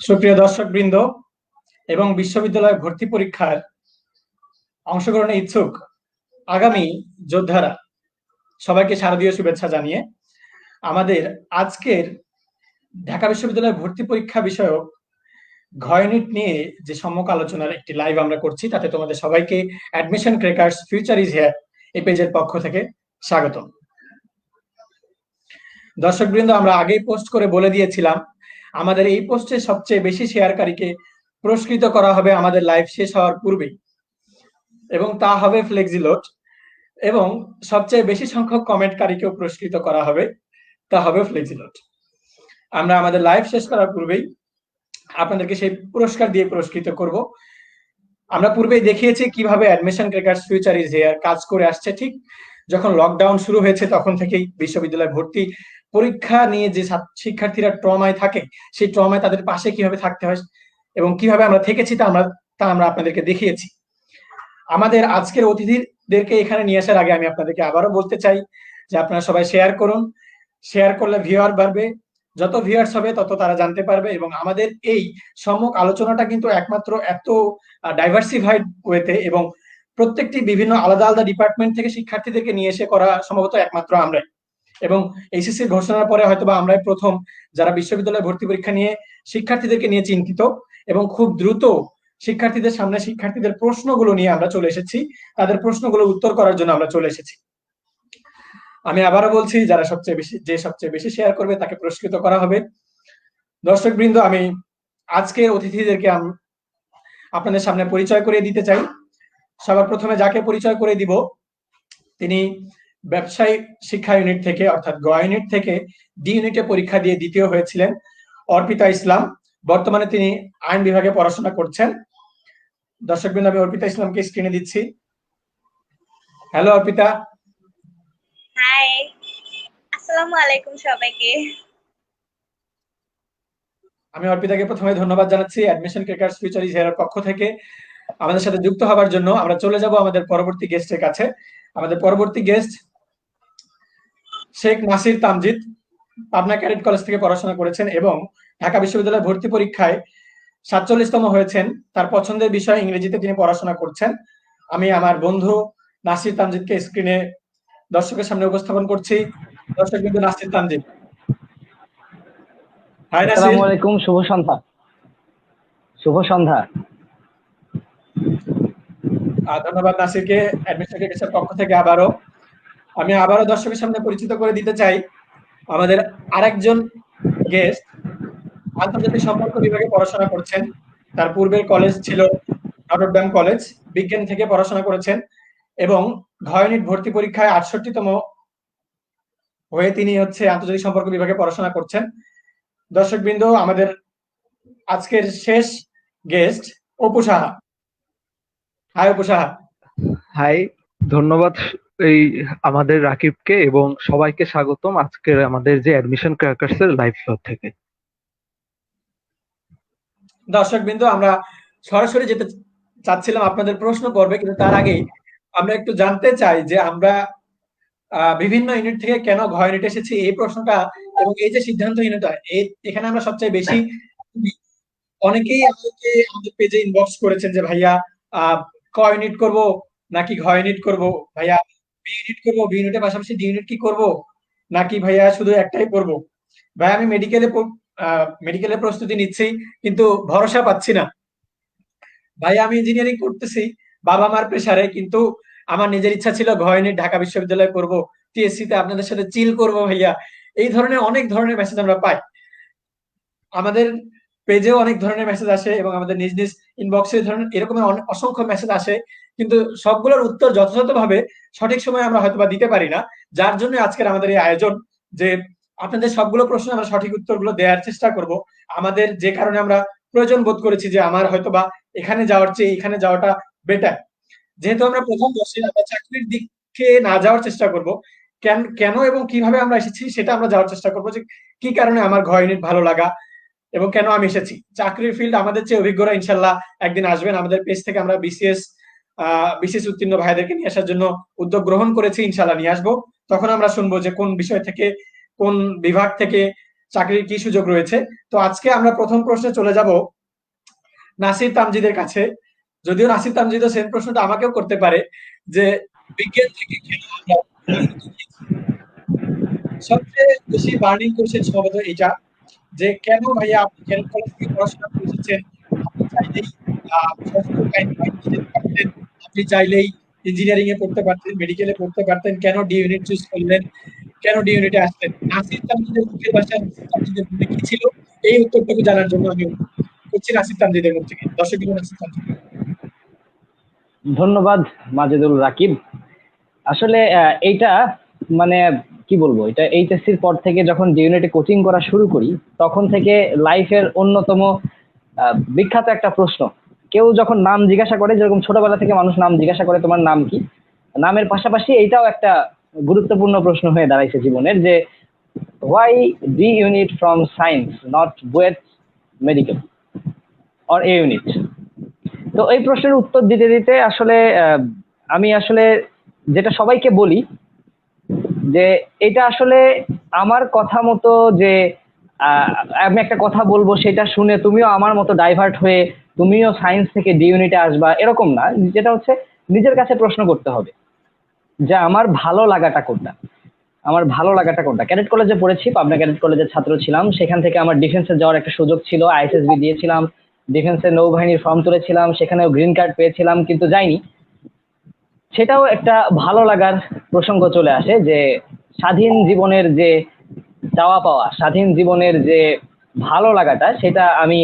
সুপ্রিয় দর্শকবৃন্দ এবং বিশ্ববিদ্যালয় ভর্তি পরীক্ষার অংশগ্রহণে ইচ্ছুক আগামী যোদ্ধারা, সবাইকে শারদীয় শুভেচ্ছা জানিয়ে আমাদের আজকের ঢাকা বিশ্ববিদ্যালয় ভর্তি পরীক্ষা বিষয়ক ঘ ইউনিট নিয়ে যে সম্মুখ আলোচনার একটি লাইভ আমরা করছি, তাতে তোমাদের সবাইকে admission crackers future is here এই পেজের পক্ষ থেকে স্বাগতম। দর্শকবৃন্দ, আমরা আগেই পোস্ট করে বলে দিয়েছিলাম আমাদের এই পোস্টে সবচেয়ে বেশি শেয়ারকারীকে পুরস্কৃত করা হবে আমাদের লাইভ শেষ হওয়ার পূর্বেই, এবং তা হবে ফ্লেক্সিলোড, এবং সবচেয়ে বেশি সংখ্যক কমেন্টকারীকেও পুরস্কৃত করা হবে, তা হবে ফ্লেক্সিলোড। আমরা আমাদের লাইভ শেষ করার পূর্বেই আপনাদেরকে সেই পুরস্কার দিয়ে পুরস্কৃত করব। আমরা পূর্বেই দেখিয়েছি কিভাবে admission crackers future is here কাজ করে আসছে। ঠিক যখন লকডাউন শুরু হয়েছে তখন থেকেই বিশ্ববিদ্যালয় ভর্তি পরীক্ষা নিয়ে যে শিক্ষার্থীরা ট্রমায় থাকে, সেই ট্রমায় তাদের পাশে কিভাবে থাকতে হয় এবং কিভাবে আমরা থেকেছি তা আমরা আপনাদেরকে দেখিয়েছি। আমাদের আজকের অতিথিদেরকে এখানে নিয়ে আসার আগে আমি আপনাদেরকে আবারও বলতে চাই যে আপনারা সবাই শেয়ার করুন। শেয়ার করলে ভিউয়ার বাড়বে, যত ভিউয়ার্স হবে তত তারা জানতে পারবে, এবং আমাদের এই সম্মুখ আলোচনাটা কিন্তু একমাত্র এত ডাইভার্সিফাইড ওয়েতে এবং প্রত্যেকটি বিভিন্ন আলাদা আলাদা ডিপার্টমেন্ট থেকে শিক্ষার্থীদেরকে নিয়ে এসে করা সম্ভবত একমাত্র আমরাই, এবং এইচএসসির ঘোষণার পরে হয়তোবা আমরাই প্রথম যারা বিশ্ববিদ্যালয় ভর্তি পরীক্ষা নিয়ে শিক্ষার্থীদেরকে নিয়ে চিন্তিত, এবং খুব দ্রুত শিক্ষার্থীদের সামনে শিক্ষার্থীদের প্রশ্নগুলো নিয়ে আমরা চলে এসেছি, তাদের প্রশ্নগুলো উত্তর করার জন্য আমরা চলে এসেছি। আমি আবারও বলছি, যারা সবচেয়ে বেশি শেয়ার করবে তাকে পুরস্কৃত করা হবে। দর্শকবৃন্দ, আমি আজকের অতিথিদেরকে আপনাদের সামনে পরিচয় করিয়ে দিতে চাই। সবার প্রথমে যাকে পরিচয় করে দিব, তিনি ব্যবসায়ী শিক্ষা ইউনিট থেকে অর্থাৎ গ ইউনিট থেকে ডি ইউনিটে পরীক্ষা দিয়ে দ্বিতীয় হয়েছিলেন অর্পিতা ইসলাম। বর্তমানে তিনি আইন বিভাগে পড়াশোনা করছেন। দর্শকবৃন্দ, আমি অর্পিতা ইসলামকে স্ক্রিনে দিচ্ছি। হ্যালো অর্পিতা। হাই, আসসালামু আলাইকুম সবাইকে। আমি অর্পিতাকে প্রথমে ধন্যবাদ জানাচ্ছি admission crackers future is here পক্ষ থেকে আমাদের সাথে যুক্ত হওয়ার জন্য। আমরা চলে যাব আমাদের পরবর্তী গেস্টের কাছে। আমাদের পরবর্তী guest Sheikh Nasir Tamjid, Pabna cadet college থেকে পড়াশোনা করেছেন এবং ঢাকা বিশ্ববিদ্যালয় ভর্তি পরীক্ষায় 47তম হয়েছেন। তার পছন্দের বিষয় ইংরেজিতে তিনি পড়াশোনা করছেন। আমি আমার বন্ধু নাসির তামজিদকে স্ক্রিনে দর্শকের সামনে উপস্থাপন করছি। দর্শক বিন্দু, নাসির তামজিদ। হাই নাসির। আসসালামু আলাইকুম, শুভ সন্ধ্যা। শুভ সন্ধ্যা। ধন্যবাদ নাসিরকে অ্যাডমিশন ক্রেকার্সের পক্ষ থেকে। আমি আবারও দর্শকের সামনে পরিচিত করে দিতে চাই আমাদের আরেকজন গেস্ট, আন্তর্জাতিক সম্পর্ক বিভাগে পড়াশোনা করছেন। তার পূর্বের কলেজ ছিল নটরডেম কলেজ, বিজ্ঞান থেকে পড়াশোনা করেছেন এবং ঘ ইউনিট ভর্তি পরীক্ষায় 68তম হয়ে তিনি আন্তর্জাতিক সম্পর্ক বিভাগে পড়াশোনা করছেন। দর্শকবৃন্দ, আমাদের আজকের শেষ guest Apu Saha. Hi Apu Saha. Hi, ধন্যবাদ এই আমাদের রাকিবকে এবং সবাইকে স্বাগতম আজকের আমাদের যে অ্যাডমিশন ক্র্যাকার্স এর লাইভ শো থেকে। দর্শকবৃন্দ, আমরা সরাসরি যেতে চাচ্ছিলাম আপনাদের প্রশ্ন পর্বে, কিন্তু তার আগে আমরা একটু জানতে চাই যে আমরা বিভিন্ন ইউনিট থেকে কেন ঘ ইউনিট এসেছি, এই প্রশ্নটা এবং এই যে সিদ্ধান্তহীনতা, এখানে আমরা সবচেয়ে বেশি অনেকেই আমাদের পেজে ইনবক্স করেছেন যে ভাইয়া ক ইউনিট করব নাকি ঘ ইউনিট করব, ভাইয়া বি ইউনিট করব, বি ইউনিটের পাশাপাশি ডি ইউনিট কি করব, নাকি ভাইয়া শুধু একটাই পড়বো। ভাই, আমি মেডিকেলের প্রস্তুতি নিচ্ছি কিন্তু ভরসা পাচ্ছি না। ভাই, আমি ইঞ্জিনিয়ারিং করতেছি বাবা মার প্রেসারে, কিন্তু আমার নিজের ইচ্ছা ছিল ঘ ইউনিট ঢাকা বিশ্ববিদ্যালয়ে করব, টিএসসি তে আপনাদের সাথে চিল করব ভাইয়া। এই ধরনের অনেক ধরনের মেসেজ আমরা পাই। আমাদের পেজেও অনেক ধরনের মেসেজ আসে এবং আমাদের নিজ নিজ ইনবক্সে এরকমের অসংখ্য মেসেজ আসে, কিন্তু সবগুলোর উত্তর যথাযথভাবে সঠিক সময়ে আমরা হয়তোবা দিতে পারি না। যার জন্য আজকের আমাদের এই আয়োজন, যে আপনাদের সবগুলো প্রশ্ন আমরা সঠিক উত্তরগুলো দেওয়ার চেষ্টা করব। আমাদের যে কারণে আমরা প্রয়োজন বোধ করেছি যে আমার হয়তোবা এখানে যাওয়ার চেয়ে এখানে যাওয়াটা বেটার। যেহেতু আমরা প্রথম বর্ষে, আমরা চাকরির দিকে না যাওয়ার চেষ্টা করব। কেন এবং কিভাবে আমরা এসেছি সেটা আমরা যাওয়ার চেষ্টা করবো, যে কি কারণে আমার ঘ ইউনিট ভালো লাগা এবং কেন আমি এসেছি। চাকরির ফিল্ড আমাদের চেয়ে অভিজ্ঞরা ইনশাল্লাহ একদিন আসবেন। আমাদের পেজ থেকে আমরা বিসিএস উত্তীর্ণ ভাইদেরকে নিয়ে আসার জন্য উদ্যোগ গ্রহণ করেছি, ইনশাল্লাহ নিয়ে আসবো। তখন আমরা শুনবো যে কোন বিষয় থেকে, কোন বিভাগ থেকে চাকরির কি সুযোগ রয়েছে। তো আজকে আমরা প্রথম প্রশ্নে চলে যাব নাসির তামজিদের কাছে। যদিও নাসির তামজিদও সেম প্রশ্নটা আমাকেও করতে পারে যে বিজ্ঞান থেকে কেন আমরা সবচেয়ে বেশি বার্নিং কোশ্চেন সম্ভবত এটা, যে কেন ভাইয়া আপনি কেন কলেজ থেকে পড়াশোনা করে এসেছেন? আপনি চাইলেই সশস্ত্র বাহিনীতে যেতে পারতেন, আপনি চাইলেই ইঞ্জিনিয়ারিং এ পড়তে পারতেন, মেডিকেলে পড়তে পারতেন, কেন ডি ইউনিট চুজ করলেন, কেন ডি ইউনিটে আসলেন? নাসির তামজিদের মুখের ভাষায় নাসির তামজিদের মনে কি ছিল, এই উত্তরটুকু জানার জন্য আমি করছি নাসির তামজিদের মুখ থেকে। দর্শক নাসির তামজিদ। ধন্যবাদ মাজেদুল রাকিব। আসলে এইটা মানে কি বলবো, এটা এইচএসসির পর থেকে যখন ইউনিটে কোচিং করা শুরু করি তখন থেকে লাইফের অন্যতম বিখ্যাত একটা প্রশ্ন। কেউ যখন নাম জিজ্ঞাসা করে, যেরকম ছোটবেলা থেকে মানুষ নাম জিজ্ঞাসা করে তোমার নাম কি, নামের পাশাপাশি এইটাও একটা গুরুত্বপূর্ণ প্রশ্ন হয়ে দাঁড়াইছে জীবনের, যে why D unit from science not BUET medical or a unit. তো এই প্রশ্নের উত্তর দিতে দিতে আসলে আমি আসলে যেটা সবাইকে বলি যে এটা আসলে আমার কথা মতো, যে আমি একটা কথা বলবো সেটা শুনে তুমিও আমার মতো ডাইভার্ট হয়ে তুমিও সায়েন্স থেকে ডি ইউনিটে আসবা, এরকম না। যেটা হচ্ছে নিজের কাছে প্রশ্ন করতে হবে যে আমার ভালো লাগাটা কোনটা, আমার ভালো লাগাটা কোনটা। ক্যাডেট কলেজে পড়েছি, পাবনা ক্যাডেট কলেজের ছাত্র ছিলাম। সেখান থেকে আমার ডিফেন্সে যাওয়ার একটা সুযোগ ছিল, আইএসএসবি দিয়েছিলাম, ডিফেন্সের নৌবাহিনীর ফর্ম তুলেছিলাম, সেখানেও গ্রিন কার্ড পেয়েছিলাম, কিন্তু যাইনি। সেটাও একটা ভালো লাগার প্রসঙ্গ চলে আসে, যে স্বাধীন জীবনের যে চাওয়া পাওয়া, স্বাধীন জীবনের যে ভালো লাগাটা, সেটা আমি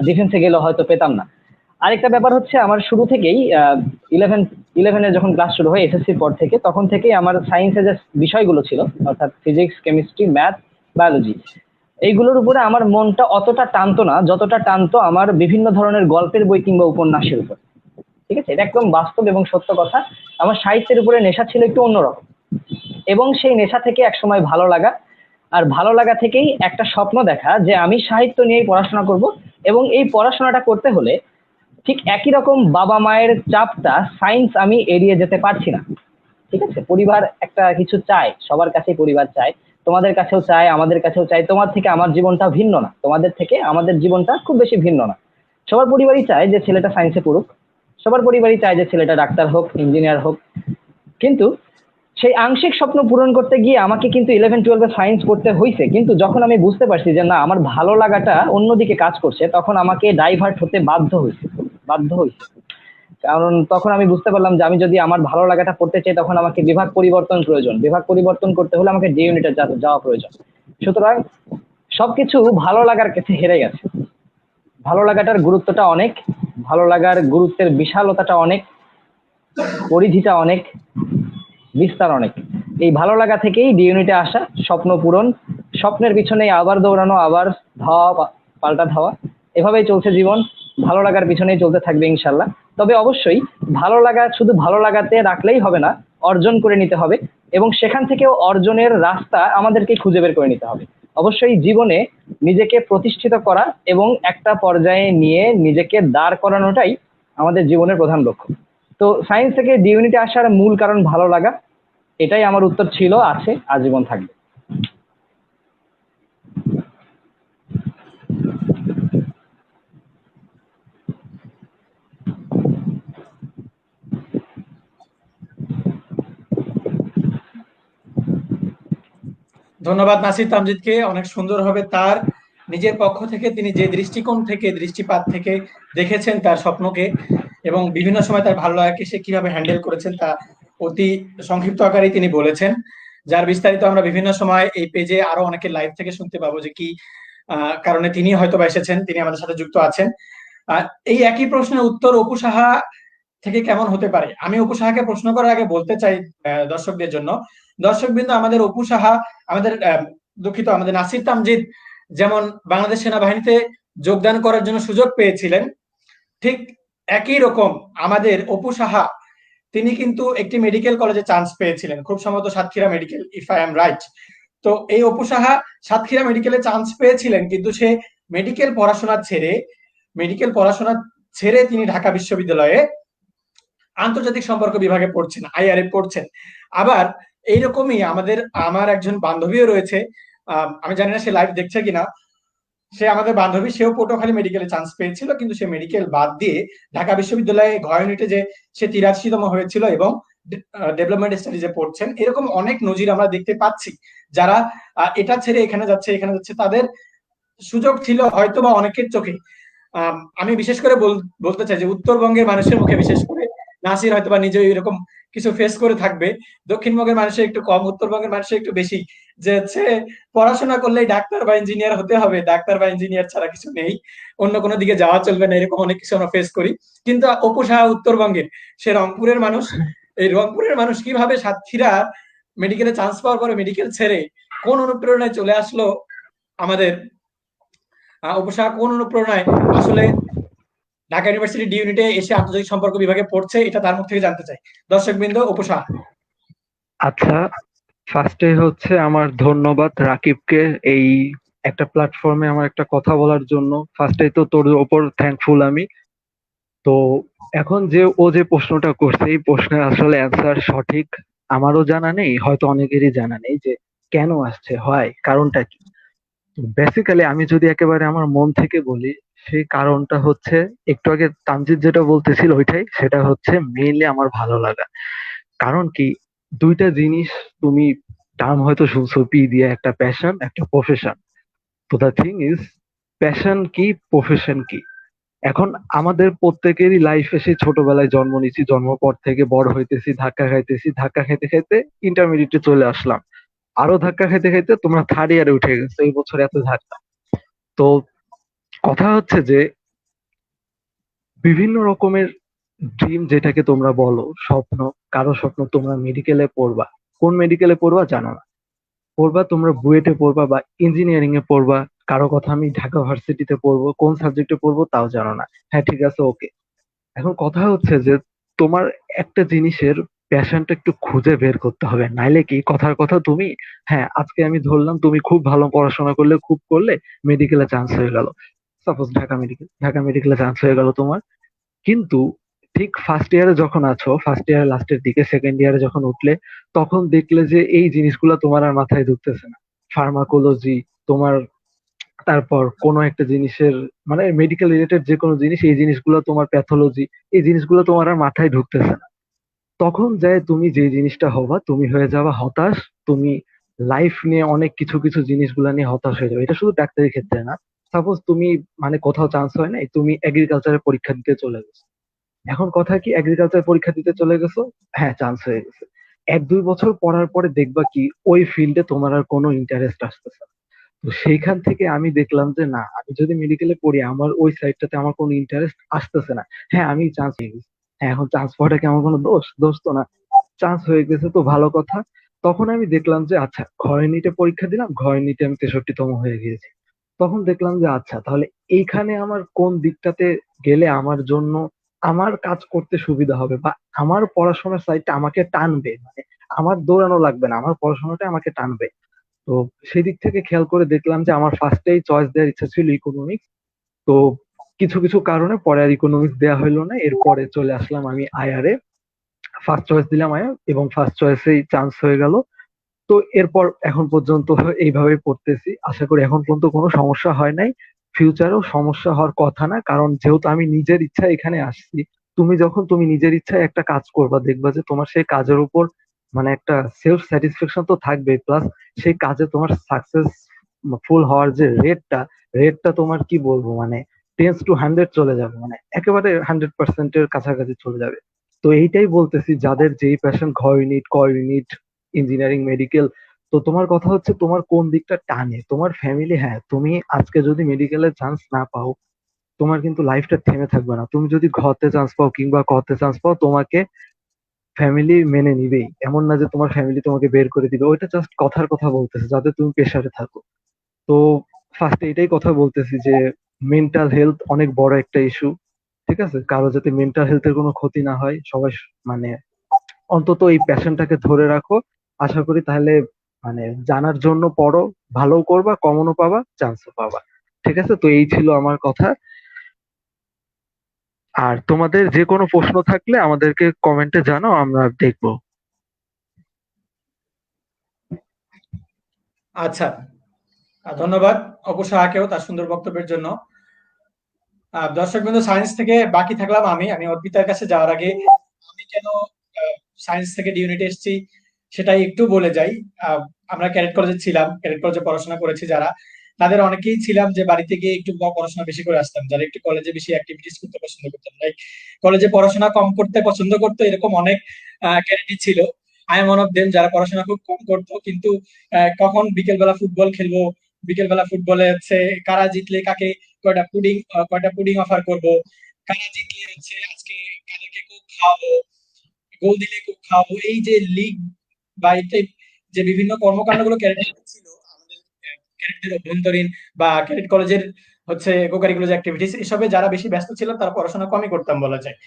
ডিফেন্সে গেলে হয়তো পেতাম না। আরেকটা ব্যাপার হচ্ছে, আমার শুরু থেকেই ইলেভেনের যখন ক্লাস শুরু হয় এসএসসির পর থেকে, তখন থেকেই আমার সায়েন্সের যে বিষয়গুলো ছিল, অর্থাৎ ফিজিক্স, কেমিস্ট্রি, ম্যাথ, বায়োলজি, এইগুলোর উপরে আমার মনটা অতটা টানতো না যতটা টানতো আমার বিভিন্ন ধরনের গল্পের বই কিংবা উপন্যাসের উপর। ঠিক আছে, এটা একদম বাস্তব এবং সত্য কথা। আমার সাহিত্যের উপরে নেশা ছিল একটু অন্যরকম, এবং সেই নেশা থেকে একসময় ভালো লাগা, আর ভালো লাগা থেকেই একটা স্বপ্ন দেখা যে আমি সাহিত্য নিয়েই পড়াশোনা করব। এবং এই পড়াশোনাটা করতে হলে ঠিক একই রকম বাবা মায়ের চাপটা সায়েন্স আমি এড়িয়ে যেতে পারছি না। ঠিক আছে, পরিবার একটা কিছু চায়, সবার কাছেই পরিবার চায়, তোমাদের কাছেও চায়, আমাদের কাছেও চায়। তোমার থেকে আমার জীবনটা ভিন্ন না, তোমাদের থেকে আমাদের জীবনটা খুব বেশি ভিন্ন না। সবার পরিবারই চায় যে ছেলেটা সায়েন্সে পড়ুক, সবার পরিবারই চায় যে ছেলেটা ডাক্তার হোক, ইঞ্জিনিয়ার হোক। কিন্তু সেই আংশিক স্বপ্ন পূরণ করতে গিয়ে আমাকে কিন্তু 11-12 সায়েন্স পড়তে হয়েছে। কিন্তু যখন আমি বুঝতে পারছি যে না, আমার ভালো লাগাটা অন্যদিকে কাজ করছে, তখন আমাকে ডাইভার্ট হতে বাধ্য হয়েছে। কারণ তখন আমি বুঝতে পারলাম যে আমি যদি আমার ভালো লাগাটা পড়তে চাই, তখন আমাকে বিভাগ পরিবর্তন প্রয়োজন, বিভাগ পরিবর্তন করতে হলে আমাকে ডি ইউনিটে যাওয়া প্রয়োজন। সুতরাং সবকিছু ভালো লাগার কাছে হেরে গেছে। ভালো লাগাটার গুরুত্বটা অনেক, ভালো লাগার গুরুত্বের বিশালতাটা অনেক, পরিধিটা অনেক, বিস্তার অনেক। এই ভালো লাগা থেকেই ডি ইউনিটে আসা, স্বপ্ন পূরণ, স্বপ্নের পিছনে আবার দৌড়ানো, আবার ধাওয়া, পাল্টা ধাওয়া, এভাবেই চলছে জীবন। ভালো লাগার পিছনেই চলতে থাকবে ইনশাল্লাহ। তবে অবশ্যই ভালো লাগা শুধু ভালো লাগাতে রাখলেই হবে না, অর্জন করে নিতে হবে, এবং সেখান থেকেও অর্জনের রাস্তা আমাদেরকে খুঁজে বের করে নিতে হবে। অবশ্যই জীবনে নিজেকে প্রতিষ্ঠিত করা এবং একটা পর্যায়ে নিয়ে নিজেকে দাঁড় করানোটাই আমাদের জীবনের প্রধান লক্ষ্য। তো সায়েন্স থেকে ডি ইউনিটে আসার মূল কারণ ভালো লাগা, এটাই আমার উত্তর ছিল, আছে, আজীবন থাকবে। ধন্যবাদ নাসির তামজিদকে। অনেক সুন্দরভাবে তার নিজের পক্ষ থেকে তিনি যে দৃষ্টিকোণ থেকে, দৃষ্টিপাত থেকে দেখেছেন তার স্বপ্নকে, এবং বিভিন্ন সময় তার ভালো লাগাকে সে কিভাবে হ্যান্ডেল করেছেন তা অতি সংক্ষিপ্ত আকারে তিনি বলেছেন, যার বিস্তারিত আমরা বিভিন্ন সময় এই পেজে আরো অনেকের লাইভ থেকে শুনতে পাবো যে কি কারণে তিনি হয়তো বা এসেছেন, তিনি আমাদের সাথে যুক্ত আছেন। এই একই প্রশ্নের উত্তর অপু সাহা থেকে কেমন হতে পারে, আমি অপু সাহাকে প্রশ্ন করার আগে বলতে চাই দর্শকদের জন্য, দর্শকবৃন্দ, আমাদের অপু সাহা, আমাদের দুঃখিত, আমাদের নাসির তামজিদ যেমন বাংলাদেশ সেনাবাহিনীতে যোগদান করার জন্য সুযোগ পেয়েছিলেন, ঠিক একই রকম আমাদের অপু সাহা, তিনি কিন্তু একটি মেডিকেল কলেজে চান্স পেয়েছিলেন, খুব সম্ভবত Satkhira medical, if I am right. তো এই অপু সাহা সাতক্ষীরা মেডিকেলে চান্স পেয়েছিলেন, কিন্তু সে মেডিকেল পড়াশোনা ছেড়ে তিনি ঢাকা বিশ্ববিদ্যালয়ে আন্তর্জাতিক সম্পর্ক বিভাগে পড়ছেন, আইআরএ পড়ছেন। আবার এইরকমই আমার একজন বান্ধবীও রয়েছে, আমি জানি না সে লাইভ দেখছে কিনা। সে আমাদের বান্ধবী, সেও পটুয়াখালী মেডিকেলে চান্স পেয়েছিল, কিন্তু সে মেডিকেল বাদ দিয়ে ঢাকা বিশ্ববিদ্যালয়ে ঘ ইউনিটে যে সে ৮৩তম হয়েছিল এবং ডেভেলপমেন্ট স্টাডিজে পড়ছেন। এরকম অনেক নজির আমরা দেখতে পাচ্ছি, যারা এটা ছেড়ে এখানে যাচ্ছে এখানে যাচ্ছে, তাদের সুযোগ ছিল হয়তো বা অনেকের চোখে। আমি বিশেষ করে বলতে চাই যে উত্তরবঙ্গের মানুষের মুখে, বিশেষ করে নাসির হয়তো বা নিজেও এরকম কিছু ফেস করে থাকবে। দক্ষিণবঙ্গের মানুষের একটু কম, উত্তরবঙ্গের মানুষের একটু বেশি, যে হচ্ছে পড়াশোনা করলেই ডাক্তার বা ইঞ্জিনিয়ার হতে হবে, ডাক্তার বা ইঞ্জিনিয়ার ছাড়া কিছু নেই, অন্য কোনো দিকে যাওয়া চলবে না, এরকম অনেক কিছু আমরা ফেস করি। কিন্তু অপু সাহা উত্তরবঙ্গের, সে রংপুরের মানুষ। এই রংপুরের মানুষ কিভাবে সাতক্ষীরা মেডিকেলে চান্স পাওয়ার পরে মেডিকেল ছেড়ে কোন অনুপ্রেরণায় চলে আসলো আমাদের অপু সাহা, কোন অনুপ্রেরণায় আসলে ঢাকা ইউনিভার্সিটি ডি ইউনিটে এসে আন্তর্জাতিক সম্পর্ক বিভাগে পড়ছে, এটা তার মুখ থেকে জানতে চাই। দর্শকবৃন্দ, অপু সাহা। আচ্ছা, ফার্স্টে হচ্ছে আমার ধন্যবাদ রাকিবকে এই একটা প্ল্যাটফর্মে আমার একটা কথা বলার জন্য। ফার্স্টে তো তোর ওপর থ্যাঙ্কফুল আমি। তো এখন যে ও যে প্রশ্নটা করছে, এই প্রশ্নের আসলে অ্যান্সার সঠিক আমারও জানা নেই, হয়তো অনেকেরই জানা নেই যে কেন আসছে, হয় কারণটা কি। বেসিক্যালি আমি যদি একেবারে আমার মন থেকে বলি, সেই কারণটা হচ্ছে একটু আগে তামজিৎ যেটা বলতেছিল ওইটাই, সেটা হচ্ছে মেইনলি আমার ভালো লাগা। কারণ কি, দুইটা জিনিস তুমি টার্ম হয়তো শুনছো, পি দিয়ে, একটা প্যাশন একটা প্রফেশন। তো দ্য থিং ইজ, প্যাশন কি প্রফেশন কি। এখন আমাদের প্রত্যেকেরই লাইফে সেই ছোটবেলায় জন্ম নিয়েছি, জন্ম পর থেকে বড় হইতেছি, ধাক্কা খাইতেছি, ধাক্কা খাইতে খাইতে ইন্টারমিডিয়েটে চলে আসলাম, আরো ধাক্কা খাইতে খাইতে তোমরা থার্ড ইয়ারে উঠে গেছো, এই বছর এত ধাক্কা। তো কথা হচ্ছে যে বিভিন্ন রকমের ড্রিম যেটাকে তোমরা বলো স্বপ্ন, কারো স্বপ্ন তোমরা মেডিকেলে পড়বা, কোন মেডিকেলে পড়বা জানো না, পড়বা তোমরা বুয়েটে পড়বা বা ইঞ্জিনিয়ারিং এ পড়বা। কারো কথা আমি ঢাকা ভার্সিটিতে পড়বো, কোন সাবজেক্টে পড়বো তাও জানো না। হ্যাঁ ঠিক আছে, ওকে। এখন কথা হচ্ছে যে তোমার একটা জিনিসের প্যাশনটা একটু খুঁজে বের করতে হবে, নাইলে কি কথার কথা তুমি, হ্যাঁ আজকে আমি ধরলাম তুমি খুব ভালো পড়াশোনা করলে, খুব করলে, মেডিকেলে চান্স হয়ে গেল, সাপোজ ঢাকা মেডিকেলে চান্স হয়ে গেল তোমার। কিন্তু ঠিক ফার্স্ট ইয়ারে যখন আছো, ফার্স্ট ইয়ারের লাস্টের দিকে, সেকেন্ড ইয়ারে যখন উঠলে, তখন দেখলে যে এই জিনিসগুলো তোমার আর মাথায় ঢুকতেছে না। ফার্মাকোলজি তোমার, তারপর কোনো একটা জিনিসের মানে মেডিকেল রিলেটেড যে কোনো জিনিস, এই জিনিসগুলো তোমার, প্যাথোলজি, এই জিনিসগুলো তোমার আর মাথায় ঢুকতেছে না। তখন যায় তুমি যে জিনিসটা হবা, তুমি হয়ে যাবা হতাশ। তুমি লাইফ নিয়ে অনেক কিছু কিছু জিনিসগুলো নিয়ে হতাশ হয়ে যাবে। এটা শুধু ডাক্তারি ক্ষেত্রে না, সাপোজ তুমি মানে কোথাও চান্স হয় নাই, তুমি এগ্রিকালচারের পরীক্ষা দিতে চলে গেছো। এখন কথা কি, এগ্রিকালচার পরীক্ষা দিতে চলে গেছো, হ্যাঁ চান্স হয়ে গেছে, 1-2 বছর পড়ার পরে দেখবা কি ওই ফিল্ডে তোমার আর কোনো ইন্টারেস্ট আসতেছে না। তো সেইখান থেকে আমি দেখলাম যে না, আমি যদি মেডিকেলে পড়ি, আমার ওই সাইডটাতে আমার কোনো ইন্টারেস্ট আসতেছে না। হ্যাঁ আমি চান্স পেয়ে গেছি, হ্যাঁ এখন চান্স পাওয়াটা কি আমার কোনো দোষ? দোষ তো না, চান্স হয়ে গেছে তো ভালো কথা। তখন আমি দেখলাম যে আচ্ছা, ঘরে পরীক্ষা দিলাম, ঘরে আমি 63তম হয়ে গিয়েছি। তখন দেখলাম যে আচ্ছা, তাহলে এইখানে আমার কোন দিকটাতে গেলে আমার জন্য আমার কাজ করতে সুবিধা হবে, বা আমার পড়াশোনার সাইডটা আমাকে টানবে, মানে আমার দৌড়ানো লাগবে না, আমার পড়াশোনাটা আমাকে টানবে। তো সেদিক থেকে খেয়াল করে দেখলাম যে আমার ফার্স্টেই চয়েস দেওয়ার ইচ্ছা ছিল ইকোনমিক্স। তো কিছু কিছু কারণে পরে আর ইকোনমিক্স দেওয়া হইলো না, এরপরে চলে আসলাম আমি আয়ারে। ফার্স্ট চয়েস দিলাম আয়া, এবং ফার্স্ট চয়েসেই চান্স হয়ে গেল। তো এরপর এখন পর্যন্ত এইভাবেই পড়তেছি, আশা করি এখন পর্যন্ত কোনো সমস্যা হয় নাই, ফিউচারেও সমস্যা হওয়ার কথা না। কারণ যেহেতু আমি নিজের ইচ্ছা এখানে আসছি, তুমি নিজের ইচ্ছায় একটা কাজ করবা, দেখবা যে তোমার সেই কাজের উপর মানে একটা সেলফ স্যাটিসফ্যাকশন তো থাকবে, প্লাস সেই কাজে তোমার সাকসেস ফুল হওয়ার যে রেটটা তোমার কি বলবো মানে 10 to 100 চলে যাবে, মানে একেবারে 100%-এর কাছাকাছি চলে যাবে। তো এইটাই বলতেছি, যাদের যেই প্যাশন, ঘ ইউনিট, ক ইউনিট, ইঞ্জিনিয়ারিং, মেডিকেল, তো তোমার কথা হচ্ছে তোমার কোন দিকটা টানে, তোমার ফ্যামিলি, হ্যাঁ তুমি আজকে যদি মেডিকেলের চান্স না পাও, তোমার কিন্তু লাইফটা থেমে থাকবে না। তুমি যদি ঘতে চান্স পাও কিংবা কতে চান্স পাও, তোমাকে ফ্যামিলি মেনে নিবেই, এমন না যে তোমার ফ্যামিলি তোমাকে বের করে দিবে, ওইটা জাস্ট কথার কথা বলতেছে যাতে তুমি প্রেসারে থাকো। তো ফার্স্টে এটাই কথা বলতেছি যে মেন্টাল হেলথ অনেক বড় একটা ইস্যু। ঠিক আছে, কারো যাতে মেন্টাল হেলথের কোনো ক্ষতি না হয়, সবাই মানে অন্তত এই প্যাশনটাকে ধরে রাখো। আশা করি তাহলে মানে জানার জন্য পড়ো, ভালো করবা, কমনও পাবা, চান্সও পাবা। ঠিক আছে, তো এই ছিল আমার কথা। আর তোমাদের যে কোনো প্রশ্ন থাকলে আমাদেরকে কমেন্টে জানাও, আমরা দেখবো। আচ্ছা, ধন্যবাদ অপু সাহাকেও তার সুন্দর বক্তব্যের জন্য। দর্শক বিন্দু, সায়েন্স থেকে বাকি থাকলাম আমি অর্পিতার কাছে যাওয়ার আগে আমি কেন সায়েন্স থেকে ডি ইউনিটে এসেছি সেটাই একটু বলে যাই। আহ, আমরা ক্যাডেট কলেজে ছিলাম, ক্যাডেট কলেজে পড়াশোনা করেছি যারা, তাদের অনেকেই ছিলাম যে বাড়িতে গিয়ে একটু পড়াশোনা বেশি করে আসতাম, যারা একটু কলেজে বেশি অ্যাক্টিভিটিস করতে পছন্দ করতাম, লাইক কলেজে পড়াশোনা কম করতে পছন্দ করতো, এরকম অনেক ক্যাডেটই ছিল। I am one of them, যারা পড়াশোনা খুব কম করতো, কিন্তু কখন বিকেলবেলা ফুটবল খেলবো, বিকেলবেলা ফুটবলে হচ্ছে কারা জিতলে কাকে কয়টা পুডিং অফার করব, কারা জিতলে হচ্ছে আজকে কাদেরকে কোক খাওয়াবো, গোল দিলে কোক খাওয়াবো, এই যে লিগ বা এই type যে বিভিন্ন কর্মকাণ্ডগুলো ক্যাডেট ছিল আমাদের, ক্যাডেটদের অভ্যন্তরীণ বা ক্যাডেট কলেজের হচ্ছে কোকারিকুলার অ্যাক্টিভিটিস, এসবে যারা বেশি ব্যস্ত ছিল তারা পড়াশোনা কমই করতাম বলা যায়।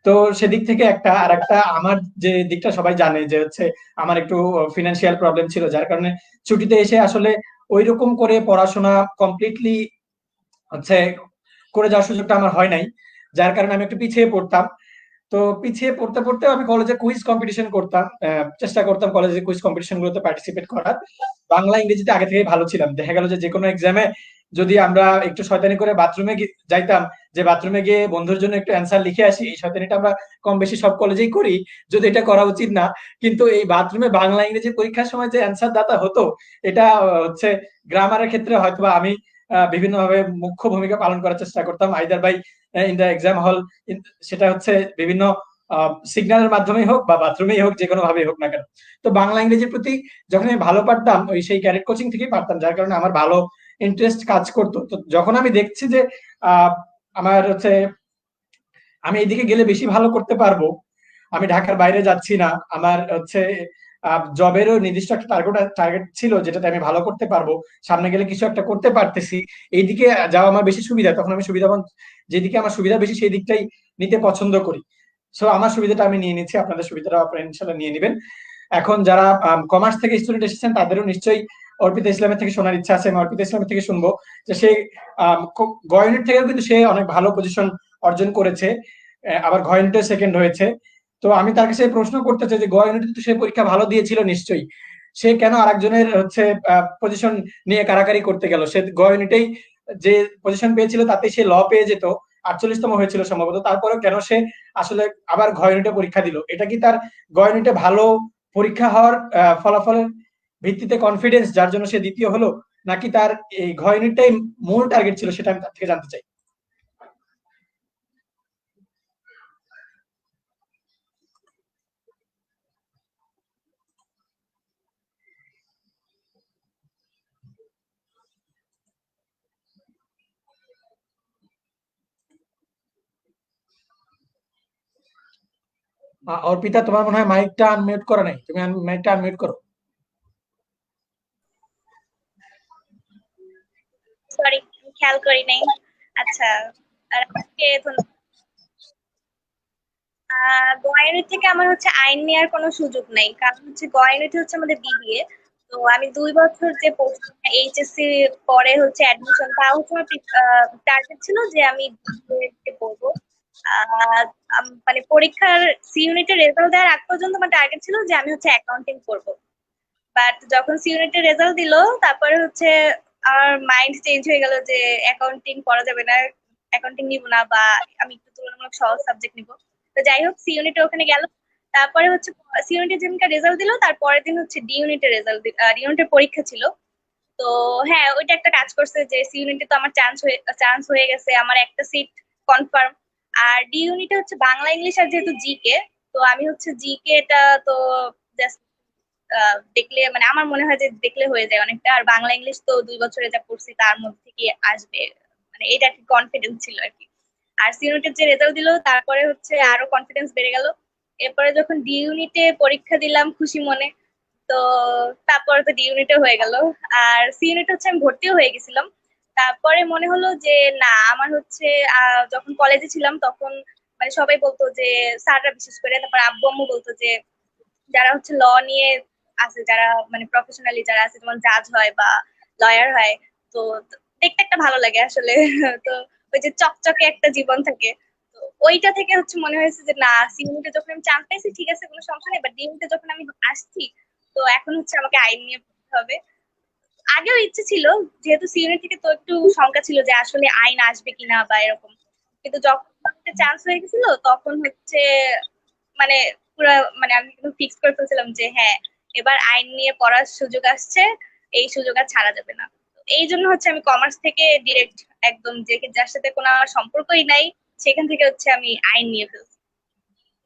তো সেদিক থেকে একটা আর একটা আমার যে দিকটা সবাই জানে যে হচ্ছে আমার একটু ফিনান্সিয়াল প্রবলেম ছিল, যার কারণে ছুটিতে এসে আসলে ওইরকম করে পড়াশোনা কমপ্লিটলি হচ্ছে করে যাওয়ার সুযোগটা আমার হয় নাই, যার কারণে আমি একটু পিছিয়ে পড়তাম। তো পিছিয়ে পড়তে পড়তে আমি কলেজে কুইজ কম্পিটিশন করতাম, চেষ্টা করতাম কলেজে কুইজ কম্পিটিশন গুলোতে পার্টিসিপেট করার। বাংলা ইংরেজিতে আগে থেকে ভালো ছিলাম, দেখা গেল যে কোনো এক্সামে যদি আমরা একটু শয়তানি করে বাথরুমে যাইতাম, যে বাথরুমে গিয়ে বন্ধুর জন্য একটু অ্যান্সার লিখে আসি, এই শয়তানিটা আমরা কম বেশি সব কলেজেই করি, যদি এটা করা উচিত না, কিন্তু এই বাথরুমে বাংলা ইংরেজি পরীক্ষার সময় যে অ্যান্সার দাতা হতো, এটা হচ্ছে গ্রামারের ক্ষেত্রে হয়তোবা আমি বিভিন্নভাবে মুখ্য ভূমিকা পালন করার চেষ্টা করতাম, either by in the exam hall, সেটা হচ্ছে বিভিন্ন সিগন্যালের মাধ্যমেই হোক বা বাথরুমেই হোক, যে কোনো ভাবেই হোক না কেন। তো বাংলা ইংরেজির প্রতি যখন আমি ভালো পারতাম, ওই সেই ক্যাডেট কোচিং থেকেই পারতাম, যার কারণে আমার ভালো ইন্টারেস্ট কাজ করতো। তো যখন আমি দেখছি যে আহ, আমার হচ্ছে আমি এইদিকে গেলে বেশি ভালো করতে পারবো, আমি ঢাকার বাইরে যাচ্ছি না, আমার হচ্ছে জবেরও নির্দিষ্ট একটা টার্গেট ছিল যেটাতে আমি ভালো করতে পারবো, সামনে গেলে কিছু একটা করতে পারতেছি, এইদিকে যাওয়া আমার বেশি সুবিধা, তখন আমি সুবিধাবান, যেদিকে আমার সুবিধা বেশি সেই দিকটাই নিতে পছন্দ করি। সো আমার সুবিধাটা আমি নিয়ে নিচ্ছি, আপনাদের সুবিধাটা আপনারা ইনশাল্লাহ নিয়ে নেবেন। এখন যারা কমার্স থেকে স্টুডেন্ট এসেছেন তাদেরও নিশ্চয়ই অর্পিতা ইসলামের থেকে শোনার ইচ্ছা আছে, আমি অর্পিতা ইসলামের থেকে শুনবো যে সে গ ইউনিট থেকেও কিন্তু সে অনেক ভালো পজিশন অর্জন করেছে, আবার ঘ ইউনিটে সেকেন্ড হয়েছে। তো আমি তার কাছে প্রশ্ন করতে চাই যে গ ইউনিটে তো সে পরীক্ষা ভালো দিয়েছিল নিশ্চয়ই, সে কেন আরেকজনের হচ্ছে পজিশন নিয়ে কারাকারি করতে গেল? সে গ ইউনিটেই যে পজিশন পেয়েছিল তাতে সে ল পেয়ে যেত, 48তম হয়েছিল সম্ভবত, তারপরেও কেন সে আসলে আবার ঘ ইউনিটে পরীক্ষা দিল? এটা কি তার গ ইউনিটে ভালো পরীক্ষা হওয়ার ফলাফলের ভিত্তিতে কনফিডেন্স যার জন্য সে দ্বিতীয় হলো, নাকি তার এই ঘ ইউনিটটাই মূল টার্গেট ছিল? সেটা আমি তার থেকে জানতে চাই। অর্পিতা, তোমার মনে হয় মাইকটা আনমিউট করা নাই, তুমি মাইকটা আনমিউট করো। সরি, খেয়াল করি নাই। আচ্ছা, আর আজকে গয়নের থেকে আমার হচ্ছে আইন নেওয়ার কোনো সুযোগ নেই, কারণ হচ্ছে গয়নেটি হচ্ছে আমাদের বিবিএ। তো আমি 2 বছর যে পড়ছি, এইচএসসি পরে হচ্ছে অ্যাডমিশন, তা হচ্ছে আমার টার্গেট ছিল যে আমি বিবিএ পড়বো। মানে পরীক্ষার সি ইউনিটের রেজাল্ট দেওয়ার আগ পর্যন্ত আমার টার্গেট ছিল যে আমি হচ্ছে অ্যাকাউন্টিং করবো। বাট যখন সি ইউনিটের রেজাল্ট দিল, তারপরে হচ্ছে আমার মাইন্ড চেঞ্জ হয়ে গেল যে অ্যাকাউন্টিং পড়া যাবে না, অ্যাকাউন্টিং নিব না, বা আমি একটু তুলনামূলক সহজ সাবজেক্ট নিব। তো যাই হোক, সি ইউনিটে ওখানে গেল। তারপরে হচ্ছে সি ইউনিটের যেদিনকে রেজাল্ট দিল, তারপরের দিন হচ্ছে ডি ইউনিটের রেজাল্ট, ডি ইউনিটের পরীক্ষা ছিল। তো হ্যাঁ, ওইটা একটা কাজ করছে যে সি ইউনিটে তো আমার চান্স হয়ে গেছে, আমার একটা সিট কনফার্ম। আর ডি ইউনিটে হচ্ছে বাংলা ইংলিশ আর যেহেতু জিকে, তো আমি হচ্ছে জিকে টা তো জাস্ট দেখলে মানে আমার মনে হয় যে দেখলে হয়ে যায় অনেকটা। আর বাংলা ইংলিশ তো 2 বছরে যা পড়ছি তার মধ্যে থেকে আসবে, মানে এটা কি কনফিডেন্স ছিল আর কি। আর সি ইউনিটের যে রেজাল্ট দিল, তারপরে হচ্ছে আরো কনফিডেন্স বেড়ে গেল। এরপরে যখন ডি ইউনিটে পরীক্ষা দিলাম খুশি মনে, তো তারপরে তো ডি ইউনিটে হয়ে গেল। আর সি ইউনিট হচ্ছে আমি ভর্তিও হয়ে গেছিলাম। তারপরে মনে হলো যে না, আমার হচ্ছে যখন কলেজে ছিলাম তখন মানে সবাই বলতো যে, স্যাররা বিশেষ করে, তারপর আব্বু আম্মু বলতো যে যারা হচ্ছে ল নিয়ে আছে, যারা মানে প্রফেশনালি যারা আছে, যেমন জাজ হয় বা লয়ার হয়, তো দেখতে একটা ভালো লাগে আসলে। তো ওই যে চকচকে একটা জীবন থাকে, তো ওইটা থেকে হচ্ছে মনে হয়েছে যে না, সিউনিটে যখন আমি চান্স পাইছি ঠিক আছে, কোনো সমস্যা নেই, বাট ডিউনিটে যখন আমি আসছি, তো এখন হচ্ছে আমাকে আইন নিয়ে পড়তে হবে। আগেও ইচ্ছে ছিল, যেহেতু সি ইউনিট থেকে তো একটু শঙ্কা ছিল যে আসলে আইন আসবে কিনা বা এরকম, কিন্তু যখন চান্স হয়ে গেছিল তখন হচ্ছে মানে পুরো মানে আমি কিন্তু ফিক্স করে ফেলছিলাম যে হ্যাঁ এবার আইন নিয়ে পড়ার সুযোগ আসছে, এই সুযোগ আর ছাড়া যাবে না। তো এই জন্য হচ্ছে আমি কমার্স থেকে ডিরেক্ট একদম যে যার সাথে কোনো আমার সম্পর্কই নাই সেখান থেকে হচ্ছে আমি আইন নিয়ে ফেলছি।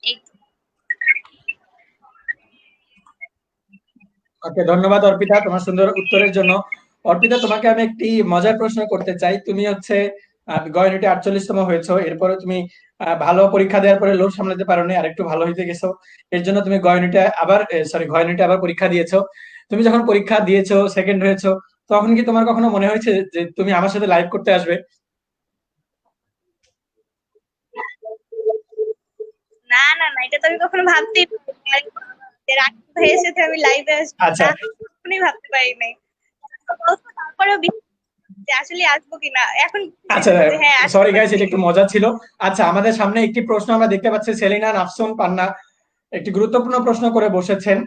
এই তো। ওকে, ধন্যবাদ অর্পিতা তোমার সুন্দর উত্তরের জন্য। অর্পিতা, তোমাকে আমি একটি মজার প্রশ্ন করতে চাই। তুমি হচ্ছে গ ইউনিটে 48তম হয়েছো, এরপরে তুমি ভালো পরীক্ষা দেওয়ার পরে লোড সামলাতে পারোনি, আর একটু ভালো হইতে গেছো, এর জন্য তুমি গ ইউনিটে আবার ঘ ইউনিটে আবার পরীক্ষা দিয়েছো। তুমি যখন পরীক্ষা দিয়েছো, সেকেন্ড হয়েছো, তখন কি তোমার কখনো মনে হয়েছে যে তুমি আমার সাথে লাইভ করতে আসবে? না না না, এটা তো আমি কখনো ভাবতেই পারিনি যে রাকিব ভাইয়ের সাথে আমি লাইভে আসবো, আচ্ছা না কখনোই ভাবতে পারি নাই। তারপরেও যে আসলে আসবো কিনা এখন আচ্ছা, যে হ্যাঁ আসতে সরি গাইস, পারছি। এটা একটু মজা ছিল। আচ্ছা, আমাদের সামনে একটি প্রশ্ন আমরা দেখতে পাচ্ছি, সেলিনা নাফসুন পান্না একটি গুরুত্বপূর্ণ প্রশ্ন করে বসেছেন,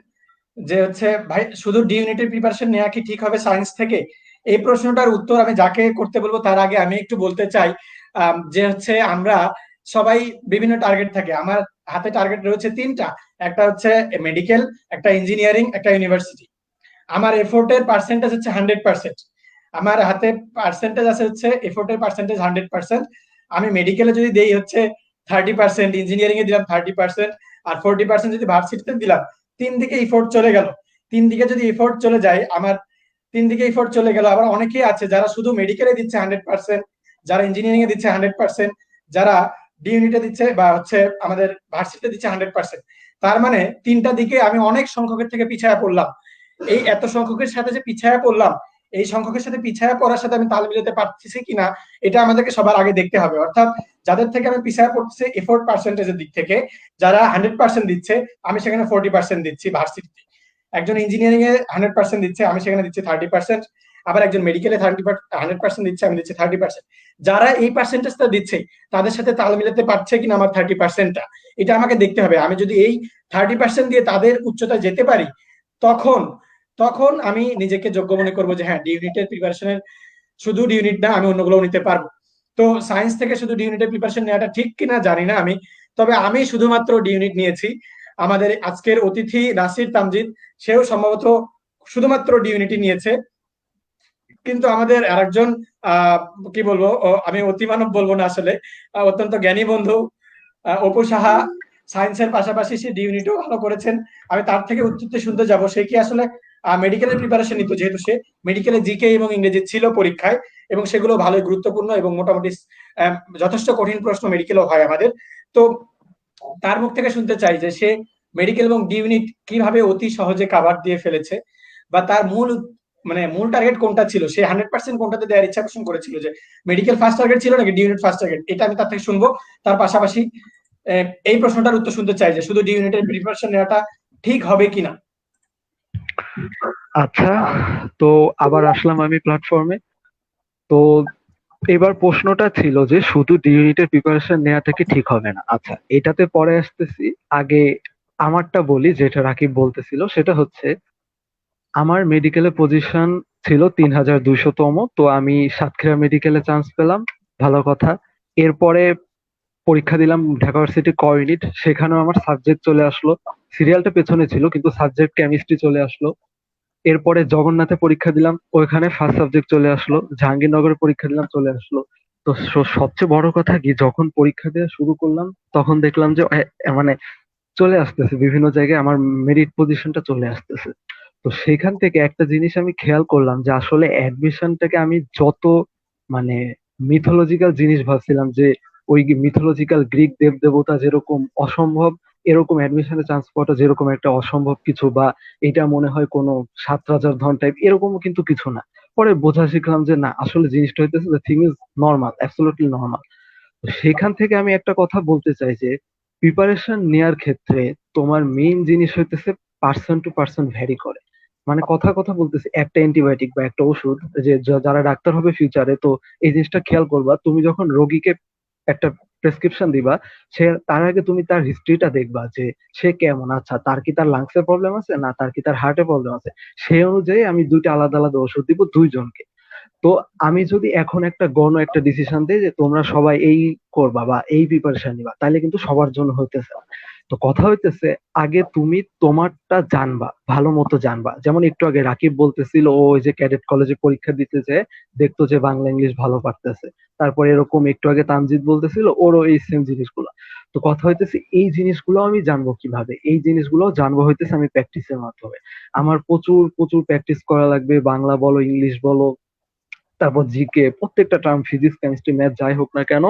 যে হচ্ছে ভাই শুধু ডি ইউনিটের প্রিপারেশন নেওয়া কি ঠিক হবে সায়েন্স থেকে? এই প্রশ্নটার উত্তর আমি যাকে করতে বলবো তার আগে আমি একটু বলতে চাই যে হচ্ছে আমরা সবাই বিভিন্ন টার্গেট থাকে। আমার হাতে টার্গেট রয়েছে তিনটা, একটা হচ্ছে মেডিকেল, একটা ইঞ্জিনিয়ারিং, একটা ইউনিভার্সিটি। আমার এফোর্টের পার্সেন্টেজ হচ্ছে 100%। আমার হাতে পার্সেন্টেজ আছে হচ্ছে এফোর্টের পার্সেন্টেজ 100%। আমি মেডিকেলে যদি দেই হচ্ছে 30%, ইঞ্জিনিয়ারিং এ দিলাম 30%, আর 40% যদি ভার্সিটিতে দিলাম, তিন দিকে ইফোর্ট চলে গেল। তিন দিকে যদি ইফোর্ট চলে যায় আমার, তিন দিকে ইফোর্ট চলে গেল। আবার অনেকেই আছে যারা শুধু মেডিকেলে দিচ্ছে 100%, যারা ইঞ্জিনিয়ারিং এ দিচ্ছে 100%, যারা ডি ইউনিটে দিচ্ছে বা হচ্ছে আমাদের ভার্সিটিতে দিচ্ছে 100%। তার মানে তিনটা দিকে আমি অনেক সংখ্যকের থেকে পিছায়া পড়লাম। এই এত সংখ্যকের সাথে যে পিছায়া পড়লাম, এই সংখ্যকের সাথে পিছায়া পড়ার সাথে আমি তাল মিলাতে পারতেছি কিনা, এটা আমাদেরকে সবার আগে দেখতে হবে। অর্থাৎ যাদের থেকে আমি পিছায়া পড়তেছি এফোর্ট পার্সেন্টেজের দিক থেকে, যারা 100% দিচ্ছে, আমি সেখানে 40% দিচ্ছি ভার্সিটিতে। একজন ইঞ্জিনিয়ারিং এ 100% দিচ্ছে, আমি সেখানে দিচ্ছি 30%। আবার একজন মেডিকেলে 100% দিচ্ছে, আমি দিচ্ছি 30%। যারা এই পার্সেন্টেজটা দিচ্ছে তাদের সাথে তাল মিলাতে পারছে কিনা আমার 30%টা, এটা আমাকে দেখতে হবে। আমি যদি এই 30% দিয়ে তাদের উচ্চতায় যেতে পারি, তখন তখন আমি নিজেকে যোগ্য মনে করবো যে হ্যাঁ, ডি ইউনিটের প্রিপারেশনের শুধু ডি ইউনিট না, আমি অন্যগুলো নিতে পারবো। তো সায়েন্স থেকে শুধু ডি ইউনিটের প্রিপারেশন নেওয়াটা ঠিক কিনা জানি না আমি, তবে আমি শুধুমাত্র ডি ইউনিট নিয়েছি। আমাদের আজকের অতিথি নাসির তামজিদ, সেও সম্ভবত শুধুমাত্র ডি ইউনিটই নিয়েছে। কিন্তু আমাদের আরেকজন আহ কি বলবো, আমি অতিমানব বলবো না আসলে, অত্যন্ত জ্ঞানী বন্ধু অপু সাহা, সায়েন্সের পাশাপাশি সে ডি ইউনিটও ভালো করেছেন। আমি তার থেকে উত্তরটি শুনতে যাব, সে কি আসলে মেডিকেলের প্রিপারেশন নিত, যেহেতু সে মেডিকেলে জিকে এবং ইংরেজি ছিল পরীক্ষায়, এবং সেগুলো ভালোই গুরুত্বপূর্ণ এবং মোটামুটি যথেষ্ট কঠিন প্রশ্ন মেডিকেলও হয় আমাদের। তো তার মুখ থেকে শুনতে চাই যে সে মেডিকেল এবং ডি ইউনিট কিভাবে অতি সহজে কাভার দিয়ে ফেলেছে, বা তার মূল টার্গেট কোনটা ছিল, সে 100% কোনটাতে দেওয়ার ইচ্ছা পোষণ করেছিল, যে মেডিকেল ফার্স্ট টার্গেট ছিল নাকি ডি ইউনিট ফার্স্ট টার্গেট, এটা আমি তার থেকে শুনবো। তার পাশাপাশি এই প্রশ্নটার উত্তর শুনতে চাই যে শুধু ডি ইউনিটের প্রিপারেশন নেওয়াটা ঠিক হবে কিনা। আচ্ছা, তো আবার আসলাম আমি প্ল্যাটফর্মে। তো এবার প্রশ্নটা ছিল যে শুধু ডি ইউনিটের প্রিপারেশন নেওয়াটা কি ঠিক হবে না। আচ্ছা, এটাতে পরে আসতেছি। আগে আমারটা বলি, যেটা রাকিব বলতেছিল, সেটা হচ্ছে আমার মেডিকেলে পজিশন ছিল 3200তম। তো আমি সাতক্ষীরা মেডিকেলে চান্স পেলাম, ভালো কথা। এরপরে পরীক্ষা দিলাম ঢাকা ইউনিভার্সিটি ক ইউনিট, সেখানেও আমার সাবজেক্ট চলে আসলো। সিরিয়ালটা পেছনে ছিল কিন্তু সাবজেক্ট কেমিস্ট্রি চলে আসলো। এরপরে জগন্নাথে পরীক্ষা দিলাম, ওইখানে ফার্স্ট সাবজেক্ট চলে আসলো। জাহাঙ্গীরনগরে পরীক্ষা দিলাম, চলে আসলো। তো সবচেয়ে বড় কথা কি, যখন পরীক্ষা দেওয়া শুরু করলাম তখন দেখলাম যে মানে চলে আসতেছে বিভিন্ন জায়গায় আমার মেরিট পজিশনটা চলে আসতেছে। তো সেখান থেকে একটা জিনিস আমি খেয়াল করলাম যে আসলে অ্যাডমিশনটাকে আমি যত মানে মিথোলজিক্যাল জিনিস ভাবছিলাম, যে ওই মিথোলজিক্যাল গ্রিক দেব দেবতা যেরকম অসম্ভব, এরকম অ্যাডমিশনে চান্স পাওয়াটা যেরকম একটা অসম্ভব কিছু, বা এটা মনে হয় কোনো সাত রাজার ধন টাইপ, এরকমও কিন্তু কিছু না। পরে বোঝা শিখলাম যে না, আসলে জিনিসটা হইতেছে the thing is normal, absolutely normal. তো সেখান থেকে আমি একটা কথা বলতে চাই যে প্রিপারেশন নেয়ার ক্ষেত্রে তোমার মেইন জিনিস হইতেছে পার্সন টু পার্সন ভ্যারি করে। মানে কথা কথা বলতেছি, একটা অ্যান্টিবায়োটিক বা একটা ওষুধ, যে যারা ডাক্তার হবে ফিউচারে, তো এই জিনিসটা খেয়াল করবা, তুমি যখন রোগীকে একটা প্রেসক্রিপশন দিবা, তার আগে তুমি তার হিস্ট্রিটা দেখবা যে সে কেমন, আচ্ছা তার কি তার লাংসের প্রবলেম আছে, না তার কি তার হার্টে প্রবলেম আছে। সেই অনুযায়ী আমি দুইটা আলাদা আলাদা ওষুধ দিব দুইজনকে। তো আমি যদি এখন একটা ডিসিশন দিই যে তোমরা সবাই এই করবা বা এই প্রিপারেশন নিবা, তাহলে কিন্তু সবার জন্য হইতেছে না। তো কথা হইতেছে, আগে তুমি তোমারটা জানবা, ভালো মতো জানবা। যেমন একটু আগে রাকিব বলতেছিল ও ওই যে ক্যাডেট কলেজে পরীক্ষা দিতে যে দেখতো যে বাংলা ইংলিশ ভালো পারতেছে। তারপর এরকম একটু আগে তামজিৎ বলতেছিল ওরও এই সেম জিনিসগুলো। তো কথা হইতেছে এই জিনিসগুলো আমি জানবো কিভাবে, এই জিনিসগুলো জানবো হইতেছে আমি প্র্যাকটিসের মাধ্যমে। আমার প্রচুর প্রচুর প্র্যাকটিস করা লাগবে, বাংলা বলো ইংলিশ বলো, তারপর জিকে, প্রত্যেকটা টার্ম, ফিজিক্স কেমিস্ট্রি ম্যাথ যাই হোক না কেন,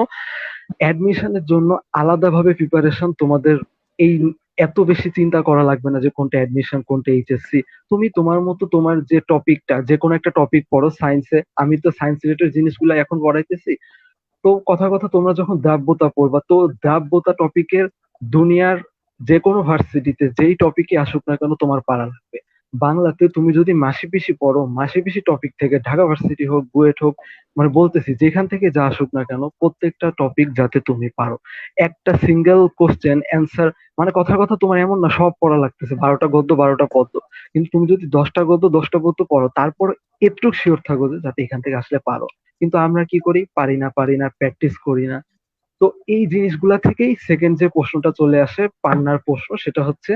অ্যাডমিশনের জন্য আলাদাভাবে প্রিপারেশন তোমাদের এই এত বেশি চিন্তা করা লাগবে না যে কোনটা অ্যাডমিশন কোনটা এইচএসসি। তুমি তোমার মতো তোমার যে টপিকটা, যে কোনো একটা টপিক পড়ো সায়েন্সে, আমি তো সায়েন্স রিলেটেড জিনিসগুলো এখন পড়াইতেছি। তো কথা কথা তোমরা যখন দ্রাব্যতা পড়বা, তো দ্রাব্যতা টপিকের দুনিয়ার যে কোনো ভার্সিটিতে যেই টপিকে আসুক না কেন তোমার পারা লাগবে। বাংলাতে তুমি যদি মাসি পিসি পড়ো, মাসি পিসি টপিক থেকে ঢাকা ভার্সিটি হোক বুয়েট হোক, মানে বলতেছি যেখান থেকে যা আসুক না কেন প্রত্যেকটা টপিক যাতে তুমি পারো। একটা সিঙ্গেল কোশ্চেন অ্যান্সার, মানে কথার কথা তোমার এমন না সব পড়া লাগতেছে 12টা গদ্য 12টা পদ্য, কিন্তু তুমি যদি 10টা গদ্য 10টা পদ্য পড়ো তারপর এটুক শিওর থাকো যে যাতে এখান থেকে আসলে পারো। কিন্তু আমরা কি করি, পারি না প্র্যাকটিস করি না। তো এই জিনিসগুলা থেকেই সেকেন্ড যে প্রশ্নটা চলে আসে পান্নার প্রশ্ন, সেটা হচ্ছে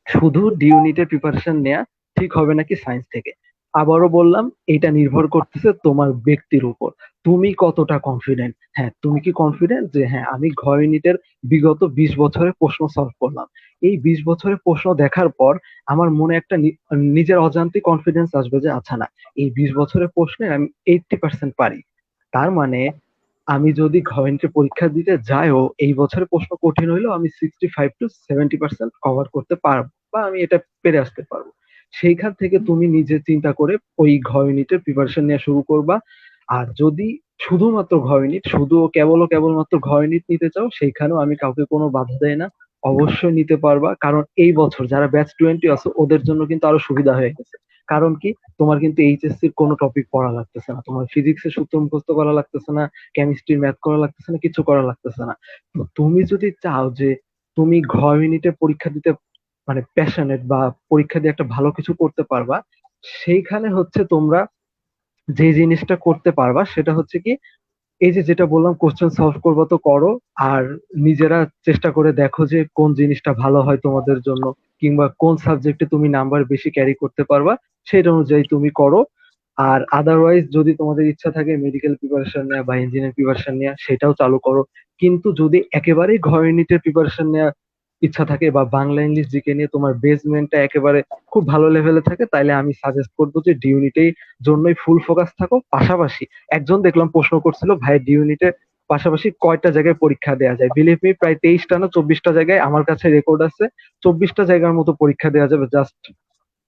শুধু ডি ইউনিটের প্রিপারেশন নেওয়া ঠিক হবে নাকি সায়েন্স থেকে। আবারও বললাম, এটা নির্ভর করতেছে তোমার ব্যক্তির উপর, তুমি কতটা কনফিডেন্ট। হ্যাঁ, তুমি কি কনফিডেন্ট যে হ্যাঁ আমি ঘ ইউনিটের বিগত 20 বছরের প্রশ্ন সলভ করলাম, এই 20 বছরের প্রশ্ন দেখার পর আমার মনে একটা নিজের অজান্তে কনফিডেন্স আসবে যে আচ্ছা না, এই 20 বছরের প্রশ্নে আমি 80% পারি। তার মানে আমি যদি গভর্নমেন্টের পরীক্ষা দিতে যাইও এই বছরের প্রশ্ন কঠিন হইলেও আমি 65 to 70% কভার করতে পারবো, বা আমি এটা পেরে আসতে পারবো। সেইখান থেকে তুমি নিজে চিন্তা করে ওই ঘ ইউনিটের প্রিপারেশন নেওয়া শুরু করবা। আর যদি শুধুমাত্র ঘ ইউনিট, শুধু কেবলমাত্র ঘ ইউনিট নিতে চাও, সেইখানেও আমি কাউকে কোনো বাধা দেয় না, অবশ্যই নিতে পারবা। কারণ এই বছর যারা ব্যাচ 20 আছে ওদের জন্য কিন্তু আরো সুবিধা হয়ে গেছে। কারণ কি, তোমার কিন্তু এইচএসসির কোনো টপিক পড়া লাগতেছে না, তোমার ফিজিক্সের সূত্র মুখস্থ করা লাগতেছে না, কেমিস্ট্রির ম্যাথ করা লাগতেছে না, কিছু করা লাগতেছে না। তো তুমি যদি চাও যে তুমি ঘ ইউনিটে পরীক্ষা দিতে মানে প্যাশনেট, বা পরীক্ষা দিয়ে একটা ভালো কিছু করতে পারবা, সেইখানে হচ্ছে তোমরা যে জিনিসটা করতে পারবা সেটা হচ্ছে কি, এই যে যেটা বললাম কোশ্চেন সলভ করবো তো করো, আর নিজেরা চেষ্টা করে দেখো যে কোন জিনিসটা ভালো হয় তোমাদের জন্য, কিংবা কোন সাবজেক্টে তুমি নাম্বার বেশি ক্যারি করতে পারবা, সেটা অনুযায়ী তুমি করো। আর আদারওয়াইজ যদি তোমাদের ইচ্ছা থাকে মেডিকেল প্রিপারেশন নেওয়া বা ইঞ্জিনিয়ারিং প্রিপারেশন নেওয়া, সেটাও চালু করো। কিন্তু যদি একেবারেই ঘ ইউনিটের প্রিপারেশন নেওয়া ইচ্ছা থাকে, বা বাংলা ইংলিশ জিকে নিয়ে তোমার বেসমেন্টটা একেবারে খুব ভালো লেভেলে থাকে, তাহলে আমি সাজেস্ট করবো যে ডি ইউনিটেই জন্যই ফুল ফোকাস থাকো। পাশাপাশি একজন দেখলাম প্রশ্ন করছিল, ভাই ডি ইউনিটের পাশাপাশি কয়টা জায়গায় পরীক্ষা দেওয়া যায়, বিলিভ মি প্রায় 23টা না 24টা জায়গায় আমার কাছে রেকর্ড আছে, 24টা জায়গার মতো পরীক্ষা দেওয়া যাবে জাস্ট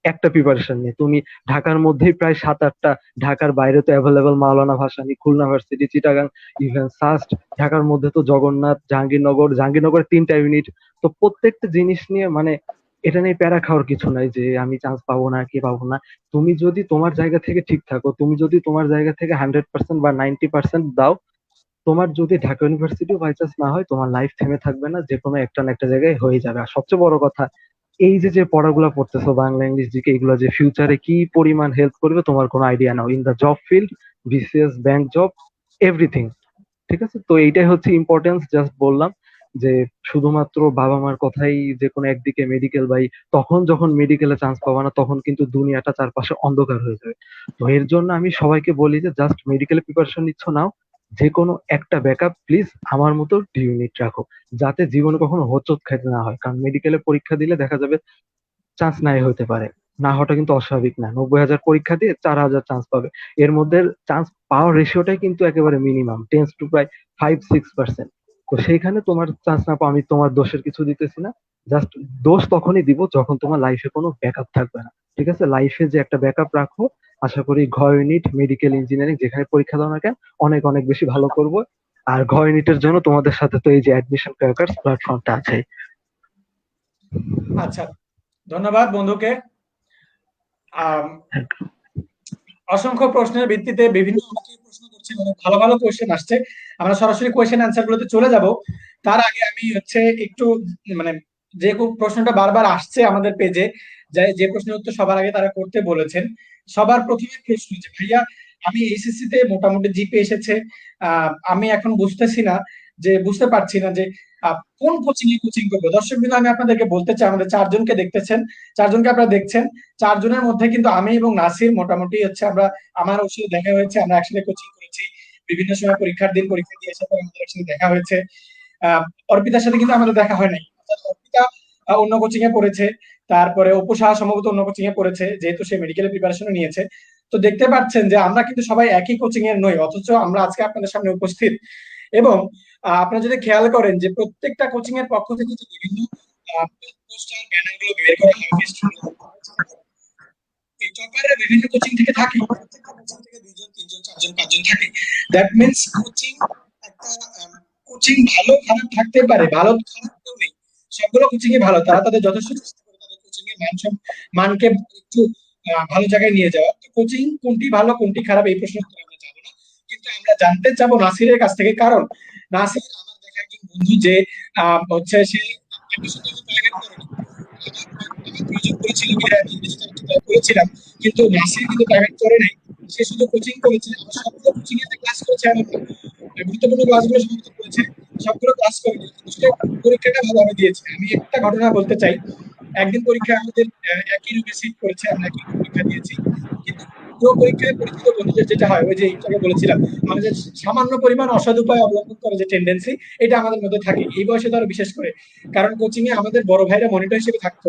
একটা প্রিপারেশন নিয়ে। তুমি ঢাকার মধ্যেই প্রায় 7-8টা, ঢাকার বাইরে তো available Maulana Bhashani, Khulna varsity, Chittagong, even SUST, ঢাকার মধ্যে তো জগন্নাথ, জাহাঙ্গীরনগরের 3টা ইউনিট। তো প্রত্যেকটা জিনিস নিয়ে মানে এটা নিয়ে প্যারা খাওয়ার কিছু নাই যে আমি চান্স পাবো না কি পাবো না। তুমি যদি তোমার জায়গা থেকে ঠিক থাকো, তুমি যদি তোমার জায়গা থেকে 100% বা 90% দাও, তোমার যদি ঢাকা ইউনিভার্সিটিও বাই চান্স না হয়, তোমার লাইফ থেমে থাকবে না, যে কোনো একটা না একটা জায়গায় হয়ে যাবে। আর সবচেয়ে বড় কথা, এই যে যে পড়াগুলো পড়তেছো বাংলা ইংলিশ জিকে, এগুলো যে ফিউচারে কি পরিমাণ হেল্প করবে তোমার কোনো আইডিয়া নাও, in the job field, BCS, bank job, everything. ঠিক আছে, তো এইটাই হচ্ছে ইম্পর্টেন্স, জাস্ট বললাম যে শুধুমাত্র বাবা মার কথাই যে কোনো একদিকে মেডিকেল, বাই তখন যখন মেডিকেলে চান্স পাবা না তখন কিন্তু দুনিয়াটা চারপাশে অন্ধকার হয়ে যাবে। তো এর জন্য আমি সবাইকে বলি যে জাস্ট মেডিকেল প্রিপারেশন নিচ্ছ নাও, যে কোনো একটা ব্যাকআপ প্লিজ আমার মতো ডি ইউনিট রাখো, যাতে জীবনে কখনো হোঁচট খাইতে না হয়। কারণ মেডিকেলে পরীক্ষা দিলে দেখা যাবে চান্স নাই হতে পারে, না হওয়াটা কিন্তু অস্বাভাবিক না। 90,000 পরীক্ষা দিয়ে 4,000 চান্স পাবে, এর মধ্যে চান্স পাওয়ার রেশিওটাই কিন্তু একেবারে মিনিমাম, টেন্স টু প্রায় 5-6%। তো সেইখানে তোমার চান্স না পাও, আমি তোমার দোষের কিছু দিতেছি না, জাস্ট দোষ তখনই দিব যখন তোমার লাইফে কোনো ব্যাকআপ থাকবে না। ঠিক আছে, লাইফে যে একটা ব্যাকআপ রাখো, আশা করি ঘ ইউনিট, মেডিকেল, ইঞ্জিনিয়ারিং যেখানে পরীক্ষা দাও না কেন অনেক অনেক বেশি ভালো করবো। আর ঘ ইউনিটের জন্য তোমাদের সাথে তো এই যে অ্যাডমিশন ক্র্যাকারস প্ল্যাটফর্মটা আছে। আচ্ছা, ধন্যবাদ বন্ধুকে। আম, অসংখ্য প্রশ্নের ভিত্তিতে বিভিন্ন অনেকেই প্রশ্ন করছে, অনেক ভালো ভালো কোয়েশ্চেন আসছে। আমরা সরাসরি কোয়েশ্চেন অ্যান্সার গুলোতে চলে যাব। তার আগে আমি একটু মানে যে প্রশ্নটা বারবার আসছে আমাদের পেজে, যে প্রশ্নের উত্তর সবার আগে তারা করতে বলেছেন, সবার প্রথমে প্রশ্ন যে ভাইয়া আমি এইচএসসি তে মোটামুটি জিপি এসেছে, আমি এখন বুঝতে পারছি না যে কোন কোচিং এ কোচিং করবো। দর্শক বিন্দু, আমি আপনাদেরকে বলতে চাই, আমাদের চারজনকে দেখতেছেন, চারজনকে আপনারা দেখছেন, চারজনের মধ্যে কিন্তু আমি এবং নাসির মোটামুটি আমার ওর সাথে দেখা হয়েছে, আমরা একসাথে কোচিং করেছি, বিভিন্ন সময় পরীক্ষার দিন পরীক্ষা দিয়ে এসে পরে আমাদের একসাথে দেখা হয়েছে। অর্পিতার সাথে কিন্তু আমাদের দেখা হয় নাই, অর্থাৎ অর্পিতা অন্য কোচিং এ পড়েছে, তারপরে অপু সাহা সম্ভবত অন্য কোচিং এ পড়েছে, যেহেতু সে মেডিকেলের প্রিপারেশন নিয়েছে। তো দেখতে পাচ্ছেন যে আমরা কিন্তু সবাই একই কোচিং এর নই, অথচ আমরা আজকে আপনাদের সামনে উপস্থিত। এবং আপনারা যদি খেয়াল করেন যে প্রত্যেকটা কোচিং এর পক্ষ থেকে যে বিভিন্ন পোস্টার ব্যানার গুলো বের করা হয়, এই টপাররা বিভিন্ন কোচিং থেকে থাকে, প্রত্যেকটা কোচিং থেকে 2 জন 3 জন 4 জন 5 জন থাকে। দ্যাট মিন্স একটা কোচিং ভালো খারাপ থাকতে পারে, ভালো খারাপ কেউ নেই, সবগুলো কোচিং এ ভালো, তারা তাদের যথেষ্ট চেষ্টা করে তাদের কোচিং এর মানকে একটু ভালো জায়গায় নিয়ে যাওয়া। তো কোচিং কোনটি ভালো কোনটি খারাপ এই প্রশ্নের উত্তরে আমরা যাব না, কিন্তু আমরা জানতে চাবো নাসিরের কাছ থেকে, কারণ নাসির আমার দেখা একজন বন্ধু যে সে প্রাইভেট করেনি, করেছিলাম, কিন্তু নাসির কিন্তু প্রাইভেট করে নাই, সে শুধু কোচিং করেছে, সবগুলো কোচিং এ ক্লাস করেছে, এমন না। গুরুত্বপূর্ণ ক্লাসগুলো সমাপ্ত করেছে, সবগুলো ক্লাস করেনি, কিন্তু সে পরীক্ষাটা ভালোভাবে দিয়েছে। আমি একটা ঘটনা বলতে চাই, একদিন পরীক্ষায় আমাদের একই রুমে সিট করেছে, আমরা একই পরীক্ষা দিয়েছি, কিন্তু পুরো পরীক্ষায় পরিচিত বন্ধুদের যেটা হয়, ওই যে একটু বলেছিলাম, আমাদের সামান্য পরিমাণ অসৎ উপায় অবলম্বন করে যে টেন্ডেন্সি, এটা আমাদের মধ্যে থাকে এই বয়সে, তো আরো বিশেষ করে, কারণ কোচিং এ আমাদের বড় ভাইরা মনিটর হিসেবে থাকতো,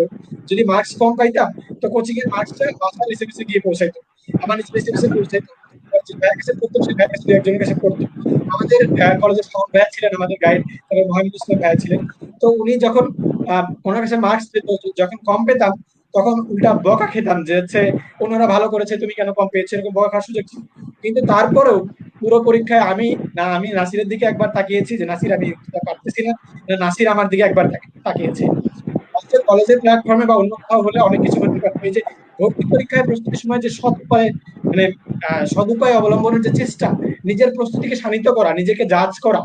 যদি মার্কস কম পাইতাম তো কোচিং এর মার্কসটা বাসার এসএমএস গিয়ে পৌঁছাইতো, আমার এসএমএস পৌঁছাইতো, ভাইয়ের কাছে পড়তো, সে ভাইয়ের কাছে একজনের কাছে পড়তো। আমাদের কলেজের ফাউন্ড ভাইয়া ছিলেন আমাদের গাইড, তারপর মোহাম্মদ ইসলাম ভাইয়া ছিলেন। তো উনি যখন ওনার কাছে মার্কস পেত, যখন কম পেতাম তখন উল্টা বকা খেতাম যে অন্যরা ভালো করেছে তুমি কেন কম পেয়েছো, এরকম বকা খাওয়ার সুযোগ ছিল। কিন্তু তারপরেও পুরো পরীক্ষায় আমি নাসিরের দিকে একবার তাকিয়েছি যে নাসির আমি পারতেছি না, নাসির আমার দিকে একবার তাকিয়েছে। কলেজের প্ল্যাটফর্মে বা অন্য কোথাও হলে অনেক কিছু হতে পারতো। এই যে ভর্তি পরীক্ষায় প্রস্তুতির সময় যে সৎ উপায়ে মানে সদুপায় অবলম্বনের যে চেষ্টা, নিজের প্রস্তুতিকে শানিত করা, নিজেকে জাজ করা,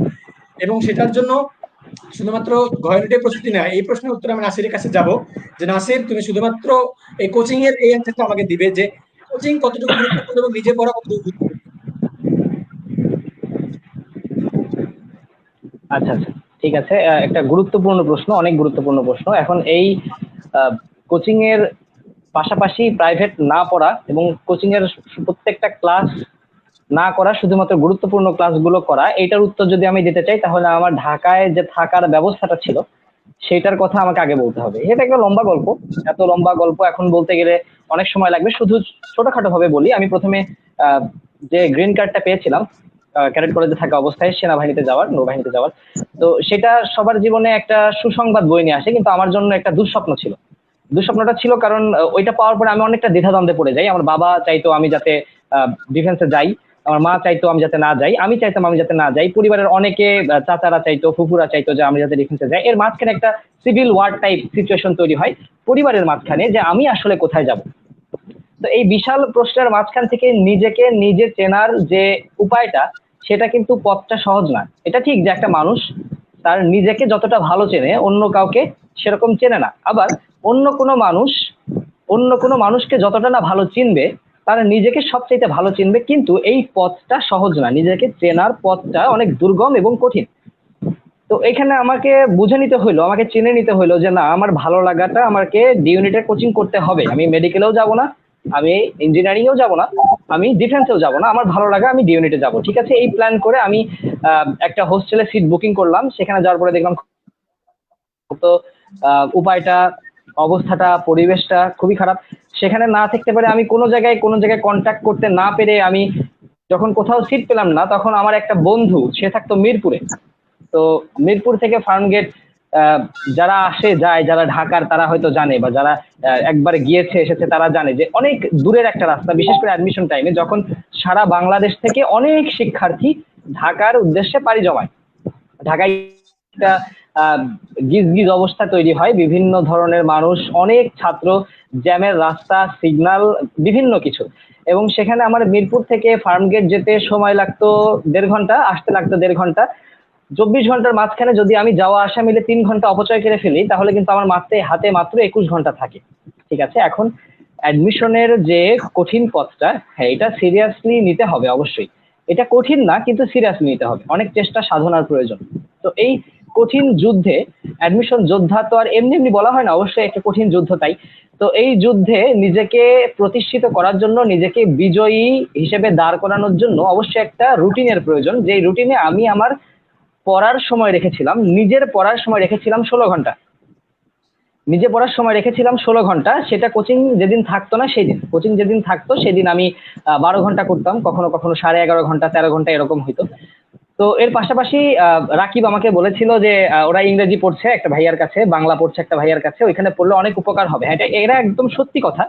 এবং সেটার জন্য শুধুমাত্র ঘয়নিটের প্রস্তুতি নেয়, এই প্রশ্নের উত্তরে আমি নাসিরের কাছে যাব যে নাসির, তুমি শুধুমাত্র এই কোচিং এর এই অ্যান্সারটা আমাকে দিবে যে কোচিং কতটুকু গুরুত্বপূর্ণ এবং নিজে পড়া কতটুকু গুরুত্বপূর্ণ। আচ্ছা আচ্ছা, ঠিক আছে। একটা গুরুত্বপূর্ণ প্রশ্ন, অনেক গুরুত্বপূর্ণ প্রশ্ন। এখন এই কোচিং এর পাশাপাশি প্রাইভেট না পড়া এবং কোচিং এর প্রত্যেকটা ক্লাস না করা, শুধুমাত্র গুরুত্বপূর্ণ ক্লাসগুলো করা, এইটার উত্তর যদি আমি দিতে চাই তাহলে আমার ঢাকায় যে থাকার ব্যবস্থাটা ছিল সেটার কথা আমাকে আগে বলতে হবে। এটা একটা লম্বা গল্প, এত লম্বা গল্প এখন বলতে গেলে অনেক সময় লাগবে। শুধু ছোটখাটো ভাবে বলি, আমি প্রথমে যে গ্রিন কার্ডটা পেয়েছিলাম ক্যাডেট কলেজে থাকা অবস্থায় সেনাবাহিনীতে যাওয়ার, নৌবাহিনীতে যাওয়ার, তো সেটা সবার জীবনে একটা সুসংবাদ বয়ে নিয়ে আসে, কিন্তু আমার জন্য একটা দুঃস্বপ্ন ছিল। দুঃস্বপ্নটা ছিল কারণ ওইটা পাওয়ার পরে আমি অনেকটা দ্বিধাদ্বন্দ্বে পড়ে যাই। আমার বাবা চাইতো আমি যাতে ডিফেন্সে যাই, আমার মা চাইতো আমি যাতে না যাই, আমি চাইতাম আমি যাতে না যাই, পরিবারের অনেকে চাচারা চাইতো, ফুফুরা চাইতো যে আমি যাতে ডিফেন্সে যাই। এর মাঝখানে একটা সিভিল ওয়ার টাইপ সিচুয়েশন তৈরি হয় পরিবারের মাঝখানে, যে আমি আসলে কোথায় যাব। তো এই বিশাল প্রশ্নের মাঝখান থেকে নিজেকে নিজে চেনার যে উপায়টা, সেটা কিন্তু পথটা সহজ না। এটা ঠিক যে একটা মানুষ তার নিজেকে যতটা ভালো চেনে অন্য কাউকে সেরকম চেনে না, আবার অন্য কোনো মানুষকে যতটা না ভালো চিনবে তারা নিজেকে সবচাইতে ভালো চিনবে। কিন্তু এই পথটা সহজ না, নিজেকে চেনার পথটা অনেক দুর্গম এবং কঠিন। তো এখানে আমাকে বুঝে নিতে হইলো, আমাকে চিনে নিতে হইলো যে না, আমার ভালো লাগাটা আমাকে ডি ইউনিটের কোচিং করতে হবে। আমি মেডিকেলেও যাব না, আমি ইঞ্জিনিয়ারিং এও যাব না, আমি ডিফেন্সেও যাব না, আমার ভালো লাগা আমি ডি ইউনিটে যাবো। ঠিক আছে, এই প্ল্যান করে আমি একটা হোস্টেলে সিট বুকিং করলাম। সেখানে যাওয়ার পরে দেখলাম তো উপায়টা, অবস্থাটা, পরিবেশটা খুবই খারাপ। সেখানে না থাকতে পারে আমি কোনো জায়গায় কন্ট্যাক্ট করতে না পেরে আমি যখন কোথাও সিট পেলাম না, তখন আমার একটা বন্ধু, সে থাকতো মিরপুরে। তো মিরপুর থেকে ফার্মগেট যারা আসে যায়, যারা ঢাকার তারা হয়তো জানে, বা যারা একবার গিয়েছে এসেছে তারা জানে যে অনেক দূরের একটা রাস্তা, বিশেষ করে অ্যাডমিশন টাইমে যখন সারা বাংলাদেশ থেকে অনেক শিক্ষার্থী ঢাকার উদ্দেশ্যে পাড়ি জমায়। ঢাকায় একটা গিজ গিজ অবস্থা তৈরি হয়, বিভিন্ন ধরনের মানুষ, অনেক ছাত্র, জ্যামের রাস্তা, সিগন্যাল, বিভিন্ন কিছু। এবং সেখানে আমার মিরপুর থেকে ফার্মগেট যেতে সময় লাগতো 1.5 ঘন্টা, আসতে লাগতো 1.5 ঘন্টা। 24 ঘন্টার মাঝখানে যদি আমি যাওয়া আসা মিলে 3 ঘন্টা অপচয় করে ফেলি, তাহলে কিন্তু আমার হাতে মাত্র 21 ঘন্টা থাকে। ঠিক আছে, এখন অ্যাডমিশনের যে কঠিন পথটা, হ্যাঁ এটা সিরিয়াসলি নিতে হবে অবশ্যই। এটা কঠিন না, কিন্তু সিরিয়াসলি নিতে হবে, অনেক চেষ্টা সাধনার প্রয়োজন। তো এই কঠিন যুদ্ধে, অ্যাডমিশন যোদ্ধা তো আর এমনি এমনি বলা হয় না, অবশ্যই একটা কঠিন যুদ্ধ। তাই তো এই যুদ্ধে নিজেকে প্রতিষ্ঠিত করার জন্য, নিজেকে বিজয়ী হিসেবে দাঁড় করানোর জন্য অবশ্যই একটা রুটিনের প্রয়োজন। যে রুটিনে আমি আমার পড়ার সময় রেখেছিলাম, নিজের পড়ার সময় রেখেছিলাম 16 ঘন্টা। নিজে পড়ার সময় রেখেছিলাম 16 ঘন্টা। সেটা কোচিং যেদিন থাকতো না সেই দিন, কোচিং যেদিন থাকতো সেদিন আমি 12 ঘন্টা করতাম, কখনো কখনো 11.5 ঘন্টা, 13 ঘন্টা এরকম হইতো। তো এর পাশাপাশি রাকিব আমাকে বলেছিল যে ওরা ইংরেজি পড়ছে একটা ভাইয়ার কাছে, বাংলা পড়ছে একটা ভাইয়ার কাছে, ওইখানে পড়লে অনেক উপকার হবে। হ্যাঁ, এরা একদম সত্যি কথা।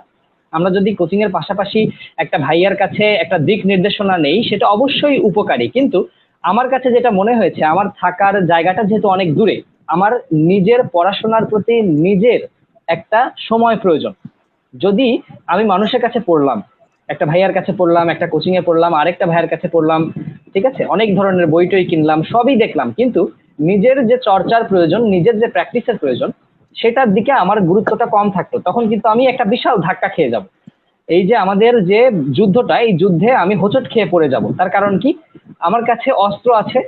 আমরা যদি কোচিং এর পাশাপাশি একটা ভাইয়ার কাছে একটা দিক নির্দেশনা নেই, সেটা অবশ্যই উপকারী। কিন্তু আমার কাছে যেটা মনে হয়েছে, আমার থাকার জায়গাটা যেহেতু অনেক দূরে, আমার নিজের পড়াশোনার প্রতি নিজের একটা সময় প্রয়োজন। যদি আমি মানুষের কাছে পড়লাম, একটা ভাইয়ার কাছে পড়লাম, একটা কোচিং এ পড়লাম, আরেকটা ভাইয়ার কাছে পড়লাম, ঠিক আছে, অনেক ধরনের বই টই কিনলাম, সবই দেখলাম, কিন্তু নিজের যে চর্চার প্রয়োজন, নিজের যে প্র্যাকটিসের প্রয়োজন, সেটার দিকে আমার গুরুত্বটা কম থাকতো, তখন কিন্তু আমি একটা বিশাল ধাক্কা খেয়ে যাব। এই যে আমাদের যে যুদ্ধটা, এই যুদ্ধে আমি হোঁচট খেয়ে পড়ে যাব। তার কারণ কি? আমার কাছে অস্ত্র আছে,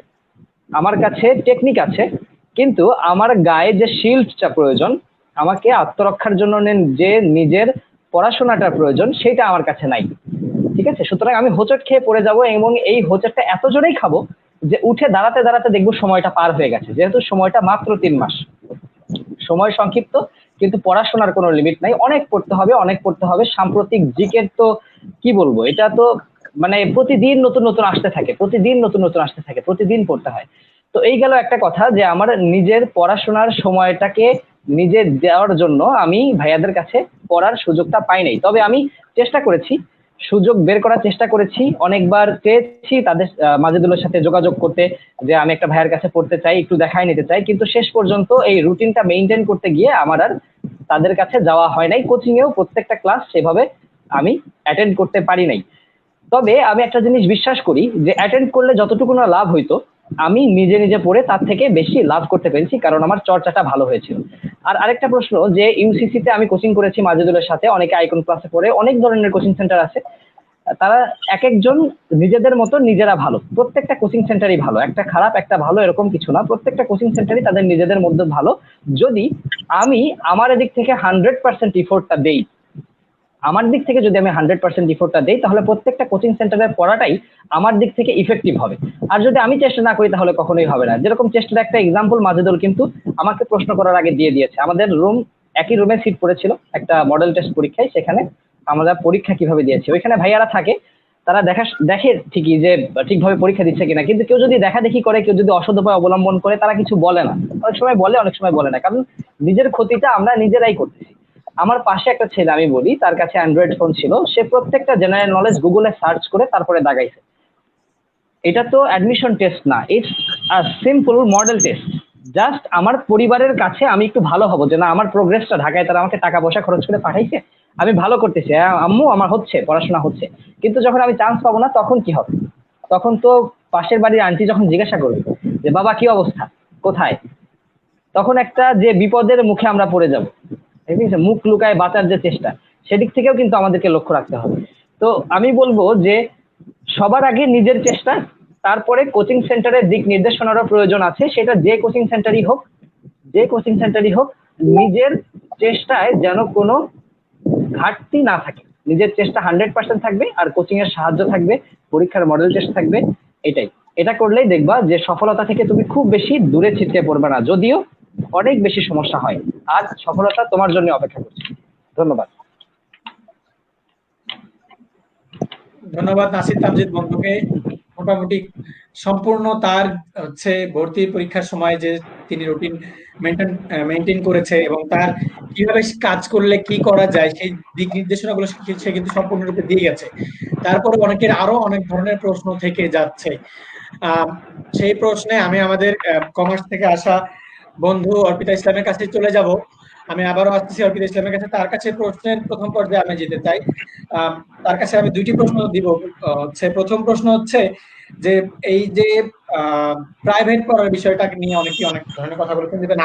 আমার কাছে টেকনিক আছে, কিন্তু আমার গায়ে যে শিল্ডটা প্রয়োজন, আমাকে আত্মরক্ষার জন্য যে নিজের পড়াশোনাটার প্রয়োজন, সেটা আমার কাছে নাই। ঠিক আছে, সুতরাং আমি হোঁচট খেয়ে পড়ে যাব, এবং এই হোঁচটটা এত জোরেই খাবো যে উঠে দাঁড়াতে দাঁড়াতে দেখবো সময়টা পার হয়ে গেছে। যেহেতু সময়টা মাত্র 3 মাস, সময় সংক্ষিপ্ত, কিন্তু পড়াশোনার কোনো লিমিট নাই, অনেক পড়তে হবে, অনেক পড়তে হবে। সাম্প্রতিক জিকের তো কি বলবো, এটা তো মানে প্রতিদিন নতুন নতুন আসতে থাকে, প্রতিদিন নতুন নতুন আসতে থাকে, প্রতিদিন পড়তে হয়। তো এই গেল একটা কথা, যে আমার নিজের পড়াশোনার সময়টাকে নিজে দেওয়ার জন্য আমি ভাইয়াদের কাছে পড়ার সুযোগটা পাই নাই। তবে আমি চেষ্টা করেছি, সুযোগ বের করার চেষ্টা করেছি, অনেকবার চেয়েছি তাদের মাজেদুলের সাথে যোগাযোগ করতে, যে আমি একটা ভাইয়ের কাছে পড়তে চাই, একটু দেখাই নিতে চাই, কিন্তু শেষ পর্যন্ত এই রুটিনটা মেইনটেইন করতে গিয়ে আমার আর তাদের কাছে যাওয়া হয় নাই। কোচিং এও প্রত্যেকটা ক্লাস সেভাবে আমি অ্যাটেন্ড করতে পারি নাই। তবে আমি একটা জিনিস বিশ্বাস করি, যে অ্যাটেন্ড করলে যতটুকু না লাভ হইতো, আমি নিজে নিজে পড়ে তার থেকে বেশি লাভ করতে পেরেছি, কারণ আমার চর্চাটা ভালো হয়েছিল। আর আরেকটা প্রশ্ন, যে ইউসিসি তে আমি কোচিং করেছি মাজেদুলের সাথে, অনেকে আইকন ক্লাসে পড়ে, অনেক ধরনের কোচিং সেন্টার আছে, তারা এক একজন নিজেদের মতো নিজেরা ভালো, প্রত্যেকটা কোচিং সেন্টারই ভালো, একটা খারাপ একটা ভালো এরকম কিছু না, প্রত্যেকটা কোচিং সেন্টারই তাদের নিজেদের মধ্যে ভালো। যদি আমি আমার দিক থেকে 100% ইফোর্টটা দেই, আমার দিক থেকে যদি আমি 100% ইফোর্টটা দেই, তাহলে প্রত্যেকটা কোচিং সেন্টারের পড়াটাই আমার দিক থেকে ইফেক্টিভ হবে। আর যদি আমি চেষ্টা না করি, তাহলে কখনোই হবে না। যেরকম চেষ্টার একটা এক্সাম্পল মাজেদুল কিন্তু আমাকে প্রশ্ন করার আগে দিয়ে দিয়েছে। আমাদের একই রুমে সিট পড়েছিল একটা মডেল টেস্ট পরীক্ষায়, সেখানে আমরা পরীক্ষা কিভাবে দিয়েছি, ওইখানে ভাইয়ারা থাকে, তারা দেখে ঠিকই যে ঠিকভাবে পরীক্ষা দিচ্ছে কিনা, কিন্তু কেউ যদি দেখাদেখি করে, কেউ যদি অসৎ উপায় অবলম্বন করে, তারা কিছু বলে না। অনেক সময় বলে, অনেক সময় বলে না, কারণ নিজের ক্ষতিটা আমরা নিজেরাই করতেছি। আমার পাশে একটা ছেলে, আমি বলি, তার কাছে অ্যান্ড্রয়েড ফোন ছিল, সে প্রত্যেকটা জেনারেল নলেজ গুগলে সার্চ করে তারপরে দাগাইছে। এটা তো অ্যাডমিশন টেস্ট না, it's a simple model test. Just আমার পরিবারের কাছে আমি একটু ভালো হব, যে না আমার প্রোগ্রেসটা, ঢাকায় তারা আমাকে টাকা পয়সা খরচ করে পাঠাইছে, আমি ভালো করতেছি, আম্মু আমার হচ্ছে, পড়াশোনা হচ্ছে। কিন্তু যখন আমি চান্স পাবো না, তখন কি হবে? তখন তো পাশের বাড়ির আন্টি যখন জিজ্ঞাসা করবে যে বাবা কি অবস্থা, কোথায়, তখন একটা যে বিপদের মুখে আমরা পড়ে যাব। ঠিক আছে, মুখ লুকায় বাঁচার যে চেষ্টা, সেদিক থেকেও কিন্তু আমাদেরকে লক্ষ্য রাখতে হবে। তো আমি বলবো যে সবার আগে নিজের চেষ্টা, তারপরে কোচিং সেন্টারের দিক নির্দেশনারও প্রয়োজন আছে। সেটা যে কোচিং সেন্টারই হোক, যে কোচিং সেন্টারই হোক, নিজের চেষ্টায় যেন কোনো ঘাটতি না থাকে, নিজের চেষ্টা 100% থাকবে, আর কোচিং এর সাহায্য থাকবে, পরীক্ষার মডেল টেস্ট থাকবে। এটাই, এটা করলেই দেখবা যে সফলতা থেকে তুমি খুব বেশি দূরে ছিটকে পড়বে না, যদিও অনেক বেশি সমস্যা হয়। আর সফলতা তোমার জন্য অপেক্ষা করছে। ধন্যবাদ। ধন্যবাদ নাসির তামজিদ বন্ধুকে। মোটামুটি সম্পূর্ণ তার ভর্তি পরীক্ষার সময় যে তিনি রুটিন মেনটেন করেছে, এবং তার কিভাবে কাজ করলে কি করা যায় সেই দিক নির্দেশনাগুলো সে কিন্তু সম্পূর্ণরূপে দিয়ে গেছে। তারপরে অনেকের আরো অনেক ধরনের প্রশ্ন থেকে যাচ্ছে। সেই প্রশ্নে আমি আমাদের কমার্স থেকে আসা বন্ধু অর্পিতা ইসলামের কাছে চলে যাব। আমি আবারও আসতেছি অর্পিতা ইসলামের কাছে। তার কাছে প্রশ্নের প্রথম পর্যায়ে আমি যেতে চাই। আহ, তার কাছে আমি দুইটি প্রশ্ন দিব। হচ্ছে প্রথম প্রশ্ন হচ্ছে যে এই যে প্রাইভেট পড়ার বিষয়টাকে নিয়ে অনেকেই অনেক ধরনের কথা বলেছেন, যেটা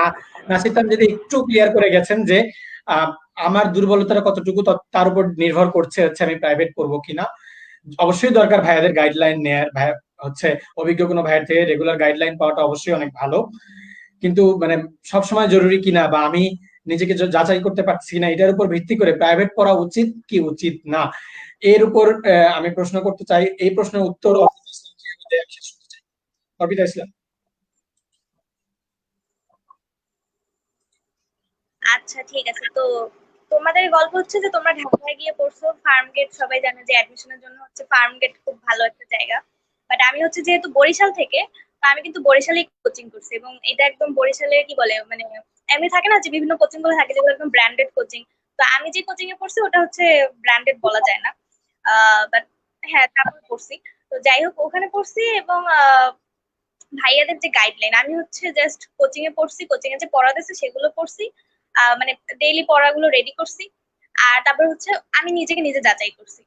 নাসির খান যদি একটু ক্লিয়ার করে গেছেন যে আহ, আমার দুর্বলতাটা কতটুকু তার উপর নির্ভর করছে হচ্ছে আমি প্রাইভেট পড়বো কিনা। অবশ্যই দরকার ভাইয়াদের গাইডলাইন নেয়ার, ভাইয়া হচ্ছে অভিজ্ঞ কোনো ভাইয়ের থেকে রেগুলার গাইডলাইন পাওয়াটা অবশ্যই অনেক ভালো। কিন্তু মানে সবসময় জরুরি কিনা বা আমি নিজেকে যাচাই করতে পারছি কিনা এটার উপর ভিত্তি করে প্রাইভেট পড়া উচিত কি উচিত না, এর উপর আমি প্রশ্ন করতে চাই। এই প্রশ্নের উত্তর অর্পিতা ইসলাম কিভাবে দেয় আমি সেটা শুনতে চাই। অর্পিতা ইসলাম। আচ্ছা ঠিক আছে। তো তোমাদের গল্প হচ্ছে যে তোমরা ঢাকায় গিয়ে পড়ছো ফার্ম গেট, সবাই জানে যে অ্যাডমিশনের জন্য হচ্ছে ফার্ম গেট খুব ভালো একটা জায়গা। বাট আমি হচ্ছে যেহেতু বরিশাল থেকে, তো আমি কিন্তু বরিশালেই কোচিং করছি, এবং এটা একদম বরিশালের কি বলে মানে এমনি থাকে না যে বিভিন্ন কোচিং গুলো থাকে যেগুলো একদম ব্র্যান্ডেড কোচিং। তো আমি যে কোচিং এ পড়ছি ওটা হচ্ছে ব্র্যান্ডেড বলা যায় না, বাট হ্যাঁ তারপর পড়ছি। তো যাই হোক ওখানে পড়ছি, এবং ভাইয়াদের যে গাইডলাইন, আমি হচ্ছে জাস্ট কোচিং এ পড়ছি, কোচিং এ যে পড়া দিচ্ছে সেগুলো পড়ছি, মানে ডেইলি পড়াগুলো রেডি করছি। আর তারপর হচ্ছে আমি নিজেকে নিজে যাচাই করছি।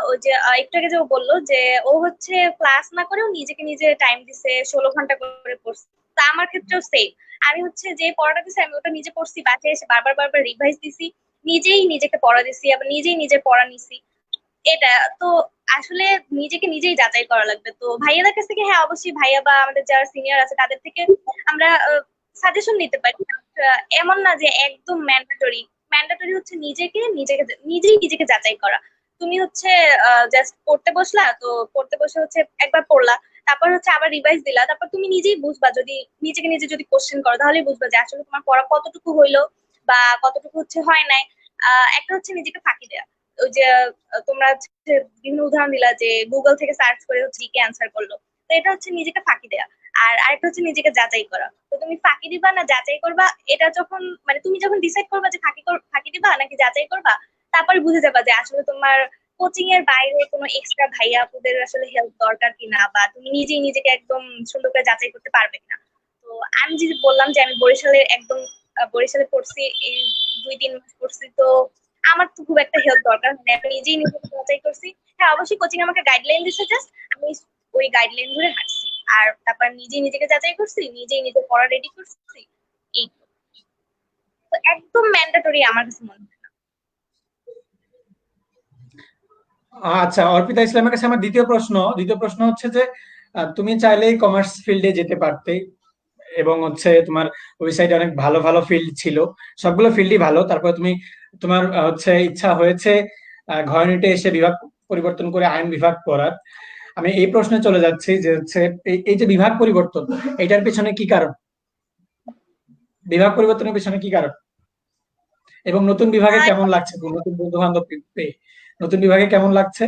ওই যে একটু আগে যে ও বললো যে ও হচ্ছে ক্লাস না করেও নিজেকে নিজে টাইম দিছে, 16 ঘন্টা করে পড়ছে। তা আমার ক্ষেত্রেও সেম। আমি হচ্ছে যে পড়াটা দিছি আমি ওটা নিজে পড়ছি, বাসায় এসে বারবার বারবার রিভাইজ দিছি, নিজেই নিজেকে পড়া দিছি, আবার নিজেই নিজের পড়া নিছি। এটা তো আসলে নিজেকে নিজেই যাচাই করা লাগবে। তো ভাইয়াদের কাছ থেকে, হ্যাঁ অবশ্যই ভাইয়া বা আমাদের যারা সিনিয়র আছে তাদের থেকে আমরা সাজেশন নিতে পারি। এমন না যে একদম ম্যান্ডেটরি। ম্যান্ডেটরি হচ্ছে নিজেকে নিজেকে নিজেই নিজেকে যাচাই করা। তুমি হচ্ছে জাস্ট পড়তে বসলা, তো পড়তে বসে হচ্ছে একবার পড়লা, তারপর হচ্ছে আবার রিভাইজ দিলা, তারপর তুমি নিজেই বুঝবা, যদি নিজেকে নিজে যদি কোশ্চেন করো তাহলেই বুঝবা যে আসলে তোমার পড়া কতটুকু হইলো বা কতটুকু হচ্ছে হয় নাই। একটা হচ্ছে নিজেকে ফাঁকি দেয়া। ওই যে তোমরা হচ্ছে বিভিন্ন উদাহরণ দিলা যে গুগল থেকে সার্চ করে হচ্ছে জিকে অ্যান্সার করলো, তো এটা হচ্ছে নিজেকে ফাঁকি দেয়া। আর আরেকটা হচ্ছে নিজেকে যাচাই করা। তো তুমি ফাঁকি দিবা না যাচাই করবা, এটা যখন মানে তুমি যখন ডিসাইড করবা যে ফাঁকি দিবা নাকি যাচাই করবা, তারপরে বুঝে যাবা যে আসলে তোমার কোচিং এর বাইরে কোনো এক্সট্রা ভাইয়া আপুদের আসলে হেল্প দরকার কিনা, বা তুমি নিজেই নিজেকে একদম সুন্দর করে যাচাই করতে পারবে কিনা। তো আমি যদি বললাম যে আমি বরিশালে একদম বরিশালে পড়ছি, এই 2-3 মাস পড়ছি, তো আমার তো খুব একটা হেল্প দরকার হয় না, আমি নিজেই নিজেকে যাচাই করছি। হ্যাঁ অবশ্যই কোচিং আমাকে গাইডলাইন দিচ্ছে, জাস্ট আমি ওই গাইডলাইন ধরে হাঁটছি। আর তারপর নিজেই নিজেকে যাচাই করছি, নিজেই নিজের পড়া রেডি করছি। এই তো। তো একদম ম্যান্ডেটরি আমার কাছে মনে হয় না। আচ্ছা, অর্পিতা ইসলামের কাছে আমার দ্বিতীয় প্রশ্ন হচ্ছে যে তুমি চাইলেই কমার্স ফিল্ডে যেতে পারতে, এবং হচ্ছে তোমার ওই সাইডে অনেক ভালো ভালো ফিল্ড ছিল, সবগুলো ফিল্ডই ভালো। তারপরে তুমি তোমার হচ্ছে ইচ্ছা হয়েছে ঘ ইউনিটে এসে বিভাগ পরিবর্তন করে আইন বিভাগ পড়ার। আমি এই প্রশ্নে চলে যাচ্ছি যে হচ্ছে এই যে বিভাগ পরিবর্তন, এটার পেছনে কি কারণ? বিভাগ পরিবর্তনের পেছনে কি কারণ? এবং নতুন বিভাগে আহ, কেমন লাগছে, নতুন বন্ধু বান্ধব পেয়ে নতুন বিভাগে কেমন লাগছে,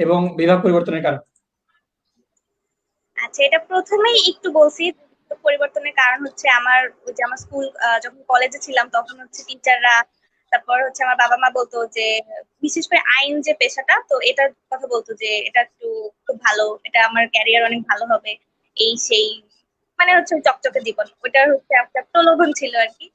এবং বিভাগ পরিবর্তনের কারণ? আচ্ছা এটা প্রথমেই একটু বলছি। পরিবর্তনের কারণ হচ্ছে আমার ওই যে আমার স্কুল যখন কলেজে ছিলাম তখন হচ্ছে টিচাররা, তারপর হচ্ছে আমার বাবা মা বলতো যে বিশেষ করে আইন যে পেশাটা, তো এটার কথা বলতো যে এটা একটু খুব ভালো, এটা আমার ক্যারিয়ার অনেক ভালো হবে, এই সেই, মানে হচ্ছে ওই চকচকে জীবন, ওইটার হচ্ছে একটা প্রলোভন ছিল আর কি।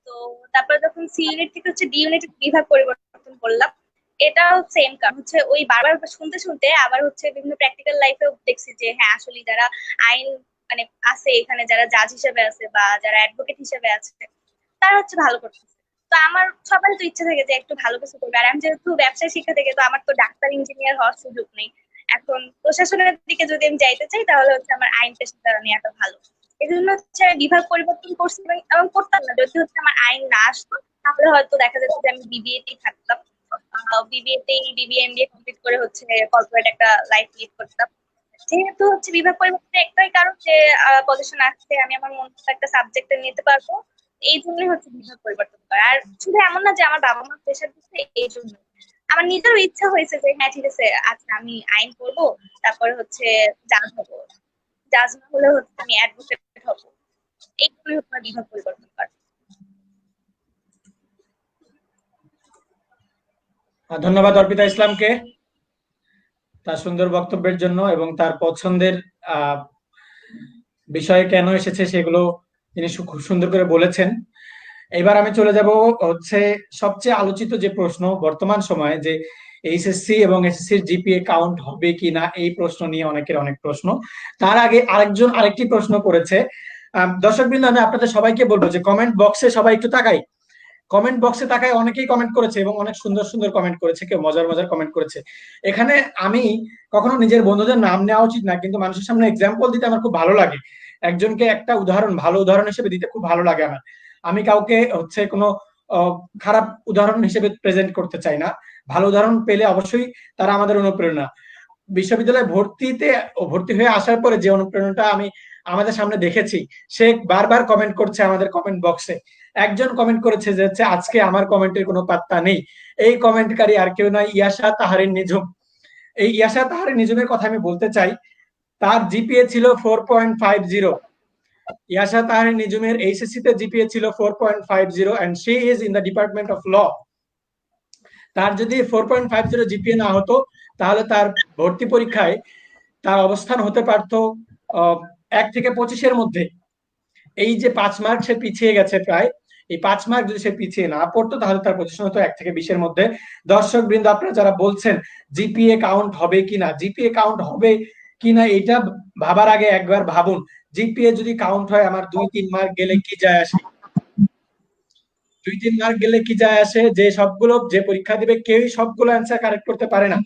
তো তারপর যখন সি ইউনিট থেকে হচ্ছে ডি ইউনিট বিভাগ পরিবর্তন করলাম, এটাও সেম কারণ হচ্ছে ওই বারবার শুনতে শুনতে আবার হচ্ছে বিভিন্ন প্র্যাকটিক্যাল লাইফেও দেখছি যে হ্যাঁ আসলে যারা আইন মানে আছে এখানে, যারা জাজ হিসেবে আছে বা যারা অ্যাডভোকেট হিসেবে আছে, তারা হচ্ছে ভালো করতেছে। তো আমার সবারই তো ইচ্ছা থাকে যে একটু ভালো কিছু করবে, আর আমি যেহেতু ব্যবসায় শিক্ষা থেকে, তো আমার তো ডাক্তার ইঞ্জিনিয়ার হওয়ার সুযোগ নেই। এখন প্রশাসনের দিকে যদি আমি যাইতে চাই তাহলে হচ্ছে আমার আইন পেশাটা নেওয়াটা ভালো। এই জন্য হচ্ছে আমি বিভাগ পরিবর্তন করছি, এবং করতাম না যদি হচ্ছে আমার আইন না আসতো, তাহলে হয়তো দেখা যেত যে আমি বিবিএ তেই থাকতাম, বিবিএ এমবিএ কমপ্লিট করে হচ্ছে কর্পোরেট একটা লাইফ লিড করতাম। যেহেতু হচ্ছে বিভাগ পরিবর্তনের একটাই কারণ যে পজিশন আসছে, আমি আমার মন মতো একটা সাবজেক্টে নিতে পারবো, এই জন্যই হচ্ছে বিভাগ পরিবর্তন করা। আর শুধু এমন না যে আমার বাবা মা প্রেশার দিচ্ছে, এই জন্য আমার নিজেরও ইচ্ছা হয়েছে যে হ্যাঁ ঠিক আছে, আচ্ছা আমি আইন পড়বো, তারপরে হচ্ছে জাজ হবো, জাজ না হলে হচ্ছে আমি অ্যাডভোকেট হবো। এই জন্যই হচ্ছে আমার বিভাগ পরিবর্তন করা। ধন্যবাদ অর্পিতা ইসলামকে তার সুন্দর বক্তব্যের জন্য এবং তার পছন্দের আহ বিষয়ে কেন এসেছে সেগুলো তিনি খুব সুন্দর করে বলেছেন। এবার আমি চলে যাব হচ্ছে সবচেয়ে আলোচিত যে প্রশ্ন বর্তমান সময়ে, যে এইচএসসি এবং এসএসসির জিপিএ কাউন্ট হবে কিনা, এই প্রশ্ন নিয়ে অনেকের অনেক প্রশ্ন। তার আগে আরেকজন আরেকটি প্রশ্ন করেছে। দর্শকবৃন্দ, আমি আপনাদের সবাইকে বলবো যে কমেন্ট বক্সে সবাই একটু তাকাই। কমেন্ট বক্সে তাকায় অনেকেই কমেন্ট করেছে এবং অনেক সুন্দর সুন্দর কমেন্ট করেছে, কেউ মজার মজার কমেন্ট করেছে। এখানে আমি কখনো নিজের বন্ধুদের নাম নেওয়া উচিত না, কিন্তু মানুষের সামনে এক্সাম্পল দিতে আমার খুব ভালো লাগে। একজনকে একটা উদাহরণ, ভালো উদাহরণ হিসেবে দিতে খুব ভালো লাগে আমার। আমি কাউকে হচ্ছে কোনো আহ, খারাপ উদাহরণ হিসেবে প্রেজেন্ট করতে চাই না। ভালো উদাহরণ পেলে অবশ্যই তারা আমাদের অনুপ্রেরণা। বিশ্ববিদ্যালয়ে ভর্তি হয়ে আসার পরে যে অনুপ্রেরণাটা আমি আমাদের সামনে দেখেছি, সে বারবার কমেন্ট করছে আমাদের কমেন্ট বক্সে। একজন কমেন্ট করেছে যে হচ্ছে আজকে আমার কমেন্টের কোনো পাত্তা নেই। এই কমেন্টকারী আর কেউ নয়, ইয়াশা তাহারিন নিঝুম। এই ইয়াশা তাহারিন নিঝুমের কথা আমি বলতে চাই। তার জিপিএ ছিল 4.50। ইয়াশা তাহারিন নিঝুমের এইচএসসি তে জিপিএ ছিল 4.50 and she is in the department of law। তার যদি 4.50 জিপিএ না হতো, তাহলে তার ভর্তি পরীক্ষায় তার অবস্থান হতে পারতো 1 থেকে 25-এর মধ্যে। এই যে 5 মার্ক সে পিছিয়ে গেছে প্রায়, এই 5 মার্ক যদি সে পিছিয়ে না পড়তো, তাহলে তার পজিশন হতো 1 থেকে 20-এর মধ্যে। দর্শক বৃন্দ, আপনারা যারা বলছেন জিপিএ কাউন্ট হবে কিনা, জিপিএ কাউন্ট হবে কিনা এটা ভাবার আগে একবার ভাবুন, জিপিএ যদি কাউন্ট হয় আমার 2-3 মার্ক গেলে কি যায় আসে? 2-3 মার্ক গেলে কি যায় আসে? যে সবগুলো যে পরীক্ষা দিবে কেউই সবগুলো অ্যান্সার কারেক্ট করতে পারে না।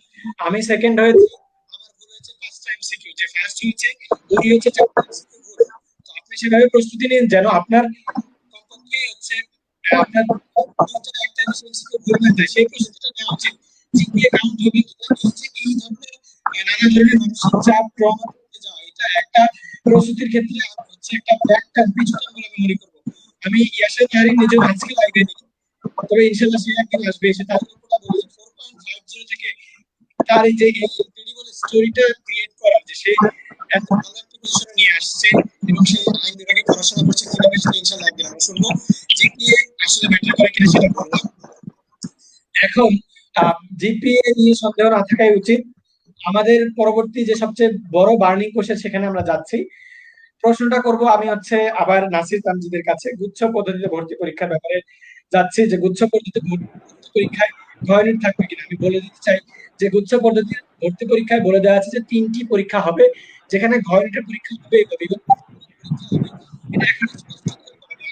আমি সেকেন্ড হয়েছি, আমার ভুল হয়েছে 5টা এমসিকিউ, যে ফার্স্ট হয়েছে উনি হচ্ছে 4টা এমসিকিউ ভুল। তো আপনি সেভাবে প্রস্তুতি নিন যেন আপনার কমপক্ষে হচ্ছে আপনার একটা এমসিকিউ ভুল হয়ে যায়, সেই প্রস্তুতিটা নেওয়া উচিত। জিপিএ কাউন্ট হবে কিনা হচ্ছে এই ধরনের নানা ধরনের মানসিক চাপ, ট্রমা করতে যাওয়া, এটা একটা প্রস্তুতির ক্ষেত্রে হচ্ছে একটা ব্যাকআপ পিছুটান বলে আমি মনে করবো। আমি ইয়াসা তাহারিন নিজেও আজকে লাইভে নেই, তবে ইনশাল্লাহ সে একদিন আসবে, এসে তার গল্পটা বলবে 4.50 থেকে তার এই যে ইনক্রেডিবল স্টোরিটা ক্রিয়েট করা, যে সে এত ভালো একটা পজিশনে নিয়ে আসছে এবং সে আইন বিভাগে পড়াশোনা করছে কিভাবে, সেটা ইনশাল্লাহ একদিন আমরা শুনবো। জিপিএ আসলে ম্যাটার করে কিনা সেটা বললাম। এখন জিপিএ নিয়ে সন্দেহ না থাকাই উচিত। আমাদের পরবর্তী যে সবচেয়ে বড় বার্নিং কোশ্চেন, সেখানে আমরা যাচ্ছি। প্রশ্নটা করব আমি হচ্ছে আবার নাসির তামজিদের কাছে, গুচ্ছ পদ্ধতিতে ভর্তি পরীক্ষার ব্যাপারে যাচ্ছি, যে গুচ্ছ পদ্ধতিতে ভর্তি পরীক্ষায় ঘয়নিট থাকবে কিনা। আমি বলে দিতে চাই যে গুচ্ছ পদ্ধতির ভর্তি পরীক্ষায় বলে দেওয়া আছে যে 3টি পরীক্ষা হবে, যেখানে ঘয়নিটের পরীক্ষা হবে, বিগত এটা এখন স্পষ্ট করতে হবে।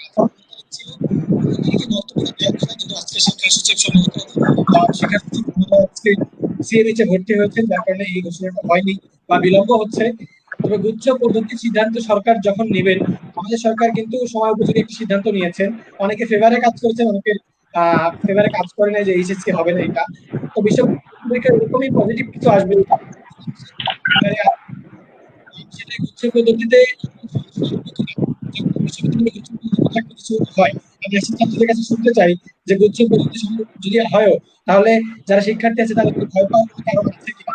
ছিল 15 তারিখে বক্তব্য দেওয়ার কথা, কিন্তু আজকে শিক্ষা সচিব সম্ভবত শিক্ষা সচিব আজকে সিএমএইচ এ ভর্তি হয়েছেন, যার কারণে এই ঘোষণাটা হয়নি বা বিলম্ব হচ্ছে। তবে গুচ্ছ পদ্ধতির সিদ্ধান্ত সরকার যখন নেবেন, আমাদের সরকার কিন্তু সময় উপযোগী একটি সিদ্ধান্ত নিয়েছেন। অনেকে ফেভারে কাজ করেছেন, অনেকে ফেভারে কাজ করে না, যে এইচএসসি হবে না এটা। তো বিশ্ব পরীক্ষার এরকমই পজিটিভ কিছু আসবে, সেটা গুচ্ছ পদ্ধতিতে কিছু হয়। আমি ছাত্রদের কাছে শুনতে চাই যে গুচ্ছ পদ্ধতি যদি হয়, তাহলে যারা শিক্ষার্থী আছে তারা একটু ভয় পাওয়ার কোনো কারণ আছে কিনা?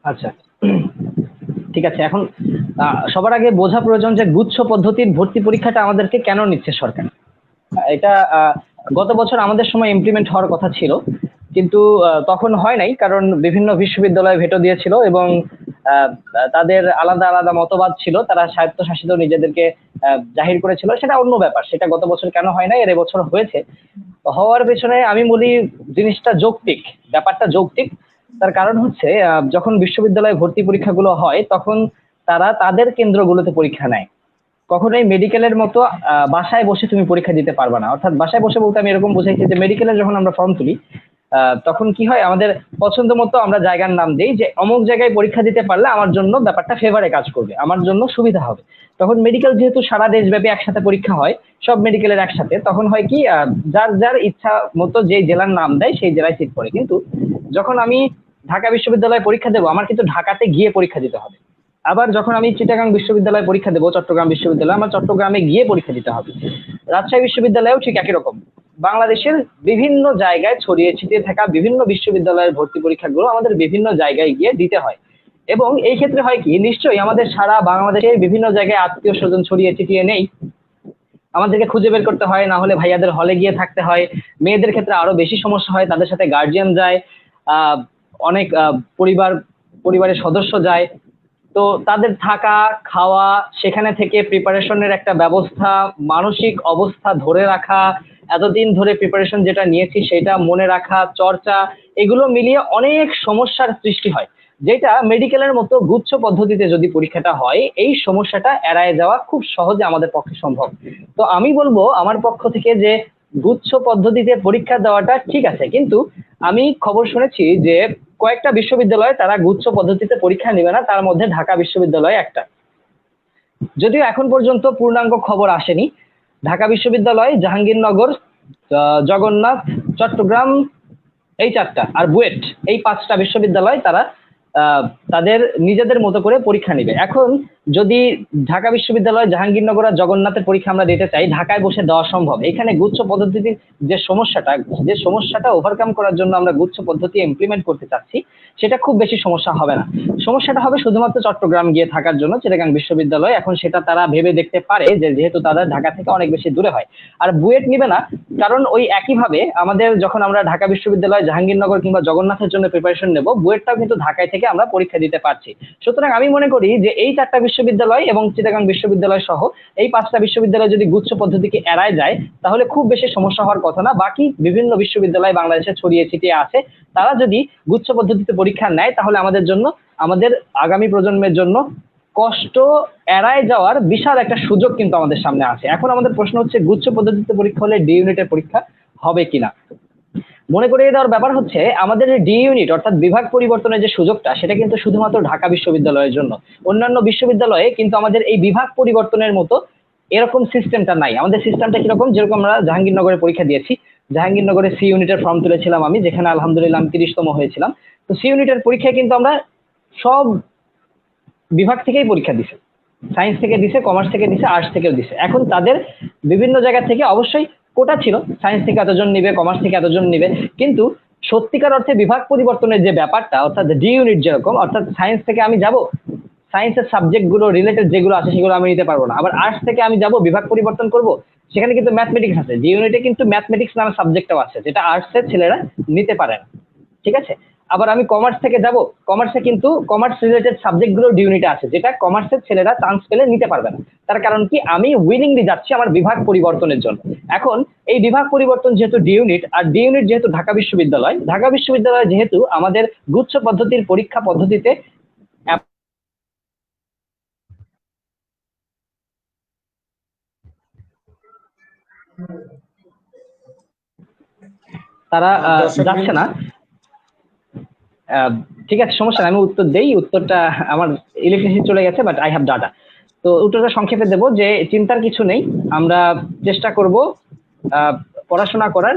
আচ্ছা, ঠিক আছে। এখন সবার আগে বোঝা প্রয়োজন যে গুচ্ছ পদ্ধতির ভর্তি পরীক্ষাটা আমাদেরকে কেন নিচ্ছে সরকার। এটা গত বছর আমাদের সময় ইমপ্লিমেন্ট হওয়ার কথা ছিল, কিন্তু তখন হয় নাই, কারণ বিভিন্ন বিশ্ববিদ্যালয় ভেটো দিয়েছিল এবং তাদের আলাদা আলাদা মতবাদ ছিল, তারা স্বায়ত্তশাসিত নিজেদেরকে জাহির করেছিল। সেটা অন্য ব্যাপার, সেটা গত বছর কেন হয় নাই, এর বছর হয়েছে। হওয়ার পেছনে আমি বলি জিনিসটা যৌক্তিক, ব্যাপারটা যৌক্তিক। তার কারণ হচ্ছে যখন বিশ্ববিদ্যালয়ে ভর্তি পরীক্ষাগুলো হয়, তখন তারা তাদের কেন্দ্রগুলোতে পরীক্ষা নেয়। কখনোই মেডিকেলের মতো বাসায় বসে তুমি পরীক্ষা দিতে পারবে না। অর্থাৎ বাসায় বসে বলতে আমি এরকম বুঝাইছি যে মেডিকেলে যখন আমরা ফর্ম তুলি, তখন কি হয়, আমাদের পছন্দ মতো আমরা জায়গার নাম দিই, যে অমুক জায়গায় পরীক্ষা দিতে পারলে আমার জন্য ব্যাপারটা ফেভারে কাজ করবে, আমার জন্য সুবিধা হবে। তখন মেডিকেল যেহেতু সারা দেশব্যাপী একসাথে পরীক্ষা হয়, সব মেডিকেলের একসাথে, তখন হয় কি যার যার ইচ্ছা মতো যে জেলার নাম দেয় সেই জেলায় সিট পড়ে। কিন্তু যখন আমি ঢাকা বিশ্ববিদ্যালয়ে পরীক্ষা দেবো, আমার কিন্তু ঢাকাতে গিয়ে পরীক্ষা দিতে হবে। আবার যখন আমি চিটাগাং বিশ্ববিদ্যালয়ে পরীক্ষা দেবো, চট্টগ্রাম বিশ্ববিদ্যালয়, আমার চট্টগ্রামে গিয়ে পরীক্ষা দিতে হবে। রাজশাহী বিশ্ববিদ্যালয়েও ঠিক একই রকম। বাংলাদেশের বিভিন্ন জায়গায় ছড়িয়ে ছিটিয়ে থাকা বিভিন্ন বিশ্ববিদ্যালয়ের ভর্তি পরীক্ষাগুলো আমাদের বিভিন্ন জায়গায় গিয়ে দিতে হয়। এবং এই ক্ষেত্রে হয় কি, নিশ্চয়ই আমাদের সারা বাংলাদেশের বিভিন্ন জায়গায় আত্মীয় স্বজন ছড়িয়ে ছিটিয়ে নেই, আমাদেরকে খুঁজে বের করতে হয়, না হলে ভাইয়াদের হলে গিয়ে থাকতে হয়। মেয়েদের ক্ষেত্রে আরো বেশি সমস্যা হয়, তাদের সাথে গার্জিয়ান যায়, অনেক পরিবারের সদস্য যায়। তো তো তাদের থাকা খাওয়া, সেখানে থেকে প্রিপারেশনের একটা ব্যবস্থা, মানসিক অবস্থা ধরে রাখা, এতদিন ধরে প্রিপারেশন যেটা নিয়েছি সেটা মনে রাখা, চর্চা, এগুলো মিলিয়ে অনেক সমস্যার সৃষ্টি হয়, যেটা মেডিকেলের মতো গুচ্ছ পদ্ধতিতে যদি পরীক্ষাটা হয় এই সমস্যাটা এড়ায় যাওয়া খুব সহজে আমাদের পক্ষে সম্ভব। তো আমি বলবো আমার পক্ষ থেকে যে গুচ্ছ পদ্ধতিতে পরীক্ষা দেওয়াটা ঠিক আছে, কিন্তু আমি খবর শুনেছি যে কয়েকটা বিশ্ববিদ্যালয় তারা গুচ্ছ পদ্ধতিতে পরীক্ষা নেবে না, তার মধ্যে ঢাকা বিশ্ববিদ্যালয় একটা। যদিও এখন পর্যন্ত পূর্ণাঙ্গ খবর আসেনি। ঢাকা বিশ্ববিদ্যালয়, জাহাঙ্গীরনগর, জগন্নাথ, চট্টগ্রাম, এই চারটা, আর বুয়েট, এই পাঁচটা বিশ্ববিদ্যালয় তারা তাদের নিজেদের মতো করে পরীক্ষা নেবে। এখন যদি ঢাকা বিশ্ববিদ্যালয়, জাহাঙ্গীরনগর আর জগন্নাথের পরীক্ষা আমরা দিতে চাই, ঢাকায় বসে দেওয়া সম্ভব। এখানে গুচ্ছ পদ্ধতির যে সমস্যাটা ওভারকাম করার জন্য আমরা গুচ্ছ পদ্ধতি ইমপ্লিমেন্ট করতে চাচ্ছি, সেটা খুব বেশি সমস্যা হবে না। সমস্যাটা হবে শুধুমাত্র চট্টগ্রাম গিয়ে থাকার জন্য, চিটাগাং বিশ্ববিদ্যালয়। এখন সেটা তারা ভেবে দেখতে পারে যে যেহেতু তাদের ঢাকা থেকে অনেক বেশি দূরে হয়। আর বুয়েট নিবে না, কারণ ওই একইভাবে আমাদের যখন আমরা ঢাকা বিশ্ববিদ্যালয়, জাহাঙ্গীরনগর কিংবা জগন্নাথের জন্য প্রিপারেশন নেব, বুয়েটটাও কিন্তু ঢাকায় থেকে আমরা পরীক্ষা দিতে পারছি। সুতরাং আমি মনে করি যে এই চারটা বিশ্ববিদ্যালয় এবং চিটাগাং বিশ্ববিদ্যালয় সহ এই পাঁচটা বিশ্ববিদ্যালয় যদি গুচ্ছ পদ্ধতিকে এড়ায় যায়, তাহলে খুব বেশি সমস্যা হওয়ার কথা না। বাকি বিভিন্ন বিশ্ববিদ্যালয় বাংলাদেশে ছড়িয়ে ছিটিয়ে আছে, তারা যদি গুচ্ছ পদ্ধতিতে পরীক্ষা নেয় তাহলে আমাদের জন্য, আমাদের আগামী প্রজন্মের জন্য কষ্ট এড়ায় যাওয়ার বিশাল একটা সুযোগ কিন্তু আমাদের সামনে আছে। এখন আমাদের প্রশ্ন হচ্ছে গুচ্ছ পদ্ধতিতে পরীক্ষা হলে ডি ইউনিটের পরীক্ষা হবে কিনা। মনে করিয়ে দেওয়ার ব্যাপার হচ্ছে, আমাদের ডি ইউনিট অর্থাৎ বিভাগ পরিবর্তনের যে সুযোগটা, সেটা কিন্তু শুধুমাত্র ঢাকা বিশ্ববিদ্যালয়ের জন্য। অন্যান্য বিশ্ববিদ্যালয়ে কিন্তু আমাদের এই বিভাগ পরিবর্তনের মতো এরকম সিস্টেমটা নাই। আমাদের সিস্টেমটা কিরকম, যেরকম আমরা জাহাঙ্গীরনগরে পরীক্ষা দিয়েছি, জাহাঙ্গীরনগরে সি ইউনিটের ফর্ম তুলেছিলাম আমি, যেখানে আলহামদুলিল্লাহ আমি 30তম হয়েছিলাম। তো সি ইউনিটের পরীক্ষায় কিন্তু আমরা সব বিভাগ থেকেই পরীক্ষা দিছে, সায়েন্স থেকে দিছে, কমার্স থেকে দিছে, আর্টস থেকেও দিছে। এখন তাদের বিভিন্ন জায়গা থেকে অবশ্যই কোটা ছিল, সায়েন্স থেকে এতজন নিবে, কমার্স থেকে এতজন নিবে, কিন্তু সত্যিকার অর্থে বিভাগ পরিবর্তনের যে ব্যাপারটা, অর্থাৎ ডি ইউনিট যেরকম, অর্থাৎ সায়েন্স থেকে আমি যাব, সায়েন্সের সাবজেক্ট গুলো রিলেটেড যেগুলো আছে সেগুলো আমি নিতে পারবো না। আবার আর্টস থেকে আমি যাব, বিভাগ পরিবর্তন করব, সেখানে কিন্তু ম্যাথমেটিক্স আছে, ডি ইউনিটে কিন্তু ম্যাথমেটিক্স নামে সাবজেক্টও আছে, যেটা আর্টসের ছেলেরা নিতে পারে না। ঠিক আছে। আবার আমি কমার্স থেকে যাব, কমার্সে কিন্তু কমার্স রিলেটেড সাবজেক্ট গুলো ডি ইউনিটে আছে, যেটা কমার্সের ছেলেরা চান্স পেলে নিতে পারবে না। তার কারণ কি, আমি উইলিংলি যাচ্ছি আমার বিভাগ পরিবর্তনের জন্য। এখন এই বিভাগ পরিবর্তন যেহেতু ডি ইউনিট, আর ডি ইউনিট যেহেতু ঢাকা বিশ্ববিদ্যালয়, ঢাকা বিশ্ববিদ্যালয় যেহেতু আমাদের গুচ্ছ পদ্ধতির পরীক্ষা পদ্ধতিতে তারা যাচ্ছে না। ঠিক আছে, সমস্যা নাই, আমি উত্তর দেই। উত্তরটা, আমার ইলেকট্রিসিটি চলে গেছে, বাট আই হ্যাভ ডাটা। তো উত্তরটা সংক্ষেপে দেব যে চিন্তার কিছু নেই, আমরা চেষ্টা করব পড়াশোনা করার।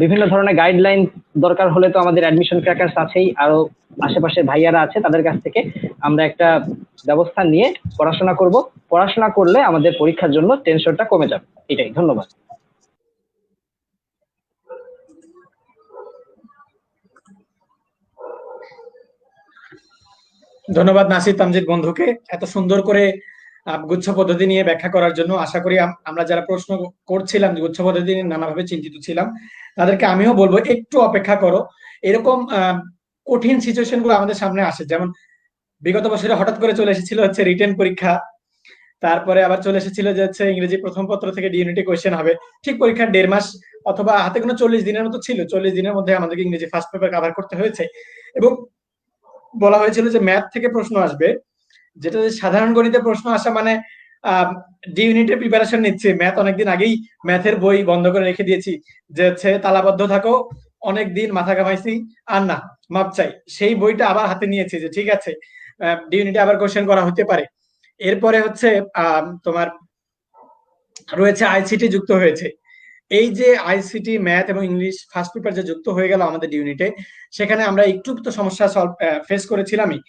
বিভিন্ন ধরনের গাইডলাইন দরকার হলে তো আমাদের অ্যাডমিশন ক্র্যাকার্স আছেই, আরো আশেপাশে ভাইয়ারা আছে, তাদের কাছ থেকে আমরা একটা ব্যবস্থা নিয়ে পড়াশোনা করব। পড়াশোনা করলে আমাদের পরীক্ষার জন্য টেনশনটা কমে যাবে। এটাই, ধন্যবাদ। ধন্যবাদ নাসির তামজিদ বন্ধুকে এত সুন্দর করে গুচ্ছ পদ্ধতি নিয়ে ব্যাখ্যা করার জন্য। আশা করি আমরা যারা প্রশ্ন করছিলাম গুচ্ছ পদ্ধতি নিয়ে নানাভাবে চিন্তিত ছিলাম, তাদেরকে আমিও বলবো একটু অপেক্ষা করো। এরকম কঠিন সিচুয়েশন গুলো আমাদের সামনে আসে, যেমন বিগত বছরে হঠাৎ করে চলে এসেছিল হচ্ছে রিটেন পরীক্ষা, তারপরে আবার চলে এসেছিল যে হচ্ছে ইংরেজি প্রথম পত্র থেকে ডি ইউনিটে কোয়েশ্চেন হবে। ঠিক পরীক্ষার 1.5 মাস অথবা হাতে কোনো 40 দিনের মতো ছিল, 40 দিনের মধ্যে আমাদেরকে ইংরেজি ফার্স্ট পেপার কভার করতে হয়েছে। এবং বলা হয়েছিল যে ম্যাথ থেকে প্রশ্ন আসবে, যেটা সাধারণ গণিতে প্রশ্ন আসা মানে ডি ইউনিটের প্রিপারেশন নিচ্ছে, ম্যাথ অনেকদিন আগেই ম্যাথের বই বন্ধ করে রেখে দিয়েছি, যে হচ্ছে তালাবদ্ধ থাকো, অনেকদিন মাথা ঘামাইছি আর না, মাপ চাই, সেই বইটা আবার হাতে নিয়েছি যে ঠিক আছে ডি ইউনিটে আবার কোশ্চেন করা হতে পারে। এরপরে হচ্ছে তোমার রয়েছে আইসিটি যুক্ত হয়েছে। এই যে আইসিটি, ম্যাথ এবং ইংলিশ ফার্স্ট পেপার যে যুক্ত হয়ে গেল আমাদের ইউনিটে, সেখানে আমরা একটু তো সমস্যা ফেস করেছিলামই,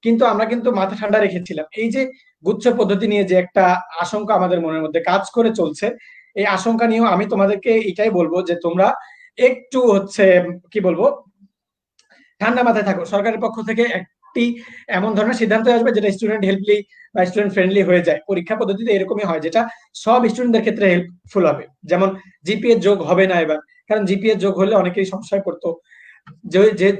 কিন্তু আমরা কিন্তু মাথা ঠান্ডা রেখেছিলাম। এই যে গুচ্ছ পদ্ধতি নিয়ে যে একটা আশঙ্কা আমাদের মনের মধ্যে কাজ করে চলছে, এই আশঙ্কা নিয়েও আমি তোমাদেরকে এটাই বলবো যে তোমরা একটু হচ্ছে কি বলবো, ঠান্ডা মাথায় থাকো। সরকারের পক্ষ থেকে একটি এমন ধরনের সিদ্ধান্ত আসবে যেটা স্টুডেন্ট হেল্পলি বা স্টুডেন্ট ফ্রেন্ডলি হয়ে যায়। পরীক্ষা পদ্ধতিতে এরকমই হয়, যেটা সব স্টুডেন্টদের ক্ষেত্রে হেল্পফুল হবে। যেমন জিপিএ যোগ হবে না এবার, কারণ জিপিএ যোগ হলে অনেকেই সমস্যায় পড়তো।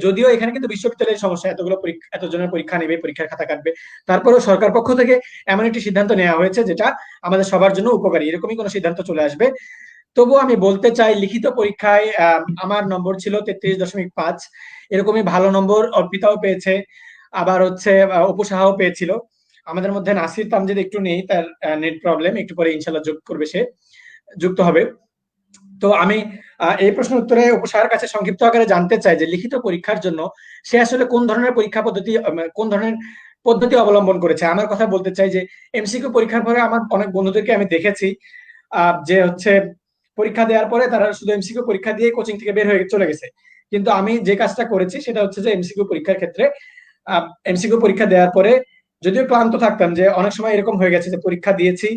যদিও এখানে কিন্তু বিশ্ববিদ্যালয়ের সমস্যা, এতগুলো পরীক্ষা, এতজনের পরীক্ষা নেবে, পরীক্ষার খাতা কাটবে, তারপরেও সরকার পক্ষ থেকে এমন একটি সিদ্ধান্ত নেওয়া হয়েছে যেটা আমাদের সবার জন্য উপকারী, এরকমই কোনো সিদ্ধান্ত চলে আসবে। তবুও আমি বলতে চাই, লিখিত পরীক্ষায় আমার নম্বর ছিল 33.5। এরকমই ভালো নম্বর অর্পিতাও পেয়েছে, আবার হচ্ছে অপু সাহাও পেয়েছিল। আমাদের মধ্যে নাসির তামজিদ একটু নেই, তার নেট প্রবলেম, একটু পরে ইনশাল্লাহ যোগ করবে, সে যুক্ত হবে। তো আমি এই প্রশ্নের উত্তরে অপু সাহার কাছে সংক্ষিপ্ত আকারে জানতে চাই যে লিখিত পরীক্ষার জন্য সে আসলে কোন ধরনের পরীক্ষা পদ্ধতি, কোন ধরনের পদ্ধতি অবলম্বন করেছে। আমার কথা বলতে চাই যে এমসিকিউ পরীক্ষার পরে আমার অনেক বন্ধুদেরকে আমি দেখেছি যে হচ্ছে পরীক্ষা দেওয়ার পরে তারা শুধু এমসিকিউ পরীক্ষা দিয়ে কোচিং থেকে বের হয়ে চলে গেছে। কিন্তু আমি যে কাজটা করেছি সেটা হচ্ছে যে এমসিকিউ পরীক্ষার ক্ষেত্রে এমসিকিউ পরীক্ষা দেওয়ার পরে যদিও ক্লান্ত থাকতাম, যে অনেক সময় এরকম হয়ে গেছে যে পরীক্ষা দিয়েছি,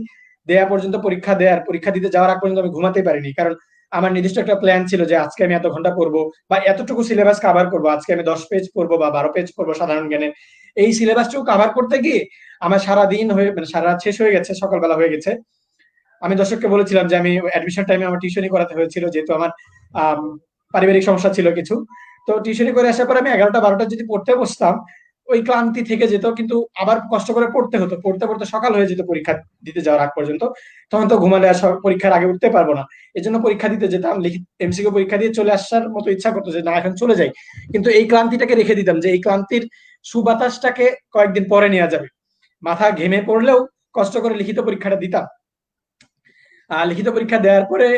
দেওয়া পর্যন্ত, পরীক্ষা দিতে যাওয়ার আগ পর্যন্ত আমি ঘুমাতেই পারিনি, কারণ আমার নির্দিষ্ট একটা প্ল্যান ছিল যে আজকে আমি এত ঘন্টা পড়বো বা এতটুকু সিলেবাস কভার করবো, আজকে আমি 10 পেজ পড়বো বা 12 পেজ পড়বো সাধারণ জ্ঞানের। এই সিলেবাসটুকু কভার করতে গিয়ে আমার সারা দিন হয়ে, মানে সারা রাত শেষ হয়ে গেছে, সকালবেলা হয়ে গেছে। আমি দর্শককে বলেছিলাম যে আমি অ্যাডমিশন টাইমে আমার টিউশনই করাতে হয়েছিল, যেহেতু আমার আম, পারিবারিক সমস্যা ছিল কিছু। তো টিউশনই করে আসার পর আমি 11টা 12টা যদি পড়তে বসতাম, ওই ক্লান্তি থেকে যেত, কিন্তু আবার কষ্ট করে পড়তে হতো, পড়তে পড়তে সকাল হয়ে যেত পরীক্ষা দিতে যাওয়ার আগ পর্যন্ত। তখন তো ঘুমালে আর পরীক্ষার আগে উঠতে পারবো না, এই জন্য পরীক্ষা দিতে যেতাম, লিখিত এমসিকিউ পরীক্ষা দিয়ে চলে আসার মতো ইচ্ছা করতো যে না এখন চলে যাই, কিন্তু এই ক্লান্তিটাকে রেখে দিতাম, যে এই ক্লান্তির সুবাতাসটাকে কয়েকদিন পরে নেওয়া যাবে। মাথা ঘেমে পড়লেও কষ্ট করে লিখিত পরীক্ষাটা দিতাম। লিখিত পরীক্ষা দেওয়ার পরে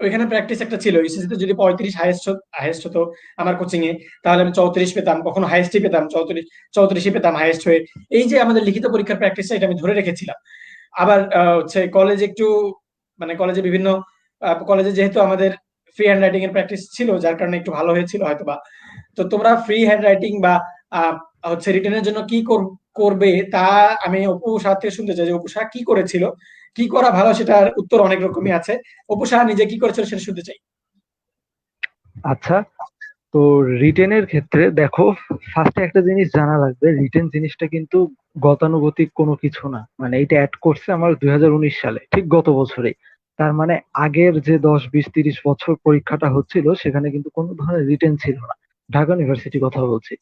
ওইখানে প্র্যাকটিস একটা ছিল, ইউসিসিতে যদি 35 হাইয়েস্ট হতো আমার কোচিং এ, তাহলে আমি 34 পেতাম, কখনো হাইয়েস্টই পেতাম, 34ই পেতাম হাইয়েস্ট হয়ে। এই যে আমাদের লিখিত পরীক্ষার প্র্যাকটিসটা, এটা আমি ধরে রেখেছিলাম। আবার হচ্ছে কলেজে একটু, মানে কলেজে বিভিন্ন কলেজে যেহেতু আমাদের ফ্রি হ্যান্ড রাইটিং এর প্র্যাকটিস ছিল, যার কারণে একটু ভালো হয়েছিল হয়তোবা। তো তোমরা ফ্রি হ্যান্ড রাইটিং বা হচ্ছে রিটেনের জন্য কি করবে, তা আমি অপু সাহা থেকে শুনতে চাই যে অপু সাহা কি করেছিল, কি করা ভালো, সেটার উত্তর অনেক রকমই আছে। অপু সাহা নিজে কি করেছিল সেটা শুনতে চাই। আচ্ছা, তো রিটেনের ক্ষেত্রে দেখো, ফার্স্টে একটা জিনিস জানা লাগবে, রিটেন জিনিসটা কিন্তু গতানুগতিক কোনো কিছু না। মানে এটা অ্যাড করছে আমার 2019 সালে, ঠিক গত বছরেই। তার মানে আগের যে 10 20 30 বছর পরীক্ষাটা হচ্ছিল সেখানে কিন্তু কোনো ধরনের রিটেন ছিল না। ঢাকা ইউনিভার্সিটি কথা বলছি।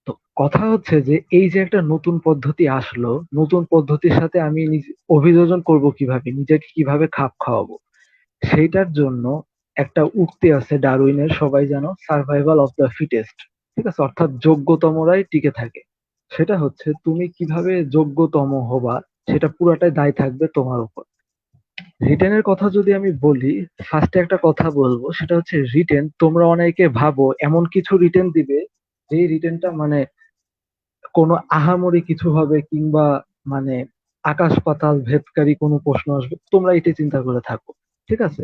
তো কথা হচ্ছে যে এই যে একটা নতুন পদ্ধতি আসলো, নতুন পদ্ধতির সাথে আমি নিজে অভিযোজন করব কিভাবে, নিজেকে কিভাবে খাপ খাওয়াবো, সেইটার জন্য একটা উক্তি আছে ডারউইনের, সবাই জানো, সার্ভাইভাল অফ দ্য ফিটেস্ট। ঠিক আছে, অর্থাৎ যোগ্যতমরাই টিকে থাকে। সেটা হচ্ছে তুমি কিভাবে যোগ্যতম হবা, সেটা পুরাটাই দায় থাকবে তোমার উপর। রিটেনের কথা যদি আমি বলি, ফার্স্টে একটা কথা বলবো, সেটা হচ্ছে রিটেন, তোমরা অনেকে ভাবো এমন কিছু রিটেন দিবে যে রিটেনটা মানে কোনো আহামরি কিছু হবে, কিংবা মানে আকাশ পাতাল ভেদকারী কোনো প্রশ্ন আসবে, তোমরা এটা চিন্তা করে থাকো। ঠিক আছে,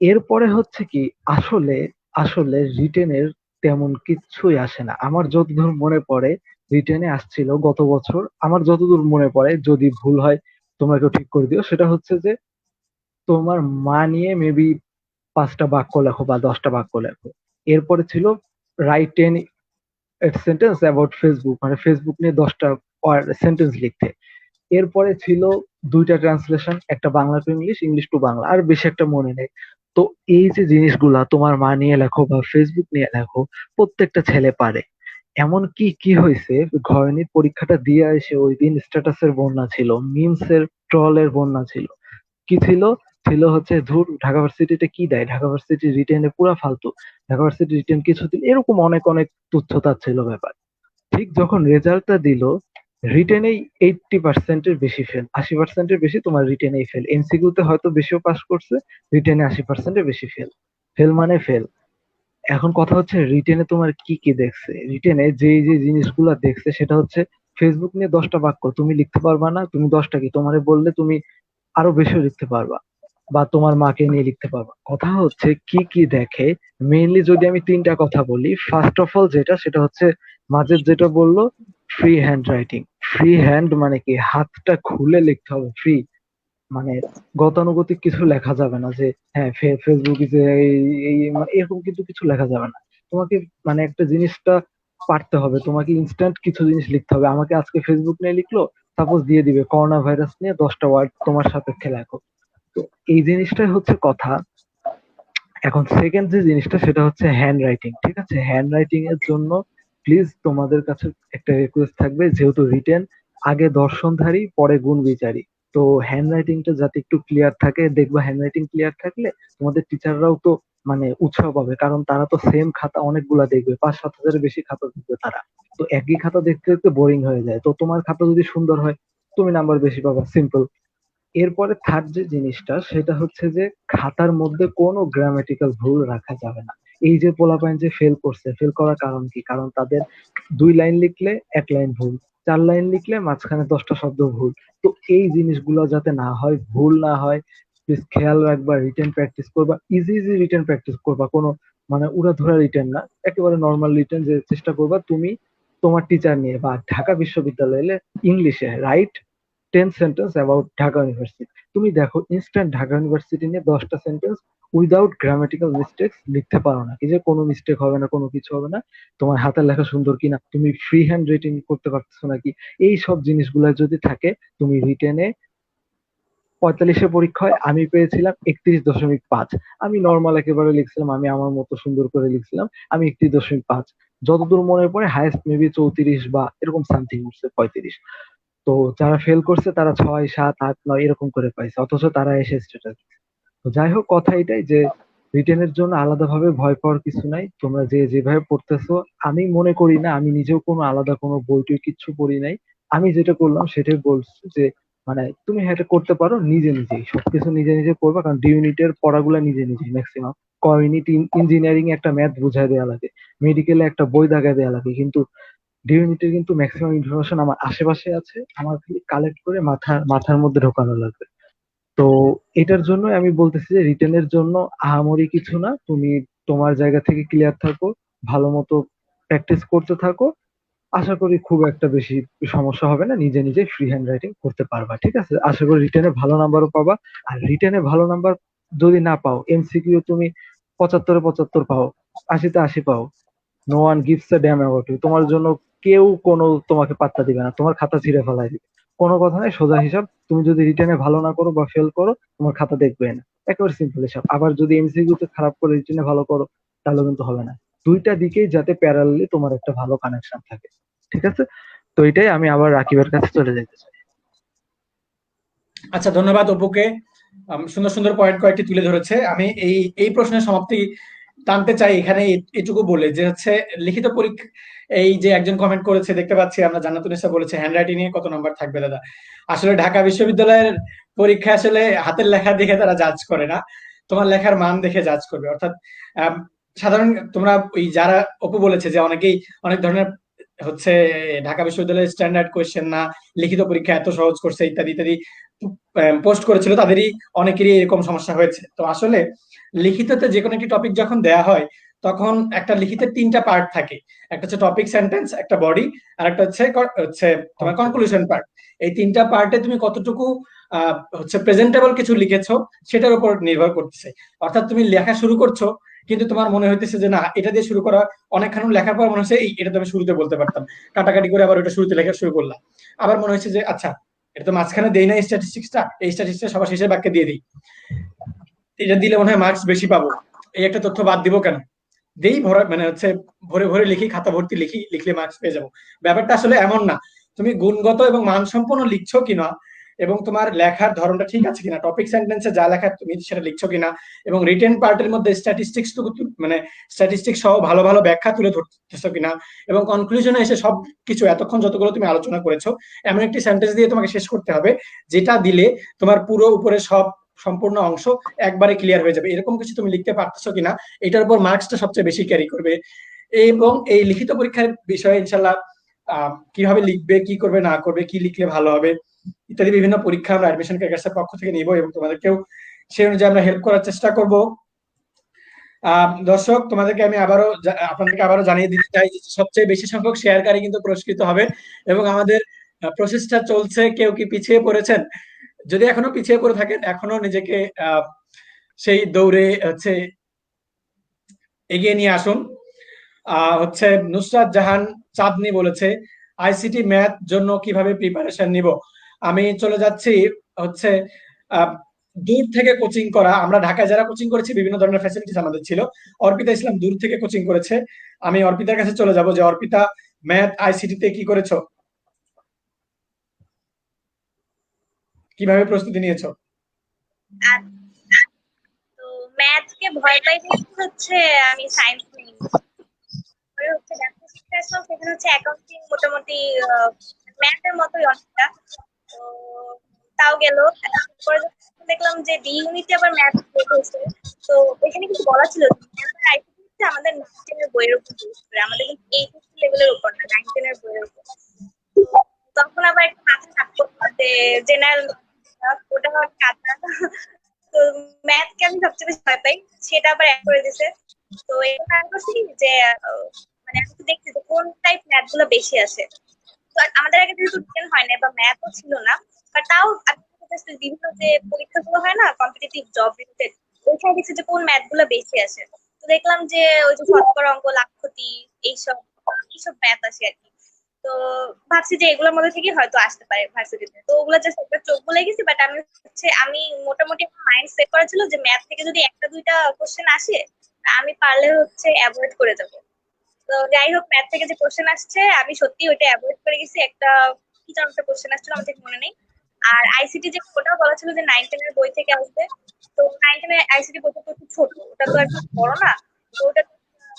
এরপরে হচ্ছে কি, আসলে আসলে রিটেনের তেমন কিছুই আসে না। আমার যতদূর মনে পড়ে রিটেনে আসছিল গত বছর, আমার যতদূর মনে পড়ে, যদি ভুল হয় তোমরা কেউ ঠিক করে দিও, সেটা হচ্ছে যে তোমার মা নিয়ে মেবি 5টা বাক্য লেখো বা 10টা বাক্য লেখো। এরপরে ছিল রাইট 10 সেন্টেন্স অ্যাবাউট ফেসবুক, মানে ফেসবুক নিয়ে 10টা সেন্টেন্স লিখতে। এরপরে ছিল 2টা ট্রান্সলেশন, একটা Bangla to English, English to Bangla, আর বেশি একটা মনে নেই। তো এই যে জিনিসগুলা তোমার মা নিয়ে লেখো বা ফেসবুক নিয়ে লেখো, প্রত্যেকটা ছেলে পারে। এমন কি কি হয়েছে, ঘরনির পরীক্ষাটা দিয়ে এসে ওই দিন স্ট্যাটাসের বন্যা ছিল, মিমসের ট্রলের বন্যা ছিল। কি ছিল? ছিল হচ্ছে ধুর, ঢাকা ভার্সিটিতে কি দেয়, ঢাকা ভার্সিটি রিটেনে পুরা ফালতু, ঢাকা ভার্সিটি রিটেন কিছু দিন, এরকম অনেক অনেক তুচ্ছতা ছিল ব্যাপার। ঠিক যখন রেজাল্টটা দিল, রিটেনেই 80%-এর বেশি ফেল, 80%-এর বেশি তোমার রিটেনেই ফেল। এমসিকিউতে হয়তো বেশিও পাস করছে, রিটেনে 80%-এর বেশি ফেল। ফেল মানে ফেল। এখন কথা হচ্ছে রিটেনে তোমার কি কি দেখছে, রিটেনে যে যে জিনিসগুলা দেখছে সেটা হচ্ছে ফেসবুক নিয়ে 10টা বাক্য তুমি লিখতে পারবা না, তুমি 10টা কি তোমারে বললে তুমি আরো বেশিও লিখতে পারবা, বা তোমার মাকে নিয়ে লিখতে পারবা। কথা হচ্ছে কি কি দেখে, মেইনলি যদি আমি 3টা কথা বলি, ফার্স্ট অফ অল যেটা, সেটা হচ্ছে মাজেদ যেটা বললো, free hand writing. Free hand মানে কি, হাতটা খুলে লিখতে হবে, ফ্রি মানে গতানুগতিক কিছু লেখা যাবে না, যে হ্যাঁ ফেসবুক যে এই মানে এরকম কিন্তু কিছু লেখা যাবে না। তোমাকে মানে একটা জিনিসটা পারতে হবে, তোমাকে ইনস্ট্যান্ট কিছু জিনিস লিখতে হবে। আমাকে আজকে ফেসবুক নিয়ে লিখলো, সাপোজ দিয়ে দিবে করোনা ভাইরাস নিয়ে 10টা ওয়ার্ড তোমার সাপেক্ষে লেখো। তো এই জিনিসটাই হচ্ছে কথা। এখন সেকেন্ড যে জিনিসটা সেটা হচ্ছে হ্যান্ড রাইটিং। ঠিক আছে, হ্যান্ড রাইটিং এর জন্য প্লিজ তোমাদের কাছে একটা রিকোয়েস্ট থাকবে, যেহেতু রিটেন আগে দর্শনধারী পরে গুণ বিচারী, তো হ্যান্ড রাইটিংটা যাতে একটু ক্লিয়ার থাকে। দেখবা হ্যান্ড রাইটিং ক্লিয়ার থাকলে তোমাদের টিচাররাও তো মানে উৎসাহ পাবে, কারণ তারা তো সেম খাতা অনেকগুলা দেখবে, 5-7 হাজারের বেশি খাতা দেখবে তারা। তো একই খাতা দেখতে দেখতে বোরিং হয়ে যায়, তো তোমার খাতা যদি সুন্দর হয় তুমি নাম্বার বেশি পাবা, সিম্পল। এরপরে থার্ড যে জিনিসটা সেটা হচ্ছে যে খাতার মধ্যে কোনো গ্রামাটিক্যাল ভুল রাখা যাবে না। এই যে পোলাপাইন যে ফেল করছে, ফেল করার কারণ কি? কারণ তাদের 2 লাইন লিখলে 1 লাইন ভুল, 4 লাইন লিখলে মাঝখানে 10টা শব্দ ভুল। তো এই জিনিসগুলো যাতে না হয়, ভুল না হয়, প্লিজ খেয়াল রাখবা। রিটেন প্র্যাকটিস করবা, ইজি ইজি রিটেন প্র্যাকটিস করবা, কোনো মানে উড়াধুরা রিটেন না, একেবারে নর্মাল রিটেন। যে চেষ্টা করবা তুমি তোমার টিচার নিয়ে বা ঢাকা বিশ্ববিদ্যালয়ে ইংলিশে right 10 sentence about Dhaka university. তুমি দেখো ইনস্ট্যান্ট ঢাকা ইউনিভার্সিটি নিয়ে 10টা সেন্টেন্স উইদাউট গ্রামাটিক্যাল মিস্টেক্স লিখতে পারো না, কি যে কোনো মিস্টেক হবে না, কোনো কিছু হবে না, তোমার হাতের লেখা সুন্দর কিনা, তুমি ফ্রি হ্যান্ড রিটিং করতে পারতেছো নাকি, এই সব জিনিসগুলো যদি থাকে তুমি রিটেনে 45-এ পরীক্ষায় আমি পেয়েছিলাম 31.5। আমি নর্মাল একেবারে লিখছিলাম, আমি আমার মতো সুন্দর করে লিখছিলাম, আমি 31.5, যতদূর মনে পড়ে হাইয়েস্ট মেবি 34 বা এরকম সামথিং উঠছে 35। তো যারা ফেল করছে তারা 6, 7, 8, 9 এরকম করে পাইছে, অথচ তারা এসে স্ট্যাটাস। তো যাই হোক, কথা এটাই যে রিটেনের জন্য আলাদাভাবে ভয় পাওয়ার কিছু নাই, তোমরা যে যেভাবে পড়তেছো, আমি মনে করি না, আমি নিজেও কোনো আলাদা কোনো বই টই কিচ্ছু পড়ি নাই। আমি যেটা করলাম সেটাই বলছি যে মানে তুমি এটা করতে পারো নিজে নিজেই, সবকিছু নিজে নিজে করবা, কারণ ডি ইউনিটের পড়াগুলো নিজে নিজেই ম্যাক্সিমাম। ক ইউনিট ইঞ্জিনিয়ারিং একটা ম্যাথ বুঝাই দেওয়া লাগে, মেডিকেলে একটা বই দাগায় দেওয়া লাগে, কিন্তু ডি ইউনিটের কিন্তু ম্যাক্সিমাম ইনফরমেশন আমার আশেপাশে আছে, আমার খালি কালেক্ট করে মাথার মাথার মধ্যে ঢোকানো লাগবে। তো এটার জন্য আমি বলতেছি যে রিটেনের জন্য আহামরি কিছু না, তুমি তোমার জায়গা থেকে ক্লিয়ার থাকো, ভালো মতো প্র্যাকটিস করতে থাকো, আশা করি খুব একটা বেশি সমস্যা হবে না, নিজে নিজে ফ্রি হ্যান্ড রাইটিং করতে পারবা। ঠিক আছে, আশা করি রিটেনে ভালো নাম্বারও পাবা। আর রিটেনে ভালো নাম্বার যদি না পাও, এমসিকিউ তুমি 75-এ 75 পাও, 80-তে 80 পাও, no one gives a damn about you, তোমার জন্য কেউ কোনো তোমাকে পাত্তা দিবে না, তোমার খাতা ছিঁড়ে ফেলাই দিবে, কোনো কথা নাই, সোজা হিসাব। তুমি যদি রিটেনে ভালো না করো বা ফেল করো, তোমার খাতা দেখবে না, একেবারে সিম্পল হিসাব। আবার যদি এমসিকিউ তে খারাপ করে রিটেনে ভালো করো, তাহলে কিন্তু হবে না। দুইটা দিকেই যাতে প্যারালালি তোমার একটা ভালো কানেকশন থাকে। ঠিক আছে, তো এটাই, আমি আবার রাকিবের কাছে চলে যেতে চাই। আচ্ছা, ধন্যবাদ অপুকে। সুন্দর সুন্দর পয়েন্ট কয়েকটি তুলে ধরেছে। আমি এই এই প্রশ্নের সমাপ্তি টানতে চাই এখানে এটুকু বলে যে হচ্ছে লিখিত পরীক্ষা, এই যে একজন কমেন্ট করেছে দেখতে পাচ্ছি আমরা, জান্নাতুন্নেসা বলেছে হ্যান্ড রাইটিং নিয়ে কত নাম্বার থাকবে দাদা। আসলে ঢাকা বিশ্ববিদ্যালয়ের পরীক্ষা আসলে হাতের লেখা দেখে তারা জাজ করে না, তোমার লেখার মান দেখে জাজ করবে। অর্থাৎ আম, সাধারণ তোমরা ওই যারা অপু বলেছে যে অনেকেই অনেক ধরনের হচ্ছে ঢাকা বিশ্ববিদ্যালয়ের স্ট্যান্ডার্ড কোয়েশ্চেন না, লিখিত পরীক্ষা এত সহজ করছে ইত্যাদি ইত্যাদি পোস্ট করেছিল, তাদেরই অনেকেরই এরকম সমস্যা হয়েছে। তো আসলে লিখিততে যে কোনো একটি টপিক যখন দেয়া হয় তখন একটা লিখিতের 3টা পার্ট থাকে, একটা হচ্ছে টপিক সেন্টেন্স, একটা বডি, আর একটা হচ্ছে তোমার কনক্লুশন পার্ট। এই 3টা পার্টে তুমি কতটুকু হচ্ছে প্রেজেন্টেবল কিছু লিখেছো সেটার উপর নির্ভর করতেছে। অর্থাৎ তুমি লেখা শুরু করছো কিন্তু তোমার মনে হইতেছে যে না, এটা দিয়ে শুরু করা, অনেকক্ষণ লেখার পর মনে হচ্ছে এটা তো আমি শুরুতে বলতে পারতাম, কাটাকাটি করে আবার ওটা শুরুতে লেখা শুরু করলাম। আবার মনে হচ্ছে যে আচ্ছা, এটা তো মাঝখানে দেই না স্ট্যাটিস্টিক্সটা, এই স্ট্যাটিস্টিক্স সবার শেষে বাক্যে দিয়ে দিই, এটা দিলে মনে হয় মার্কস বেশি পাবো, এই একটা তথ্য বাদ দিব কেন, দেই ভরা মানে হচ্ছে ভরে ভরে লিখি, খাতা ভর্তি লিখি, লিখলে মার্কস পেয়ে যাবো। ব্যাপারটা আসলে এমন না। তুমি গুণগত এবং মানসম্পন্ন লিখছো কিনা, এবং তোমার লেখার ধরনটা ঠিক আছে কিনা, টপিক সেন্টেন্সে যা লেখা তুমি সেটা লিখছো কিনা, এবং রিটেন পার্টের মধ্যে স্ট্যাটিস্টিক্স মানে স্ট্যাটিস্টিক্স সহ ভালো ভালো ব্যাখ্যা তুলে ধরতেছো কিনা, এবং কনক্লুশনে এসে সব কিছু এতক্ষণ যতগুলো তুমি আলোচনা করেছো এমন একটি সেন্টেন্স দিয়ে তোমাকে শেষ করতে হবে যেটা দিলে তোমার পুরো উপরে সব সম্পূর্ণ অংশ একবারে ক্লিয়ার হয়ে যাবে, এরকম কিছু তুমি লিখতে পারতেছো কিনা, এটার উপর মার্কসটা সবচেয়ে বেশি ক্যারি করবে। এবং এই লিখিত পরীক্ষার বিষয়ে ইনশাল্লাহ কিভাবে লিখবে, কি করবে না করবে, কি লিখলে ভালো হবে ইত্যাদি বিভিন্ন পরীক্ষা আমরা অ্যাডমিশন ক্যারিয়ার্সের পক্ষ থেকে নিব, এবং তোমাদেরকেও সেই অনুযায়ী আমরা হেল্প করার চেষ্টা করব। দর্শক, তোমাদেরকে আমি আপনাদেরকে আবারও জানিয়ে দিতে চাই যে সবচেয়ে বেশি সংখ্যক শেয়ারকারী কিন্তু পুরস্কৃত হবে, এবং আমাদের প্রসেসটা চলছে। কেউ কি পিছিয়ে পড়েছেন? যদি এখনো পিছিয়ে পড়ে থাকেন, এখনো নিজেকে সেই দৌড়ে হচ্ছে এগিয়ে নিয়ে আসুন। হচ্ছে নুসরাত জাহান চাঁদনি বলেছে আইসিটি ম্যাথ জন্য কিভাবে প্রিপারেশন নিব। আমি চলে যাচ্ছি হচ্ছে দূর থেকে কোচিং করা, আমরা ঢাকায় যারা কোচিং করেছি বিভিন্ন ধরনের ফ্যাসিলিটিস আমাদের ছিল। অর্পিতা ইসলাম দূর থেকে কোচিং করেছে। আমি অর্পিতার কাছে চলে যাব যে অর্পিতা, ম্যাথ আইসিটি তে কি করেছো, কিভাবে প্রস্তুতি নিয়েছো? আর তো ম্যাথকে ভয় পাই দেখে হচ্ছে আমি সায়েন্স নিই। পরে হচ্ছে ডাক্তার শিখতে আসলাম, সেখানে হচ্ছে অ্যাকাউন্টিং মোটামুটি ম্যাথের মতোই অনেকটা। তো তাও গেল। পরে যখন দেখলাম যে ডি ইউনিটে আবার ম্যাথ হয়েছে, তো এখানে কিন্তু বলা ছিল ম্যাথ আর আইসিটি হচ্ছে আমাদের 9-10 এর বইয়ের উপর বেস করে, আমাদের কিন্তু এইচএসসি লেভেলের উপর না, 9-10 এর বইয়ের উপর। তো তখন আবার একটা মাথা কাজ করলো যে জেনারেল ওটা আমার কাটা। তো ম্যাথকে আমি সবচেয়ে বেশি ভয় পাই, সেটা আবার অ্যাড করে দিছে। তো এটা আমি করছি যে মানে আমি তো দেখছি যে কোন টাইপ ম্যাথ গুলো বেশি আসে। তো আমাদের আগে যেহেতু রিটেন হয় না বা ম্যাথও ছিল না, বাট তাও আমি just বিভিন্ন যে পরীক্ষাগুলো হয় না কম্পিটিটিভ জব রিলেটেড, ওইখানে দেখছি যে কোন ম্যাথ গুলো বেশি আসে। তো দেখলাম যে ওই যে শতকরা অঙ্ক, লাখপতি, এইসব এইসব ম্যাথ আসে আর কি। তো ভাবছি যে এগুলোর মধ্যে থেকে হয়তো আসতে পারে ভার্সিটিতে, তো ওগুলো জাস্ট একবার চোখ বলে গেছি। বাট আমি মোটামুটি মাইন্ড সেট করা ছিল যে ম্যাথ থেকে যদি একটা দুইটা কোশ্চেন আসে, আমি পারলে হচ্ছে অ্যাভয়েড করে যাবো। তো যাই হোক, ম্যাথ থেকে যে কোশ্চেন আসছে আমি সত্যি ওইটা অ্যাভয়েড করে গেছি। একটা কি যেন একটা কোশ্চেন আসছিল, আমার ঠিক মনে নেই। আর আইসিটি যে ওটাও বলা ছিল যে 9-10 এর বই থেকে আসবে। তো 9-10 এর আইসিটি বইটা তো একটু ছোট, ওটা তো আর কি বড় না। তো ওটা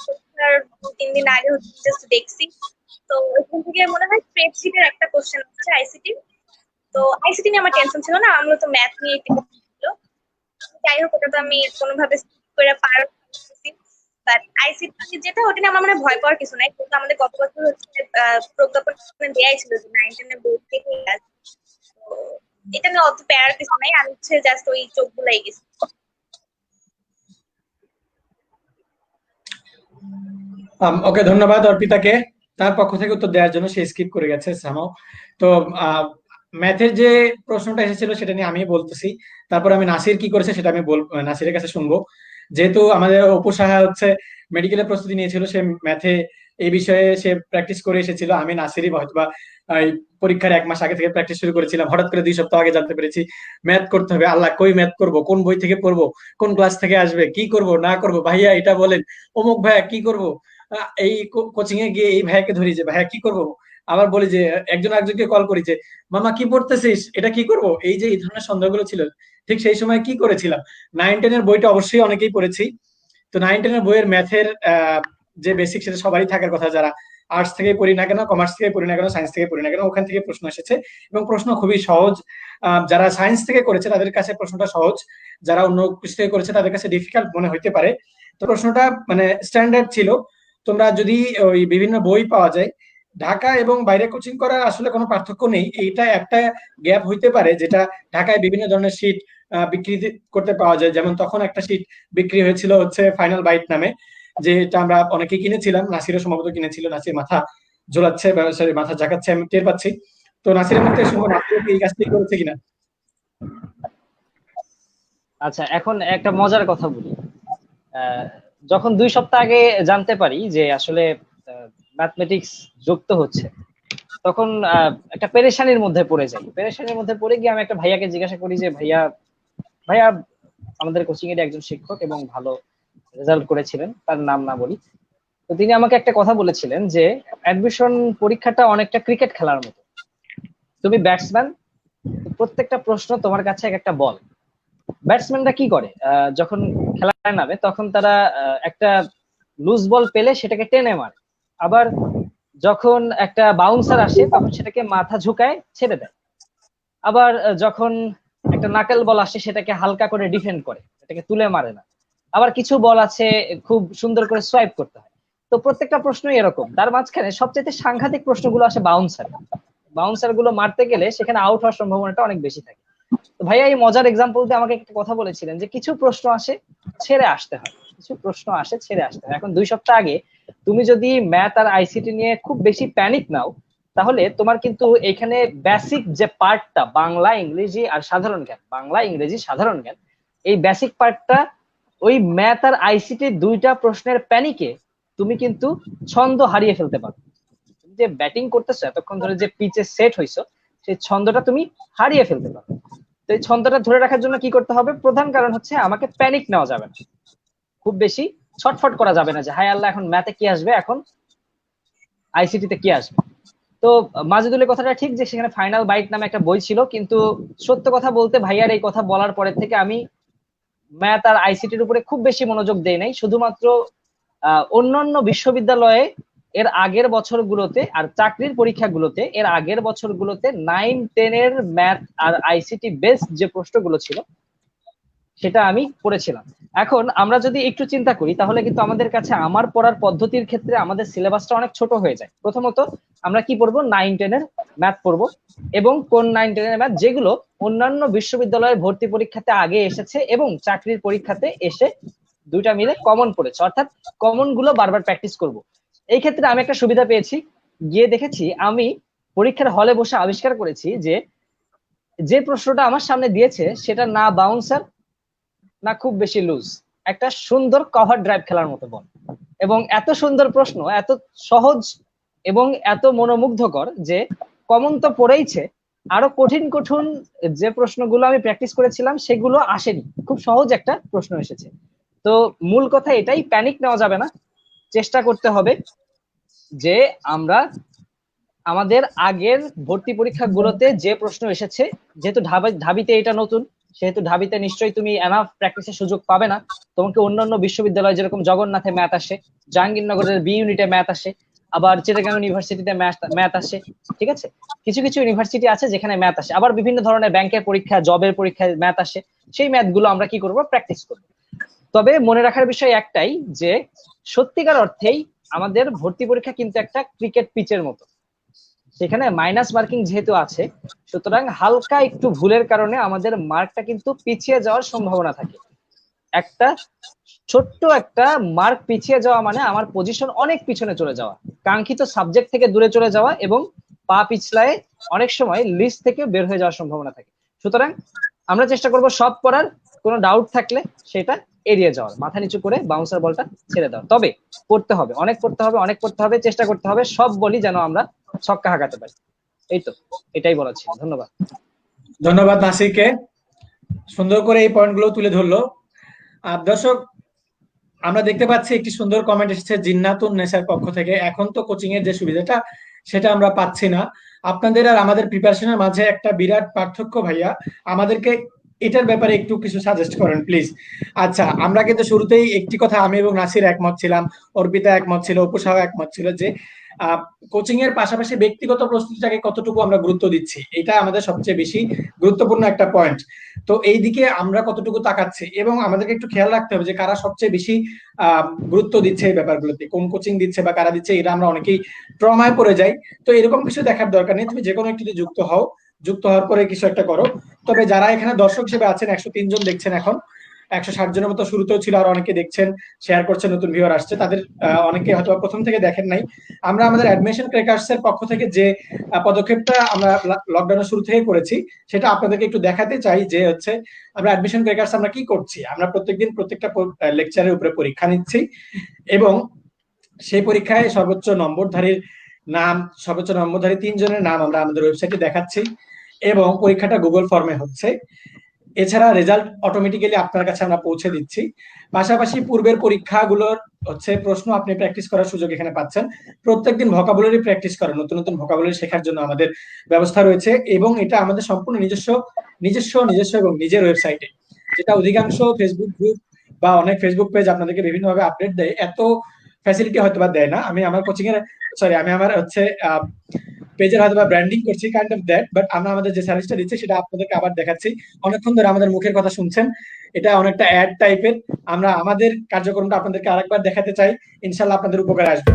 পরীক্ষার 2-3 দিন আগে জাস্ট দেখছি। তো ওইখান থেকে মনে হয় স্প্রেডশিটের একটা কোশ্চেন হচ্ছে আইসিটি। তো আইসিটি নিয়ে আমার টেনশন ছিল না, আমরা তো ম্যাথ নিয়ে টেনশন ছিল। যাই হোক, ওটা তো আমি কোনোভাবে স্কিপ করে পার করতেছি। বাট আইসিটি যেটা, ওটা নিয়ে আমার মানে ভয় পাওয়ার কিছু নাই, কিন্তু আমাদের গত বছর হচ্ছে প্রজ্ঞাপন দেয়াই ছিল যে 9-10 এর বই থেকে আসবে। তো এটা নিয়ে অত প্যারার কিছু নাই, আমি হচ্ছে জাস্ট ওই চোখ বুলাই গেছি। ওকে, ধন্যবাদ অর্পিতাকে তার পক্ষ থেকে উত্তর দেওয়ার জন্য। সে স্কিপ করে গেছে সামাও। তো ম্যাথের যে প্রশ্নটা এসেছিল সেটা নিয়ে আমি বলতেছি, তারপর আমি নাসির কি করেছে সেটা আমি নাসিরের কাছে শুনবো। যেহেতু আমাদের অপু সাহা হচ্ছে মেডিকেলের প্রস্তুতি নিয়েছিল, সে ম্যাথে এই বিষয়ে সে প্র্যাকটিস করে এসেছিল। আমি নাসিরই হয়তোবা এই পরীক্ষার 1 মাস আগে থেকে প্র্যাকটিস শুরু করেছিলাম, হঠাৎ করে 2 সপ্তাহ আগে জানতে পেরেছি ম্যাথ করতে হবে। আল্লাহ, কই ম্যাথ করব, কোন বই থেকে পড়বো, কোন ক্লাস থেকে আসবে, কি করব না করব, ভাইয়া এটা বলেন, অমুক ভাইয়া কি করব। এই কোচিং এ গিয়ে এই ভাইয়াকে ধরি যে ভাইয়া কি করব, আবার বলি যে একজন আরেকজনকে কল করি যে মামা কি পড়তেছিস, এটা কি করব, এই যে এই ধরনের সন্দেহগুলো ছিল। ঠিক সেই সময় কি করেছিলাম, 9-10 এর বইটা অবশ্যই অনেকেই পড়েছি। তো 9-10 এর বইয়ের ম্যাথের যে বেসিক, সেটা সবারই থাকার কথা, যারা আর্টস থেকে পড়ি না কেন, কমার্স থেকে পড়ি না কেন, সায়েন্স থেকে পড়ি না কেন, ওখান থেকে প্রশ্ন এসেছে এবং প্রশ্ন খুবই সহজ। যারা সায়েন্স থেকে করেছে তাদের কাছে প্রশ্নটা সহজ, যারা অন্য কিছু থেকে করেছে তাদের কাছে ডিফিকাল্ট মনে হইতে পারে। তো প্রশ্নটা মানে স্ট্যান্ডার্ড ছিল। তোমরা যদি ওই বিভিন্ন বই পাওয়া যায়, ঢাকা এবং বাইরে কোচিং করার আসলে কোনো পার্থক্য নেই। এইটা একটা গ্যাপ হইতে পারে, যেটা ঢাকায় বিভিন্ন ধরনের শীট বিক্রি করতে পাওয়া যায়। যেমন তখন একটা শীট বিক্রি হয়েছিল হচ্ছে ফাইনাল বাইট নামে, যেটা আমরা অনেকে কিনেছিলাম, নাসিরও সম্ভবত কিনেছিল। নাসির মাথা ঝোলাচ্ছে বা সরি মাথা ঝাঁকাচ্ছে, আমি টের পাচ্ছি। তো নাসিরের মধ্যে শুনবো নাসির কি এই কাজটি করেছে কিনা। আচ্ছা, এখন একটা মজার কথা বলি। আহ, যখন 2 সপ্তাহ আগে জানতে পারি যে আসলে ম্যাথমেটিক্স যুক্ত হচ্ছে, তখন একটা পেরেশানির মধ্যে পড়ে যাই। পেরেশানির মধ্যে পড়ে গিয়ে আমি একটা ভাইয়াকে জিজ্ঞাসা করি যে ভাইয়া, ভাইয়া আমাদের কোচিং এর একজন শিক্ষক এবং ভালো রেজাল্ট করেছিলেন, তার নাম না বলি। তো তিনি আমাকে একটা কথা বলেছিলেন যে অ্যাডমিশন পরীক্ষাটা অনেকটা ক্রিকেট খেলার মতো। তুমি ব্যাটসম্যান, প্রত্যেকটা প্রশ্ন তোমার কাছে এক একটা বল। ব্যাটসম্যানরা কি করে, যখন খেলায় নামে তখন তারা একটা লুজ বল পেলে সেটাকে টেনে মারে। আবার যখন একটা বাউন্সার আসে তখন সেটাকে মাথা ঝুঁকায় ছেড়ে দেয়। আবার যখন একটা নাকেল বল আসে সেটাকে হালকা করে ডিফেন্ড করে, এটাকে তুলে মারে না। আবার কিছু বল আছে খুব সুন্দর করে সোয়াইপ করতে হয়। তো প্রত্যেকটা প্রশ্নই এরকম। তার মাঝখানে সবচেয়ে সাংঘাতিক প্রশ্নগুলো আসে বাউন্সার। বাউন্সার গুলো মারতে গেলে সেখানে আউট হওয়ার সম্ভাবনাটা অনেক বেশি থাকে। তো ভাইয়া এই মজার এক্সাম্পল দিয়ে আমাকে একটা কথা বলেছিলেন যে কিছু প্রশ্ন আসে ছেড়ে আসতে হয়, কিছু প্রশ্ন আসে ছেড়ে আসতে হয়। এখন 2 সপ্তাহ আগে তুমি যদি ম্যাথ আর আইসিটি নিয়ে খুব বেশি প্যানিক নাও, তাহলে তোমার কিন্তু এখানে বেসিক যে পার্টটা, বাংলা ইংরেজি আর সাধারণ জ্ঞান, বাংলা ইংরেজি সাধারণ জ্ঞান, এই বেসিক পার্টটা ওই ম্যাথ আর আইসিটি 2টা প্রশ্নের প্যানিকে তুমি কিন্তু ছন্দ হারিয়ে ফেলতে পারো। তুমি যে ব্যাটিং করতেছো এতক্ষণ ধরে, যে পিচে সেট হইছো, সেই ছন্দটা তুমি হারিয়ে ফেলতে পারো। তো এই ছন্দটা ধরে রাখার জন্য কি করতে হবে? প্রধান কারণ হচ্ছে আমাকে প্যানিক নেওয়া যাবে না, খুব বেশি ছটফট করা যাবে না যে হায় আল্লাহ এখন ম্যাথে কি আসবে, এখন আইসিটি তে কি আসবে। তো মাজেদুলের কথাটা ঠিক যে সেখানে ফাইনাল বাইট নামে একটা বই ছিল, কিন্তু সত্য কথা বলতে ভাইয়ার এই কথা বলার পরের থেকে আমি ম্যাথ আর আইসিটির উপরে খুব বেশি মনোযোগ দেই নাই। শুধুমাত্র অন্যান্য বিশ্ববিদ্যালয়ে এর আগের বছরগুলোতে আর চাকরির পরীক্ষাগুলোতে এর আগের বছরগুলোতে 9-10 এর ম্যাথ আর আইসিটি বেসড যে প্রশ্নগুলো ছিল সেটা আমি পড়েছিলাম। এখন আমরা যদি একটু চিন্তা করি তাহলে কিন্তু আমাদের কাছে আমার পড়ার পদ্ধতির ক্ষেত্রে আমাদের সিলেবাসটা অনেক ছোট হয়ে যায়। প্রথমত আমরা কি পড়বো? 9-10 এর ম্যাথ পড়বো, এবং কোন 9-10 এর ম্যাথ যেগুলো অন্যান্য বিশ্ববিদ্যালয়ের ভর্তি পরীক্ষাতে আগে এসেছে এবং চাকরির পরীক্ষাতে এসে দুইটা মিলে কমন পড়েছে, অর্থাৎ কমন গুলো বারবার প্র্যাকটিস করব। এই ক্ষেত্রে আমি একটা সুবিধা পেয়েছি, গিয়ে দেখেছি আমি পরীক্ষার হলে বসে আবিষ্কার করেছি যে যে প্রশ্নটা আমার সামনে দিয়েছে সেটা না বাউন্সার না খুব বেশি লুজ, একটা সুন্দর কভার ড্রাইভ খেলার মতো বল। এবং এত সুন্দর প্রশ্ন, এত সহজ এবং এত মনোমুগ্ধকর যে কমন তো পড়েইছে, আরো কঠিন কঠিন যে প্রশ্নগুলো আমি প্র্যাকটিস করেছিলাম সেগুলো আসেনি, খুব সহজ একটা প্রশ্ন এসেছে। তো মূল কথা এটাই, প্যানিক নেওয়া যাবে না, চেষ্টা করতে হবে যে আমরা আমাদের আগের ভর্তি পরীক্ষাগুলোতে যে প্রশ্ন এসেছে, যেহেতু ঢাবিতে এটা নতুন, সেহেতু ঢাবিতে নিশ্চয়ই তুমি এনাফ প্র্যাকটিসের সুযোগ পাবে না। তোমাকে অন্যান্য বিশ্ববিদ্যালয় যেরকম জগন্নাথে ম্যাথ আসে, জাহাঙ্গীরনগরের বি ইউনিটে ম্যাথ আসে, আবার চিটাগাং ইউনিভার্সিটিতে ম্যাথ আসে, ঠিক আছে? কিছু কিছু ইউনিভার্সিটি আছে যেখানে ম্যাথ আসে, আবার বিভিন্ন ধরনের ব্যাংকের পরীক্ষা, জবের পরীক্ষায় ম্যাথ আসে। সেই ম্যাথগুলো আমরা কি করব? প্র্যাকটিস করব। তবে মনে রাখার বিষয় একটাই যে সত্যিকার অর্থেই আমাদের ভর্তি পরীক্ষা কিন্তু একটা ক্রিকেট পিচের মতো, সেখানে মাইনাস মার্কিং যেহেতু আছে, সুতরাং হালকা একটু ভুলের কারণে আমাদের মার্কটা কিন্তু পিছিয়ে যাওয়ার সম্ভাবনা থাকে। একটা ছোট্ট একটা মার্ক পিছিয়ে যাওয়া মানে আমার পজিশন অনেক পিছনে চলে যাওয়া, কাঙ্ক্ষিত সাবজেক্ট থেকে দূরে চলে যাওয়া এবং পা পিছলায় অনেক সময় লিস্ট থেকে বের হয়ে যাওয়ার সম্ভাবনা থাকে। সুতরাং আমরা চেষ্টা করব সব করার, কোনো ডাউট থাকলে সেটা এড়িয়ে যাওয়ার, মাথা নিচু করে বাউন্সার বলটা ছেড়ে দেওয়া। তবে পড়তে হবে, অনেক পড়তে হবে, অনেক পড়তে হবে, চেষ্টা করতে হবে সব বলি যেন আমরা ছক্কা হাঁকাতে পারি। এই তো, এটাই বলার ছিল। ধন্যবাদ। ধন্যবাদ নাসিরকে, সুন্দর করে এই পয়েন্টগুলো তুলে ধরলো। দর্শক, আমরা দেখতে পাচ্ছি একটি সুন্দর কমেন্ট এসেছে জিন্নাতুন নেসার পক্ষ থেকে। এখন তো কোচিং এর যে সুবিধাটা সেটা আমরা পাচ্ছি না, আপনাদের আর আমাদের প্রিপারেশনের মাঝে একটা বিরাট পার্থক্য ভাইয়া, আমাদেরকে এটার ব্যাপারে একটু কিছু সাজেস্ট করেন প্লিজ। আচ্ছা, আমরা কিন্তু শুরুতেই একটি কথা আমি এবং নাসির একমত ছিলাম, অর্পিতা একমত ছিল, অপুসাহ একমত ছিল যে কোচিং এর পাশাপাশি ব্যক্তিগত প্রস্তুতিটাকে কতটুকু আমরা গুরুত্ব দিচ্ছি, এটা আমাদের সবচেয়ে বেশি গুরুত্বপূর্ণ একটা পয়েন্ট। তো এই দিকে আমরা কতটুকু তাকাচ্ছি, এবং আমাদেরকে একটু খেয়াল রাখতে হবে যে কারা সবচেয়ে বেশি গুরুত্ব দিচ্ছে এই ব্যাপারগুলোতে, কোন কোচিং দিচ্ছে বা কারা দিচ্ছে, এটা আমরা অনেকেই ট্রমায় পড়ে যাই। তো এরকম কিছু দেখার দরকার নেই, তুমি যে কোনো একটিতে যুক্ত হও, যুক্ত হওয়ার পরে কিছু একটা করো। তবে যারা এখানে দর্শক হিসেবে আছেন, 103 জন দেখছেন এখন, 160 জনের মতো শুরুতেও ছিল, আর অনেকে দেখছেন, শেয়ার করছেন, নতুন ভিউয়ার আসছে, তাদের অনেকে হয়তো প্রথম থেকে দেখেন নাই। আমরা আমাদের অ্যাডমিশন ক্রেকার্স এর পক্ষ থেকে যে পদক্ষেপটা আমরা লকডাউনের শুরু থেকে করেছি, সেটা আপনাদেরকে একটু দেখাতে চাই যে হচ্ছে আমরা অ্যাডমিশন ক্রেকার্স আমরা কি করছি। আমরা প্রত্যেকদিন প্রত্যেকটা লেকচারের উপরে পরীক্ষা নিচ্ছি, এবং সেই পরীক্ষায় সর্বোচ্চ নম্বরধারীর নাম, সর্বোচ্চ নম্বরধারী 3 জনের নাম আমরা আমাদের ওয়েবসাইটে দেখাচ্ছি, এবং পরীক্ষাটা গুগল ফর্মে হচ্ছে। এছাড়া রেজাল্ট অটোমেটিক্যালি আপনার কাছে আমরা পৌঁছে দিচ্ছি। পাশাপাশি পূর্বের পরীক্ষাগুলোর হচ্ছে প্রশ্ন আপনি প্র্যাকটিস করার সুযোগ এখানে পাচ্ছেন। প্রত্যেকদিন ভোকাবুলারি প্র্যাকটিস করেন, নতুন নতুন ভোকাবুলারি শেখার জন্য আমাদের ব্যবস্থা রয়েছে, এবং এটা আমাদের সম্পূর্ণ নিজস্ব নিজস্ব নিজস্ব এবং নিজের ওয়েবসাইটে, যেটা অধিকাংশ ফেসবুক গ্রুপ বা অনেক ফেসবুক পেজ আপনাদেরকে বিভিন্নভাবে আপডেট দেয়, এত ফ্যাসিলিটি হয়তো বা দেয় না। আমি আমার কোচিং এর আমি আমার হচ্ছে পেজের হয়তো বা ব্র্যান্ডিং করছি, কাইন্ড অফ দ্যাট, বাট আমরা আমাদের যে সার্ভিসটা দিচ্ছি সেটা আপনাদেরকে আবার দেখাচ্ছি। অনেকক্ষণ ধরে আমাদের মুখের কথা শুনছেন, এটা অনেকটা অ্যাড টাইপের, আমরা আমাদের কার্যক্রমটা আপনাদেরকে আরেকবার দেখাতে চাই, ইনশাল্লাহ আপনাদের উপকারে আসবে।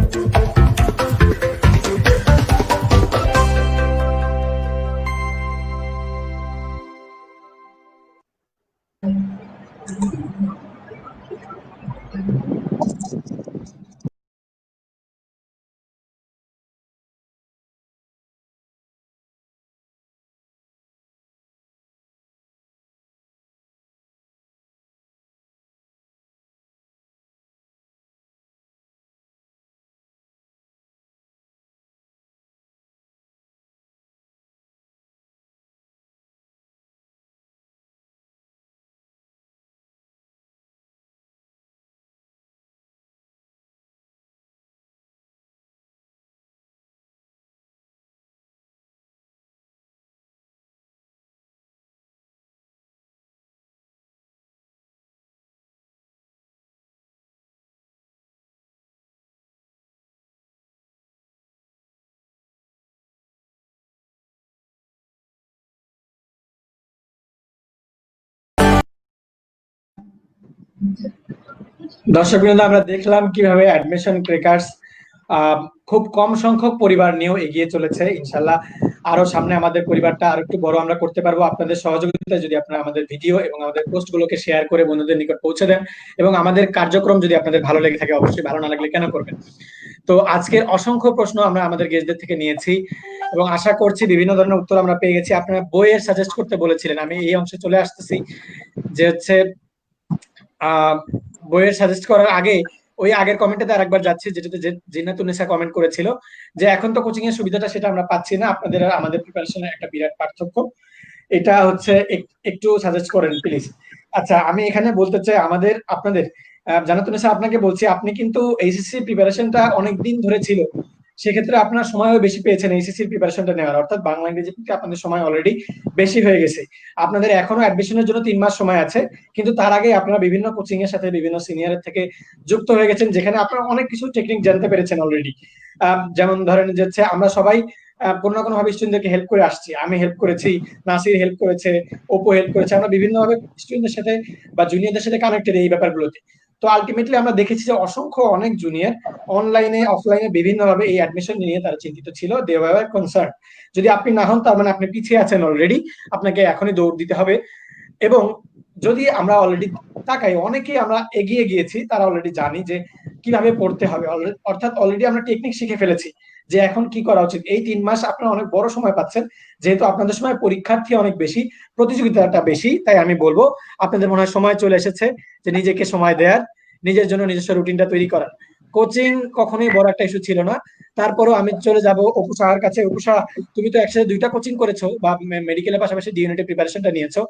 দর্শকবৃন্দ, আমরা দেখলাম কিভাবে অ্যাডমিশন ক্রেকার্স খুব কম সংখ্যক পরিবার নিয়েও এগিয়ে চলেছে। ইনশাল্লাহ আরো সামনে আমাদের পরিবারটা আরো একটু বড় আমরা করতে পারবো আপনাদের সহযোগিতায়, যদি আপনারা আমাদের ভিডিও এবং আমাদের পোস্ট গুলোকে শেয়ার করে বন্ধুদের নিকট পৌঁছে দেন, এবং আমাদের কার্যক্রম যদি আপনাদের ভালো লেগে থাকে, অবশ্যই, ভালো না লাগলে কেন করবেন। তো আজকের অসংখ্য প্রশ্ন আমরা আমাদের গেস্টদের থেকে নিয়েছি এবং আশা করছি বিভিন্ন ধরনের উত্তর আমরা পেয়ে গেছি। আপনারা বইয়ের সাজেস্ট করতে বলেছিলেন, আমি এই অংশে চলে আসতেছি, যে হচ্ছে বইয়ের সাজেস্ট করার আগে ওই আগের কমেন্টে আরেকবার যাচ্ছি, যেটাতে জিন্নাতুন্নেসা কমেন্ট করেছিল যে এখন তো কোচিং এর সুবিধাটা সেটা আমরা পাচ্ছি না, আপনাদের আর আমাদের প্রিপারেশনের একটা বিরাট পার্থক্য, এটা হচ্ছে একটু সাজেস্ট করেন প্লিজ। আচ্ছা, আমি এখানে বলতে চাই আমাদের আপনাদের জান্নাতুন্নেসা, আপনাকে বলছি, আপনি কিন্তু এইচএসসি প্রিপারেশনটা অনেক দিন ধরে ছিল, সেক্ষেত্রে আপনার সময়ও বেশি পেয়েছেন এইচএসসি প্রিপারেশনটা নেওয়ার, অর্থাৎ বাংলা ইংরেজি থেকে আপনাদের সময় অলরেডি বেশি হয়ে গেছে। আপনাদের এখনো অ্যাডমিশনের জন্য 3 মাস সময় আছে, কিন্তু তার আগে আপনারা বিভিন্ন কোচিং এর সাথে বিভিন্ন সিনিয়রের থেকে যুক্ত হয়ে গেছেন, যেখানে আপনারা অনেক কিছু টেকনিক জানতে পেরেছেন অলরেডি। যেমন ধরেন যে হচ্ছে আমরা সবাই কোনো না কোনো ভাবে স্টুডেন্টদেরকে হেল্প করে আসছি, আমি হেল্প করেছি, নাসির হেল্প করেছে, ওপো হেল্প করেছে, আমরা বিভিন্ন ভাবে স্টুডেন্টদের সাথে বা জুনিয়রদের সাথে কানেক্টেড এই ব্যাপারগুলোতে। তো আলটিমেটলি আমরা দেখেছি যে অসংখ্য অনেক জুনিয়র অনলাইনে অফলাইনে বিভিন্ন ভাবে এই অ্যাডমিশন নিয়ে তারা চিন্তিত ছিল, দে ওয়্যার কনসার্ন। যদি আপনি না হন, তার মানে আপনি পিছিয়ে আছেন অলরেডি, আপনাকে এখনই দৌড় দিতে হবে। এবং যদি আমরা অলরেডি তাকাই, অনেকেই আমরা এগিয়ে গিয়েছি, তারা অলরেডি জানি যে কিভাবে পড়তে হবে, অর্থাৎ অলরেডি আমরা টেকনিক শিখে ফেলেছি যে এখন কি করা উচিত। এই 3 মাস আপনারা অনেক বড় সময় পাচ্ছেন, যেহেতু আপনাদের সময় পরীক্ষার্থী অনেক বেশি, প্রতিযোগিতাটা বেশি, তাই আমি বলবো আপনাদের মনে হয় সময় চলে এসেছে যে নিজেকে সময় দেওয়ার, নিজের জন্য নিজস্ব রুটিনটা তৈরি করার। কোচিং কখনোই বড় একটা ইস্যু ছিল না। তারপরও আমি চলে যাব অপু সাহার কাছে। অপু সাহা, তুমি তো একসাথে 2টা কোচিং করেছো বা মেডিকেলের পাশাপাশি ডি ইউনিটের প্রিপারেশনটা নিয়েছো,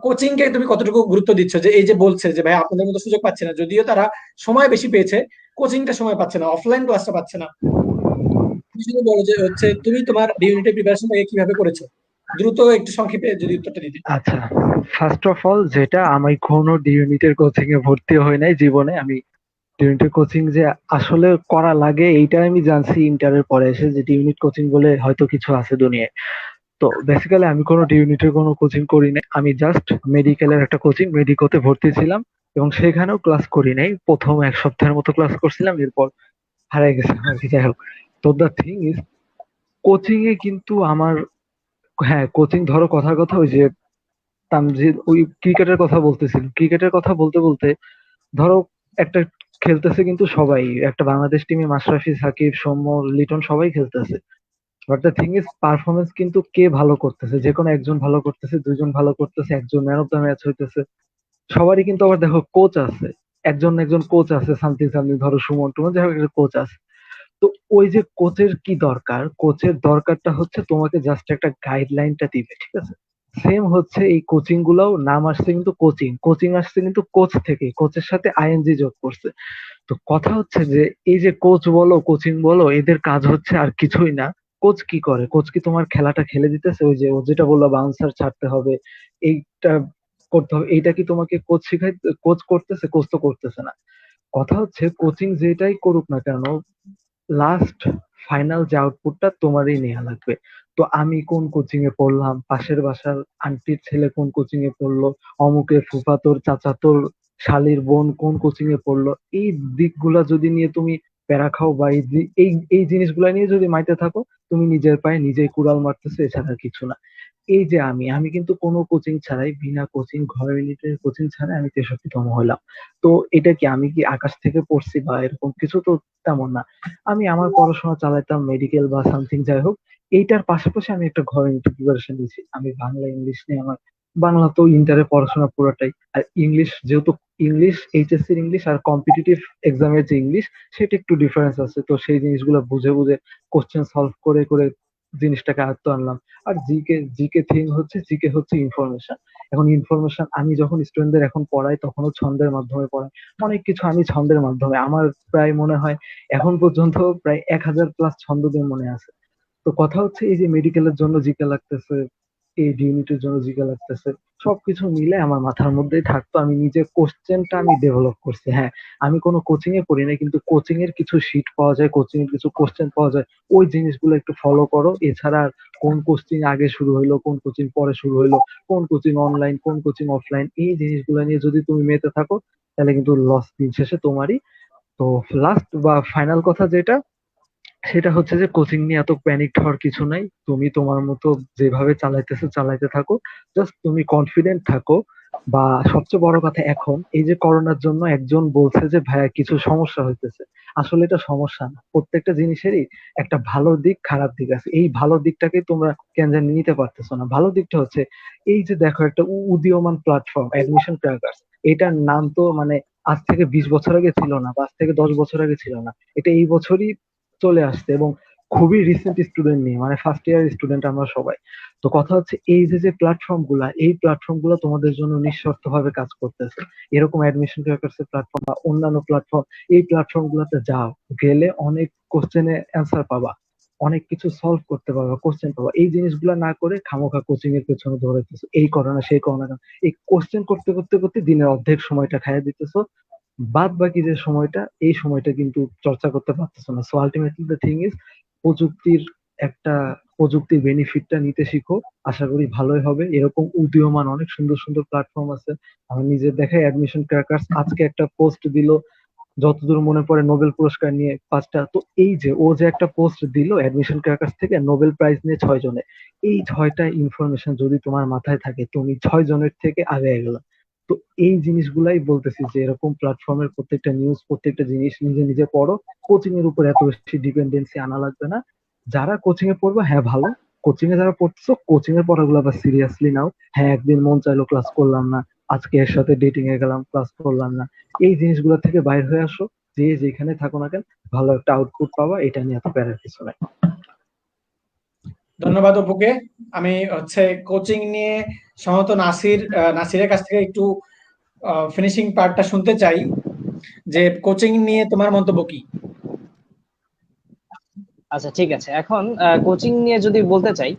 কোচিং কে তুমি কতটুকু গুরুত্ব দিচ্ছ? যে এই যে বলছে যে ভাই আপনাদের মতো সুযোগ পাচ্ছে না, যদিও তারা সময় বেশি পেয়েছে, কোচিংটা সময় পাচ্ছে না, অফলাইন ক্লাসটা পাচ্ছে না, তুমি শুধু বলো যে হচ্ছে তুমি তোমার ডি ইউনিটের প্রিপারেশনটাকে কিভাবে করেছো, দ্রুত একটু সংক্ষেপে যদি উত্তরটা দিতে। আচ্ছা, ফার্স্ট অফ অল, যেটা আমি কোনো ডি ইউনিটের কোচিং এ ভর্তি হই নাই জীবনে। আমি ডি ইউনিটের কোচিং যে আসলে করা লাগে এইটা আমি জানছি ইন্টারের পরে এসে, যে ডি ইউনিট কোচিং বলে হয়তো কিছু আছে দুনিয়ায়। তো বেসিক্যালি আমি কোনো ডি ইউনিটের কোনো কোচিং করি নাই, আমি জাস্ট মেডিকেলের একটা কোচিং মেডিকোতে ভর্তি ছিলাম, এবং সেখানেও ক্লাস করি নাই। প্রথম 1 সপ্তাহের মতো ক্লাস করছিলাম, এরপর হারিয়ে গেছে আর কি। যাই হোক, তো দ্য থিং ইজ, কোচিং এ কিন্তু আমার, হ্যাঁ কোচিং ধরো, কথার কথা ওই যে তানজিদ ওই ক্রিকেটের কথা বলতেছিল, ক্রিকেটের কথা বলতে বলতে ধরো একটা খেলতেছে কিন্তু সবাই, একটা বাংলাদেশ টিমে মাশরাফি, সাকিব, সৌম্য, লিটন সবাই খেলতেছে। But the thing is, performance কিন্তু কে ভালো করতেছে? যে কোনো একজন ভালো করতেছে, দুইজন ভালো করতেছে, একজন ম্যান অফ দ্য ম্যাচ হইতেছে। সবারই কিন্তু আবার দেখো কোচ আছে, একজন একজন কোচ আছে, সামথিং সামথিং, ধরো সুমন টুমন, যাই হোক, একটা কোচ আছে। তো ওই যে কোচের কি দরকার? কোচের দরকারটা হচ্ছে তোমাকে জাস্ট একটা গাইডলাইনটা দিবে, ঠিক আছে? সেম হচ্ছে এই কোচিং গুলাও, নাম আসছে কিন্তু কোচিং, কোচিং আসছে কিন্তু কোচ থেকে, কোচের সাথে আইএনজি যোগ করছে। তো কথা হচ্ছে যে এই যে কোচ বলো কোচিং বলো, এদের কাজ হচ্ছে আর কিছুই না। কোচ কি করে? কোচ কি তোমার খেলাটা খেলে দিতেছে? ওই যে ও যেটা বললো, বাউন্সার ছাড়তে হবে, এইটা করতে হবে, এইটা কি তোমাকে কোচ শিখাই? কোচ করতেছে? কোচ তো করতেছে না। কথা হচ্ছে কোচিং যেটাই করুক না কেন, লাস্ট ফাইনাল যে আউটপুটটা তোমারই নেওয়া লাগবে। তো আমি কোন কোচিং এ পড়লাম, পাশের বাসার আন্টির ছেলে কোন কোচিং এ পড়লো, অমুকের ফুফাতোর চাচাতোর শালির বোন কোন কোচিং এ পড়লো, এই দিকগুলা যদি নিয়ে তুমি প্যারা খাও, বা এই এই জিনিসগুলা নিয়ে যদি মাইতে থাকো, তুমি নিজের পায়ে নিজেই কুড়াল মারতেছো, এছাড়া আর কিছু না। এই যে আমি কিন্তু কোনো কোচিং ছাড়াই, বিনা কোচিং, ঘর ইউনিটের কোচিং ছাড়াই আমি 63তম হলাম। তো এটা কি আমি কি আকাশ থেকে পড়ছি বা এরকম কিছু? তো তেমন না। আমি আমার পড়াশোনা চালাইতাম, মেডিকেল বা সামথিং, যাই হোক। এইটার পাশাপাশি আমি একটা ঘর ইউনিট প্রিপারেশন দিয়েছি। আমি বাংলা ইংলিশ নিয়ে আমার, বাংলা তো ইন্টারে পড়াশোনা পুরোটাই, আর ইংলিশ যেহেতু, ইংলিশ এইচএসসি ইংলিশ আর কম্পিটিটিভ এক্সামের যে ইংলিশ, সেটা একটু ডিফারেন্স আছে। তো সেই জিনিসগুলো বুঝে বুঝে কোশ্চেন সলভ করে করে জিনিসটাকে আয়ত্ত আনলাম। আর জিকে, জিকে থিং হচ্ছে, জিকে হচ্ছে ইনফরমেশন। এখন ইনফরমেশন আমি যখন স্টুডেন্টদের এখন পড়াই, তখনও ছন্দের মাধ্যমে পড়াই। অনেক কিছু আমি ছন্দের মাধ্যমে, আমার প্রায় মনে হয় এখন পর্যন্ত প্রায় 1000+ ছন্দ দিয়ে মনে আছে। তো কথা হচ্ছে, এই যে মেডিকেলের জন্য জিকে লাগতেছে, এই ইউনিটের জন্য জিকে লাগতেছে, সবকিছু মিলে আমার মাথার মধ্যেই থাকতো। আমি নিজে কোশ্চেনটা আমি ডেভেলপ করছি। হ্যাঁ, আমি কোনো কোচিং এ পড়ি নাই, কিন্তু কোচিং এর কিছু শিট পাওয়া যায়, কোচিং এর কিছু কোশ্চেন পাওয়া যায়, ওই জিনিসগুলো একটু ফলো করো। এছাড়া আর কোন কোচিং আগে শুরু হইলো, কোন কোচিং পরে শুরু হইলো, কোন কোচিং অনলাইন, কোন কোচিং অফলাইন, এই জিনিসগুলো নিয়ে যদি তুমি মেতে থাকো তাহলে কিন্তু লস দিন শেষে তোমারই। তো লাস্ট বা ফাইনাল কথা যেটা, সেটা হচ্ছে যে কোচিং নিয়ে এত প্যানিক হওয়ার কিছু নাই। তুমি তোমার মতো যেভাবে চালাইতেছো চালাইতে থাকো, জাস্ট তুমি কনফিডেন্ট থাকো। বা সবচেয়ে বড় কথা, এখন এই যে করোনার জন্য একজন বলছে যে ভাইয়া কিছু সমস্যা হইতেছে, আসলে এটা সমস্যা না। প্রত্যেকটা জিনিসেরই একটা ভালো দিক খারাপ দিক আছে, এই ভালো দিকটাকে তোমরা কেন জানি নিতে পারতেছো না। ভালো দিকটা হচ্ছে এই যে দেখো একটা উদীয়মান প্ল্যাটফর্ম অ্যাডমিশন ক্র্যাকার্স, এটার নাম তো মানে আজ থেকে 20 বছর আগে ছিল না, বা আজ থেকে 10 বছর আগে ছিল না, এটা এই বছরই চলে আসছে, এবং খুবই রিসেন্ট স্টুডেন্ট নিয়ে, মানে ফার্স্ট ইয়ার স্টুডেন্ট আমরা সবাই। তো কথা হচ্ছে এই যে যে প্ল্যাটফর্ম গুলা, এই প্ল্যাটফর্ম গুলো তোমাদের জন্য নিঃশর্ত ভাবে কাজ করতেছে। এরকম অ্যাডমিশন ক্র্যাকার্স এর প্ল্যাটফর্ম বা অন্যান্য প্ল্যাটফর্ম, এই প্ল্যাটফর্ম গুলোতে যাও, গেলে অনেক কোশ্চেনে অ্যান্সার পাবা, অনেক কিছু সলভ করতে পারবা, কোশ্চেন পাবা। এই জিনিসগুলো না করে খামোখা কোচিং এর পেছনে দৌড়াইতেছো, এই করো না সেই করো না, এই কোশ্চেন করতে করতে করতে দিনের অর্ধেক সময়টা খাইয়ে দিতেছো। বাদ বাকি যে সময়টা, এই সময়টা কিন্তু চর্চা করতে পারতেছো না। So ultimately the thing is, প্রযুক্তির একটা প্রযুক্তির বেনিফিটটা নিতে শিখো। আশা করি ভালোই হবে। এরকম উদীয়মান অনেক সুন্দর সুন্দর প্ল্যাটফর্ম আছে। আমার নিজের দেখায় অ্যাডমিশন ক্র্যাকার্স আজকে একটা পোস্ট দিল, যতদূর মনে পড়ে নোবেল পুরস্কার নিয়ে 5টা। তো এই যে ও যে একটা পোস্ট দিল অ্যাডমিশন ক্র্যাকার্স থেকে, নোবেল প্রাইজ নিয়ে 6 জনে, এই 6টা ইনফরমেশন যদি তোমার মাথায় থাকে, তুমি 6 জনের থেকে আগে গেলা। তো এই জিনিসগুলাই বলতেছি যে এরকম প্ল্যাটফর্মের প্রত্যেকটা নিউজ, প্রত্যেকটা জিনিস নিজে নিজে পড়ো। কোচিং এর উপর এত বেশি ডিপেন্ডেন্সি আনা লাগবে না। যারা কোচিং এ পড়বে, হ্যাঁ ভালো, কোচিং এ যারা পড়ছো কোচিং এর পড়াগুলো আবার সিরিয়াসলি নাও। হ্যাঁ, একদিন মন চাইলো ক্লাস করলাম না, আজকে এর সাথে ডেটিং এ গেলাম, ক্লাস করলাম না, এই জিনিসগুলো থেকে বাইর হয়ে আসো। যে যেখানে থাকো না কেন, ভালো একটা আউটপুট পাবা, এটা নিয়ে এত প্যারার কিছু নাই। ধন্যবাদ অপুকে। আমি কোচিং নিয়ে সম্ভবত নাসিরের কাছ থেকে একটু ফিনিশিং পার্টটা শুনতে চাই, যে কোচিং নিয়ে তোমার মন্তব্য কি? আচ্ছা ঠিক আছে, এখন কোচিং নিয়ে যদি বলতে চাই,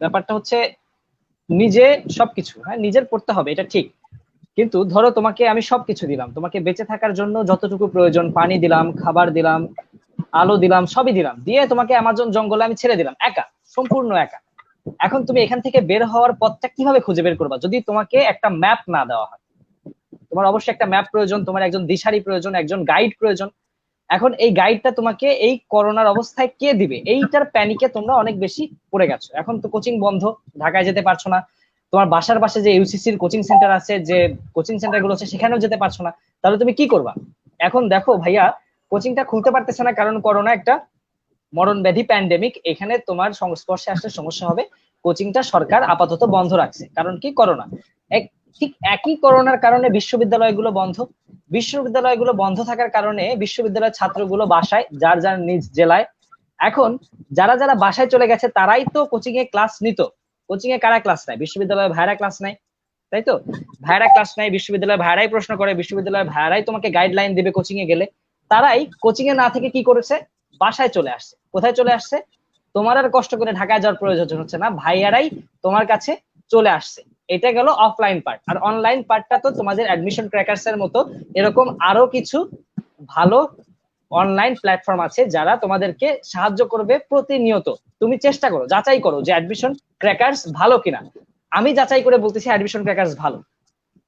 ব্যাপারটা হচ্ছে নিজে সবকিছু, হ্যাঁ নিজের পড়তে হবে এটা ঠিক। কিন্তু ধরো তোমাকে আমি সবকিছু দিলাম, তোমাকে বেঁচে থাকার জন্য যতটুকু প্রয়োজন, পানি দিলাম, খাবার দিলাম, আলো দিলাম, সবই দিলাম, দিয়ে তোমাকে অ্যামাজন জঙ্গলে আমি ছেড়ে দিলাম একা, সম্পূর্ণ একা। এখন তুমি এখান থেকে বের হওয়ার পথটা কিভাবে খুঁজে বের করবা যদি তোমাকে একটা ম্যাপ না দেওয়া হয়? তোমার অবশ্যই একটা ম্যাপ প্রয়োজন, তোমার একজন দিশারি প্রয়োজন, একজন গাইড প্রয়োজন। এখন এই গাইডটা তোমাকে এই করোনার অবস্থায় কে দিবে? এইটার প্যানিকে তোমরা অনেক বেশি পড়ে গেছো। এখন তো কোচিং বন্ধ, ঢাকায় যেতে পারছো না, তোমার বাসার পাশে যে ইউসিসির কোচিং সেন্টার আছে, যে কোচিং সেন্টার গুলো আছে, সেখানেও যেতে পারছো না। তাহলে তুমি কি করবা? এখন দেখো ভাইয়া, কোচিংটা খুলতে পারতেছে না কারণ করোনা একটা মরণ ব্যাধি প্যান্ডেমিক, এখানে তোমার সংস্পর্শে আসলে সমস্যা হবে। কোচিংটা সরকার আপাতত বন্ধ রাখছে, কারণ কি করোনা। ঠিক একই করোনার কারণে বিশ্ববিদ্যালয়গুলো বন্ধ। বিশ্ববিদ্যালয়গুলো বন্ধ থাকার কারণে বিশ্ববিদ্যালয়ের ছাত্রগুলো বাসায়, যার যার নিজ জেলায়। এখন যারা যারা বাসায় চলে গেছে তারাই তো কোচিং এ ক্লাস নিত। কোচিং এ কারা ক্লাস নেয়? বিশ্ববিদ্যালয়ের ভাইরা ক্লাস নেয়, তাই তো? ভাইরা ক্লাস নেয়, বিশ্ববিদ্যালয়ের ভাইরাই প্রশ্ন করে, বিশ্ববিদ্যালয়ের ভাইরাই তোমাকে গাইডলাইন দিবে কোচিং এ গেলে। তারাই কোচিং এ না থেকে কি করেছে? বাসায় চলে আসছে। কোথায় চলে আসছে? তোমার আর কষ্ট করে ঢাকায় যাওয়ার প্রয়োজন হচ্ছে না, ভাইয়ারাই তোমার কাছে চলে আসছে। এটা গেল অফলাইন পার্ট। আর অনলাইন পার্টটা তো তোমাদের অ্যাডমিশন ক্র্যাকার্স এর মতো এরকম আরো কিছু ভালো অনলাইন প্ল্যাটফর্ম আছে যারা তোমাদেরকে সাহায্য করবে প্রতিনিয়ত। তুমি চেষ্টা করো, যাচাই করো যে অ্যাডমিশন ক্র্যাকার্স ভালো কিনা। আমি যাচাই করে বলতেছি অ্যাডমিশন ক্র্যাকার্স ভালো।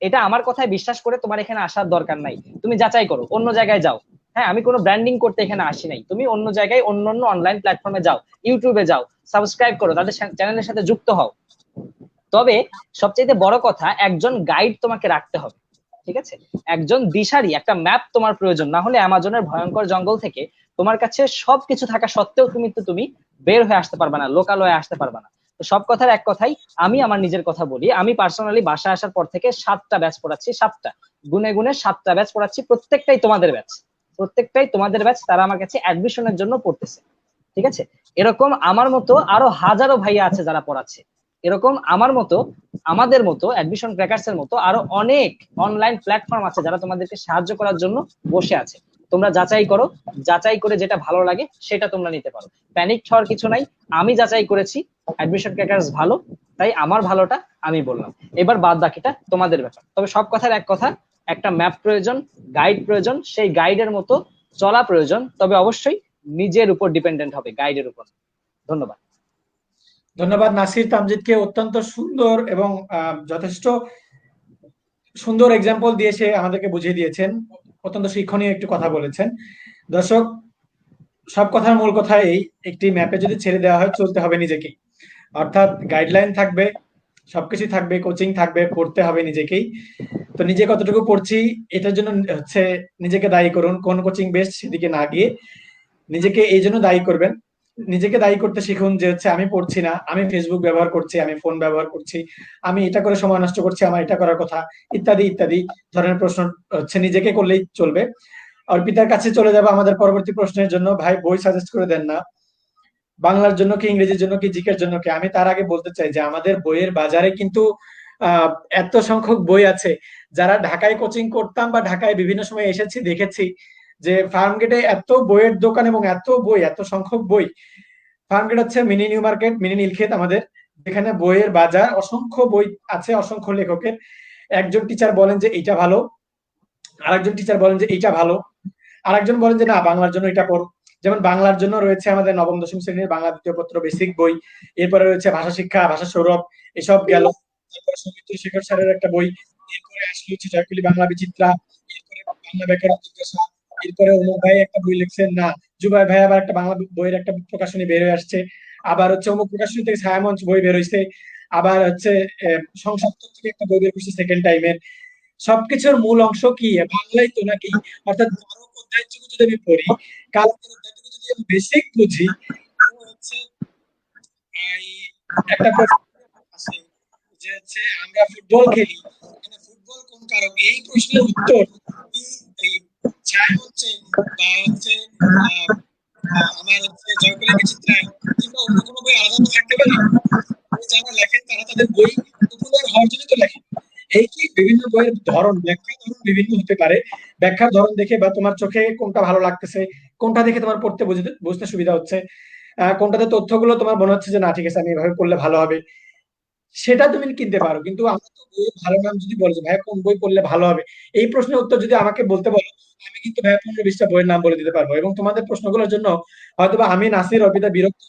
এটা আমার কথায় বিশ্বাস করে তোমার এখানে আসার দরকার নাই। তুমি যাচাই করো, অন্য জায়গায় যাও। হ্যাঁ, আমি কোনো ব্র্যান্ডিং করতে এখানে আসি নাই। তুমি অন্য জায়গায় অন্য অন্য অনলাইন প্ল্যাটফর্মে যাও, ইউটিউবে যাও, সাবস্ক্রাইব করো, তাদের চ্যানেলের সাথে যুক্ত হও। তবে সবচেয়ে বড় কথা, একজন গাইড তোমাকে রাখতে হবে, ঠিক আছে? একজন দিশারি, একটা ম্যাপ তোমার প্রয়োজন। না হলে অ্যামাজনের ভয়ঙ্কর জঙ্গল থেকে তোমার কাছে সবকিছু থাকা সত্ত্বেও তুমি বের হয়ে আসতে পারবে না, লোকালয়ে আসতে পারবে না। তো সব কথার এক কথাই, আমি আমার নিজের কথা বলি, আমি পার্সোনালি বাসায় আসার পর থেকে 7টা ব্যাচ পড়াচ্ছি, 7টা, গুনে গুনে 7টা ব্যাচ পড়াচ্ছি। প্রত্যেকটাই তোমাদের ব্যাচ, প্রত্যেকটাই তোমাদের ব্যাচ। তারা আমার কাছে অ্যাডমিশনের জন্য পড়তেছে, ঠিক আছে? এরকম আমার মতো আরো হাজারো ভাইয়া আছে যারা পড়াচ্ছে। এরকম আমার মতো, আমাদের মতো অ্যাডমিশন ক্র্যাকার্স এর মতো আরো অনেক অনলাইন প্ল্যাটফর্ম আছে যারা তোমাদেরকে সাহায্য করার জন্য বসে আছে। তোমরা যাচাই করো, যাচাই করে যেটা ভালো লাগে সেটা তোমরা নিতে পারো। প্যানিক হওয়ার কিছু নাই। আমি যাচাই করেছি, অ্যাডমিশন ক্র্যাকার্স ভালো। তাই আমার ভালোটা আমি বললাম, এবার বাদ বাকিটা তোমাদের ব্যাপার। তবে সব কথার এক কথা, একটা ম্যাপ প্রয়োজন, গাইড প্রয়োজন, সেই গাইডের মতো চলা প্রয়োজন, তবে অবশ্যই নিজের উপর ডিপেন্ডেন্ট হবে, গাইডের উপর। ধন্যবাদ। ধন্যবাদ নাসির তামজিদকে, অত্যন্ত সুন্দর এবং যথেষ্ট সুন্দর এক্সাম্পল দিয়ে সে আমাদেরকে বুঝিয়ে দিয়েছেন, অত্যন্ত শিক্ষণীয় একটু কথা বলেছেন। দর্শক, সব কথার মূল কথা এই, একটি ম্যাপে যদি ছেড়ে দেওয়া হয় চলতে হবে নিজেকেই, অর্থাৎ গাইডলাইন থাকবে, সবকিছু থাকবে, কোচিং থাকবে, পড়তে হবে নিজেকেই। তো নিজে কতটুকু পড়ছি এটার জন্য হচ্ছে নিজেকে দায়ী করুন, কোন কোচিং বেস্ট সেদিকে না গিয়ে নিজেকে এই জন্য দায়ী করবেন, নিজেকে দায়ী করতে শিখুন যে হচ্ছে আমি পড়ছি না, আমি ফেসবুক ব্যবহার করছি, আমি ফোন ব্যবহার করছি, আমি এটা করে সময় নষ্ট করছি, আমার এটা করার কথা, ইত্যাদি ইত্যাদি ধরনের প্রশ্ন হচ্ছে নিজেকে করলেই চলবে। অর্পিতার কাছে চলে যাবো আমাদের পরবর্তী প্রশ্নের জন্য। ভাই, বই সাজেস্ট করে দেন না, বাংলার জন্য কি, ইংরেজির জন্য কি, জিকের জন্য কি? আমি তার আগে বলতে চাই যে আমাদের বইয়ের বাজারে কিন্তু আহ এত সংখ্যক বই আছে, যারা ঢাকায় কোচিং করতাম বা ঢাকায় বিভিন্ন সময় এসেছি, দেখেছি যে ফার্মগেটে এত বইয়ের দোকান এবং এত বই, এত সংখ্যক বই। ফার্মগেট হচ্ছে mini new market, mini Nilkhet আমাদের, যেখানে বইয়ের বাজার, অসংখ্য বই আছে, অসংখ্য লেখকের। একজন টিচার বলেন যে এইটা ভালো, আরেকজন টিচার বলেন যে এইটা ভালো, আরেকজন বলেন যে না, বাংলার জন্য এটা পড়ো। যেমন বাংলার জন্য রয়েছে আমাদের নবম দশম শ্রেণীর বাংলা দ্বিতীয় পত্র বেসিক বই, এরপরে রয়েছে ভাষা শিক্ষা, ভাষা সৌরভ, এসব গেল। তারপরে সৌমিত্র শেখর স্যারের একটা বই, এরপরে আসলে হচ্ছে জয়কলি বাংলা বিচিত্রা, এরপরে বাংলা ব্যাকরণ জিজ্ঞাসা, এরপরে অমুক ভাই একটা বই লিখছেন, না জুবাই ভাই আবার একটা বাংলা বইয়ের একটা প্রকাশনী বের হয়ে আসছে, আবার হচ্ছে অমুক প্রকাশনী থেকে ছায়ামঞ্চ বই বের হয়েছে, আবার হচ্ছে সংসাপ্তক থেকে একটা বই বের করছে সেকেন্ড টাইমের। সবকিছুর মূল অংশ কি, বাংলাই তো নাকি? অর্থাৎ বারো অধ্যায়টুকু যদি আমি পড়ি, কালকের অধ্যায়টুকু যদি আমি বেসিক বুঝি, তো হচ্ছে এই একটা প্রশ্ন আসে যে হচ্ছে আমরা ফুটবল খেলি, এখানে ফুটবল কোন কারক, এই প্রশ্নের উত্তর কি এই ছায়ামঞ্চে বা হচ্ছে আমার হচ্ছে জয়কলি বিচিত্রায় কিংবা অন্য কোনো বই আলাদা থাকতে পারে? যারা লেখেন তারা তাদের বই পপুলার হওয়ার জন্য তো লেখেন। এই কি বিভিন্ন বইয়ের ধরন, ব্যাখ্যার ধরন বিভিন্ন হতে পারে, ব্যাখ্যার ধরন দেখে বা তোমার চোখে কোনটা ভালো লাগতেছে, কোনটা দেখে তোমার পড়তে বুঝতে সুবিধা হচ্ছে, কোনটাতে তথ্যগুলো তোমার মনে হচ্ছে যে না ঠিক আছে আমি এভাবে পড়লে ভালো হবে, সেটা তুমি কিনতে পারো। কিন্তু আমরা তো বই ভালো নাম যদি বলে যে ভাইয়া কোন বই পড়লে ভালো হবে, এই প্রশ্নের উত্তর যদি আমাকে বলতে বলো, আমি কিন্তু ভাইয়া 15-20টা বইয়ের নাম বলে দিতে পারবো। এবং তোমাদের প্রশ্নগুলোর জন্য হয়তোবা আমি, নাসির, অর্পিতা বিরক্ত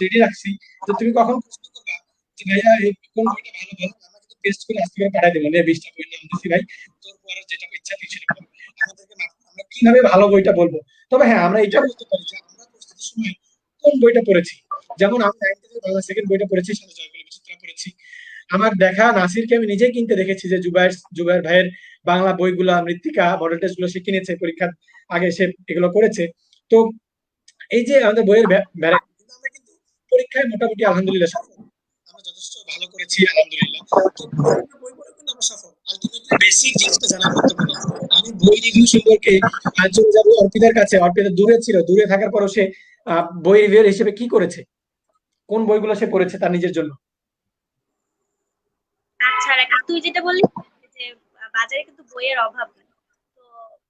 রেডি রাখছি যে তুমি কখন প্রশ্ন করবা যে ভাইয়া এই কোন বইটা ভালো বলো, আমরা কিন্তু টেস্ট করে আজকে পাঠাই দেবো, নিয়ে 20টা বইয়ের নাম দিচ্ছি ভাই, তোর পরে যেটা ইচ্ছা তুই সেটা বল। আমাদেরকে আমরা কিভাবে ভালো বইটা বলবো? তবে হ্যাঁ, আমরা এটা বলতে পারি যে আমরা প্রস্তুতির সময় কোন বইটা পড়েছি। যেমন আমি 9 থেকে বাংলা সেকেন্ড বইটা পড়েছি, সাথে জয়গুলি বিচিত্রা পড়েছি। আমার দেখা নাসিরকে আমি নিজেই কিনতে দেখেছি যে জুবাইর ভাইয়ের বাংলা বইগুলা, মৃত্তিকা মডেল টেস্ট গুলো সে কিনেছে, পরীক্ষার আগে সে এগুলো করেছে। তো এই যে আমাদের বইয়ের ভ্যারাইটি, আমরা কিন্তু পরীক্ষায় মোটামুটি আলহামদুলিল্লাহ সফল, আমরা যথেষ্ট ভালো করেছি আলহামদুলিল্লাহ। তো বিভিন্ন বই পড়ে কিন্তু আমরা সফল, আলটিমেটলি বেসিক জিনিসটা জানা গুরুত্বপূর্ণ। আমি বই রিভিউ সম্পর্কে চলে যাবো অর্পিতার কাছে। অর্পিতা দূরে ছিল, দূরে থাকার পরও সে বই রিভিউর হিসেবে কি করেছে, কোন বইগুলো সে পড়েছে তার নিজের জন্য? আচ্ছা, রেখা, তুই যেটা বললি যে বাজারে কিন্তু বইয়ের অভাব নেই, তো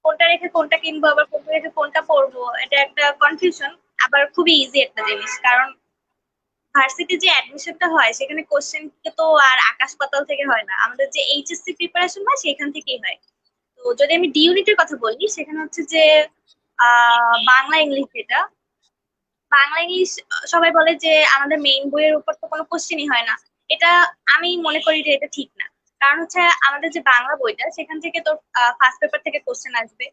কোনটা রেখে কোনটা কিনবো আবার কোনটা রেখে কোনটা পড়বো, এটা একটা কনফিউশন। আবার খুবই ইজি একটা জিনিস, কারণ ভার্সিটি যে অ্যাডমিশনটা হয় সেখানে কোশ্চেন তো আর আকাশ পাতাল থেকে হয় না, আমাদের যে এইচএসসি প্রিপারেশন হয় সেখান থেকেই হয়। তো যদি আমি ডি ইউনিটের কথা বলি, সেখানে হচ্ছে যে বাংলা ইংলিশ, যেটা বাংলা ইংলিশ সবাই বলে যে আমাদের মেইন বইয়ের উপর তো কোনো কোশ্চেনই হয় না। এটা আমি মনে করি যে এটা ঠিক না। কারণ হচ্ছে আমাদের যে বাংলা বইটা সেখান থেকে তোর ফার্স্ট পেপার থেকে কোশ্চেন আসবে,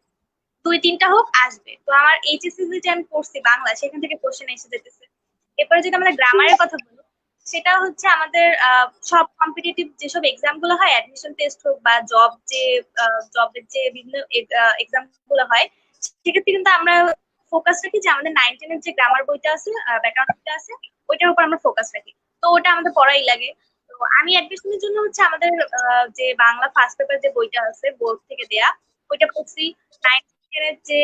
2-3টা হোক আসবে। তো আমার এইচএসসি যে আমি পড়ছি বাংলা, সেখান থেকে কোশ্চেন এসে যেতেছে। এরপরে যদি আমরা গ্রামারের কথা বলি, সেটা হচ্ছে আমাদের সব কম্পিটিটিভ যেসব এক্সাম গুলো হয়, অ্যাডমিশন টেস্ট হোক বা জবের যে বিভিন্ন এক্সাম গুলো হয়, সেক্ষেত্রে কিন্তু আমরা ফোকাস রাখি যে আমাদের 9-10-এর যে গ্রামার বইটা আছে, ব্যাকরণ বইটা আছে, ওইটার উপর আমরা ফোকাস রাখি। তো ওটা আমাদের পড়াই লাগে। তো আমি অ্যাডমিশনের জন্য হচ্ছে আমাদের যে বাংলা ফার্স্ট পেপার যে বইটা আছে বোর্ড থেকে দেয়া, ওইটা পড়ছি। 9-10-এর যে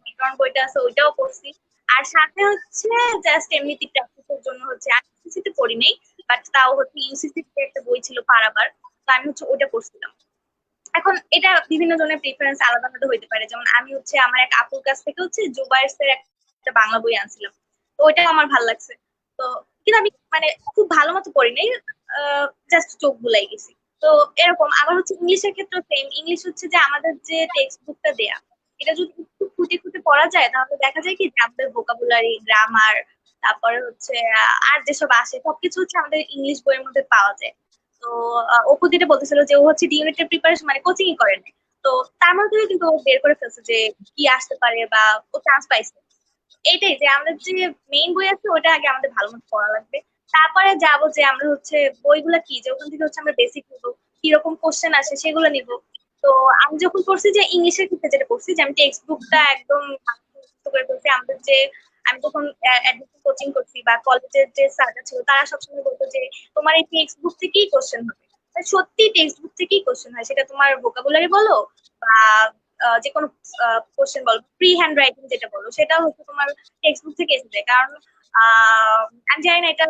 ব্যাকরণ বইটা আছে ওইটাও পড়ছি। আর সাথে হচ্ছে জাস্ট এমনিতে প্র্যাকটিসের জন্য হচ্ছে আমি ইউসিসি পড়ি নেই, বাট তাও হচ্ছে ইউসিসি একটা বই ছিল পারাবার, তো আমি হচ্ছে ওইটা পড়ছিলাম। এখন এটা বিভিন্ন জনের প্রিফারেন্স আলাদা আলাদা হইতে পারে। যেমন আমি হচ্ছে আমার এক আপুর কাছ থেকে হচ্ছে জুবাইরস এর একটা বাংলা বই আনছিলাম, তো ওইটা আমার ভালো লাগছে। তো কিন্তু আমি মানে খুব ভালো মতো পড়ি নাই, জাস্ট চোখ বুলাই গেছি। তো এরকম আবার হচ্ছে ইংলিশের ক্ষেত্রে সেম। ইংলিশ হচ্ছে যে আমাদের যে টেক্সট বুকটা দেয়া, এটা যদি একটু খুঁটে খুঁটে পড়া যায় তাহলে দেখা যায় কি যে আমাদের ভোকাবুলারি, গ্রামার, তারপরে হচ্ছে আর যেসব আসে সবকিছু হচ্ছে আমাদের ইংলিশ বইয়ের মধ্যে পাওয়া যায়। তো অপু যেটা বলতেছিল যে ও হচ্ছে ডি ইউনিটের প্রিপারেশন মানে কোচিং করে নাই, তো তার মধ্যে কিন্তু ও বের করে ফেলছে যে কি আসতে পারে বা ও চান্স পাইছে। এইটাই যে আমাদের যে মেইন বই আছে ওটা আগে আমাদের ভালো মতো পড়া লাগবে, তারপরে যাবো যে আমরা হচ্ছে বইগুলা কি যে ওখান থেকে হচ্ছে আমরা বেসিক নিবো, কিরকম কোশ্চেন আসে সেগুলো নিব। তো আমি যখন পড়ছি যে ইংলিশের ক্ষেত্রে যেটা পড়ছি যে আমি টেক্সট বুকটা একদম মুখস্থ করে ফেলছি। আমাদের যে আমি যখন অ্যাডমিশন কোচিং করছি বা কলেজের যে স্যাররা ছিল তারা সবসময় বলতো যে তোমার এই টেক্সট বুক থেকেই কোশ্চেন হবে। সত্যি টেক্সট বুক থেকেই কোশ্চেন হয়, সেটা তোমার ভোকাবুলারি বলো বা যে কোনো কোশ্চেন বলো, ফ্রি হ্যান্ড রাইটিং যেটা বলো সেটা হচ্ছে তোমার টেক্সট বুক থেকে এসেছে। কারণ আমি জানি না এটা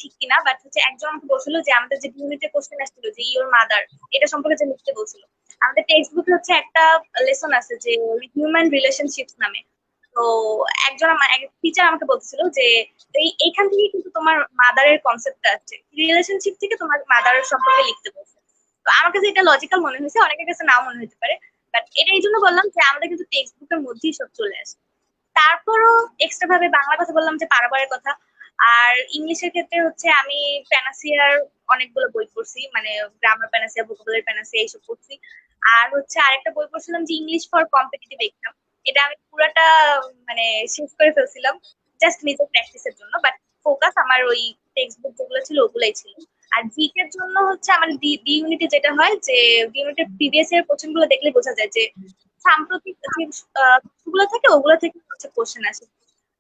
ঠিক কিনা, বাট হচ্ছে একজন আমাকে বলছিল যে আমাদের যে ইউনিটের কোশ্চেন আসছিল যে ইওর মাদার, এটা সম্পর্কে যে লিখতে বলছিল, আমাদের টেক্সট বুকে হচ্ছে একটা লেসন আছে যে হিউম্যান রিলেশনশিপস নামে। তো একজন টিচার আমাকে বলছিল যে এইখান থেকে কিন্তু তোমার মাদারের কনসেপ্টটা আছে, রিলেশনশিপ থেকে তোমার মাদারের সম্পর্কে লিখতে বলছে। তো আমার কাছে এটা লজিক্যাল মনে হয়েছে, অনেকের কাছে নাও মনে হতে পারে, বাট এটা এই জন্য বললাম যে আমাদের কিন্তু টেক্সট বুকের মধ্যেই সব চলে আসে। তারপরও এক্সট্রা ভাবে বাংলা কথা বললাম যে পারাবারের কথা। আর ইংলিশের ক্ষেত্রে হচ্ছে আমি প্যানাসিয়ার অনেকগুলো বই পড়ছি, মানে গ্রামার প্যানাসিয়া, ভোকাবুলারি প্যানাসিয়া এইসব পড়ছি। আর হচ্ছে আরেকটা বই পড়ছিলাম যে ইংলিশ ফর কম্পিটিটিভ এক্সাম, এটা আমি পুরাটা মানে শেষ করে ফেলছিলাম জাস্ট নিজের প্র্যাকটিসের জন্য, বাট ফোকাস আমার ওই টেক্সট বুক যেগুলো ছিল ওগুলাই ছিল। আর জিকের জন্য হচ্ছে আমার ডি ইউনিটে যেটা হয় যে ডি ইউনিটের প্রিভিয়াস ইয়ার কোশ্চেন গুলো দেখলে বোঝা যায় যে সাম্প্রতিক যে গুলো থাকে ওগুলো থেকে হচ্ছে কোশ্চেন আসে।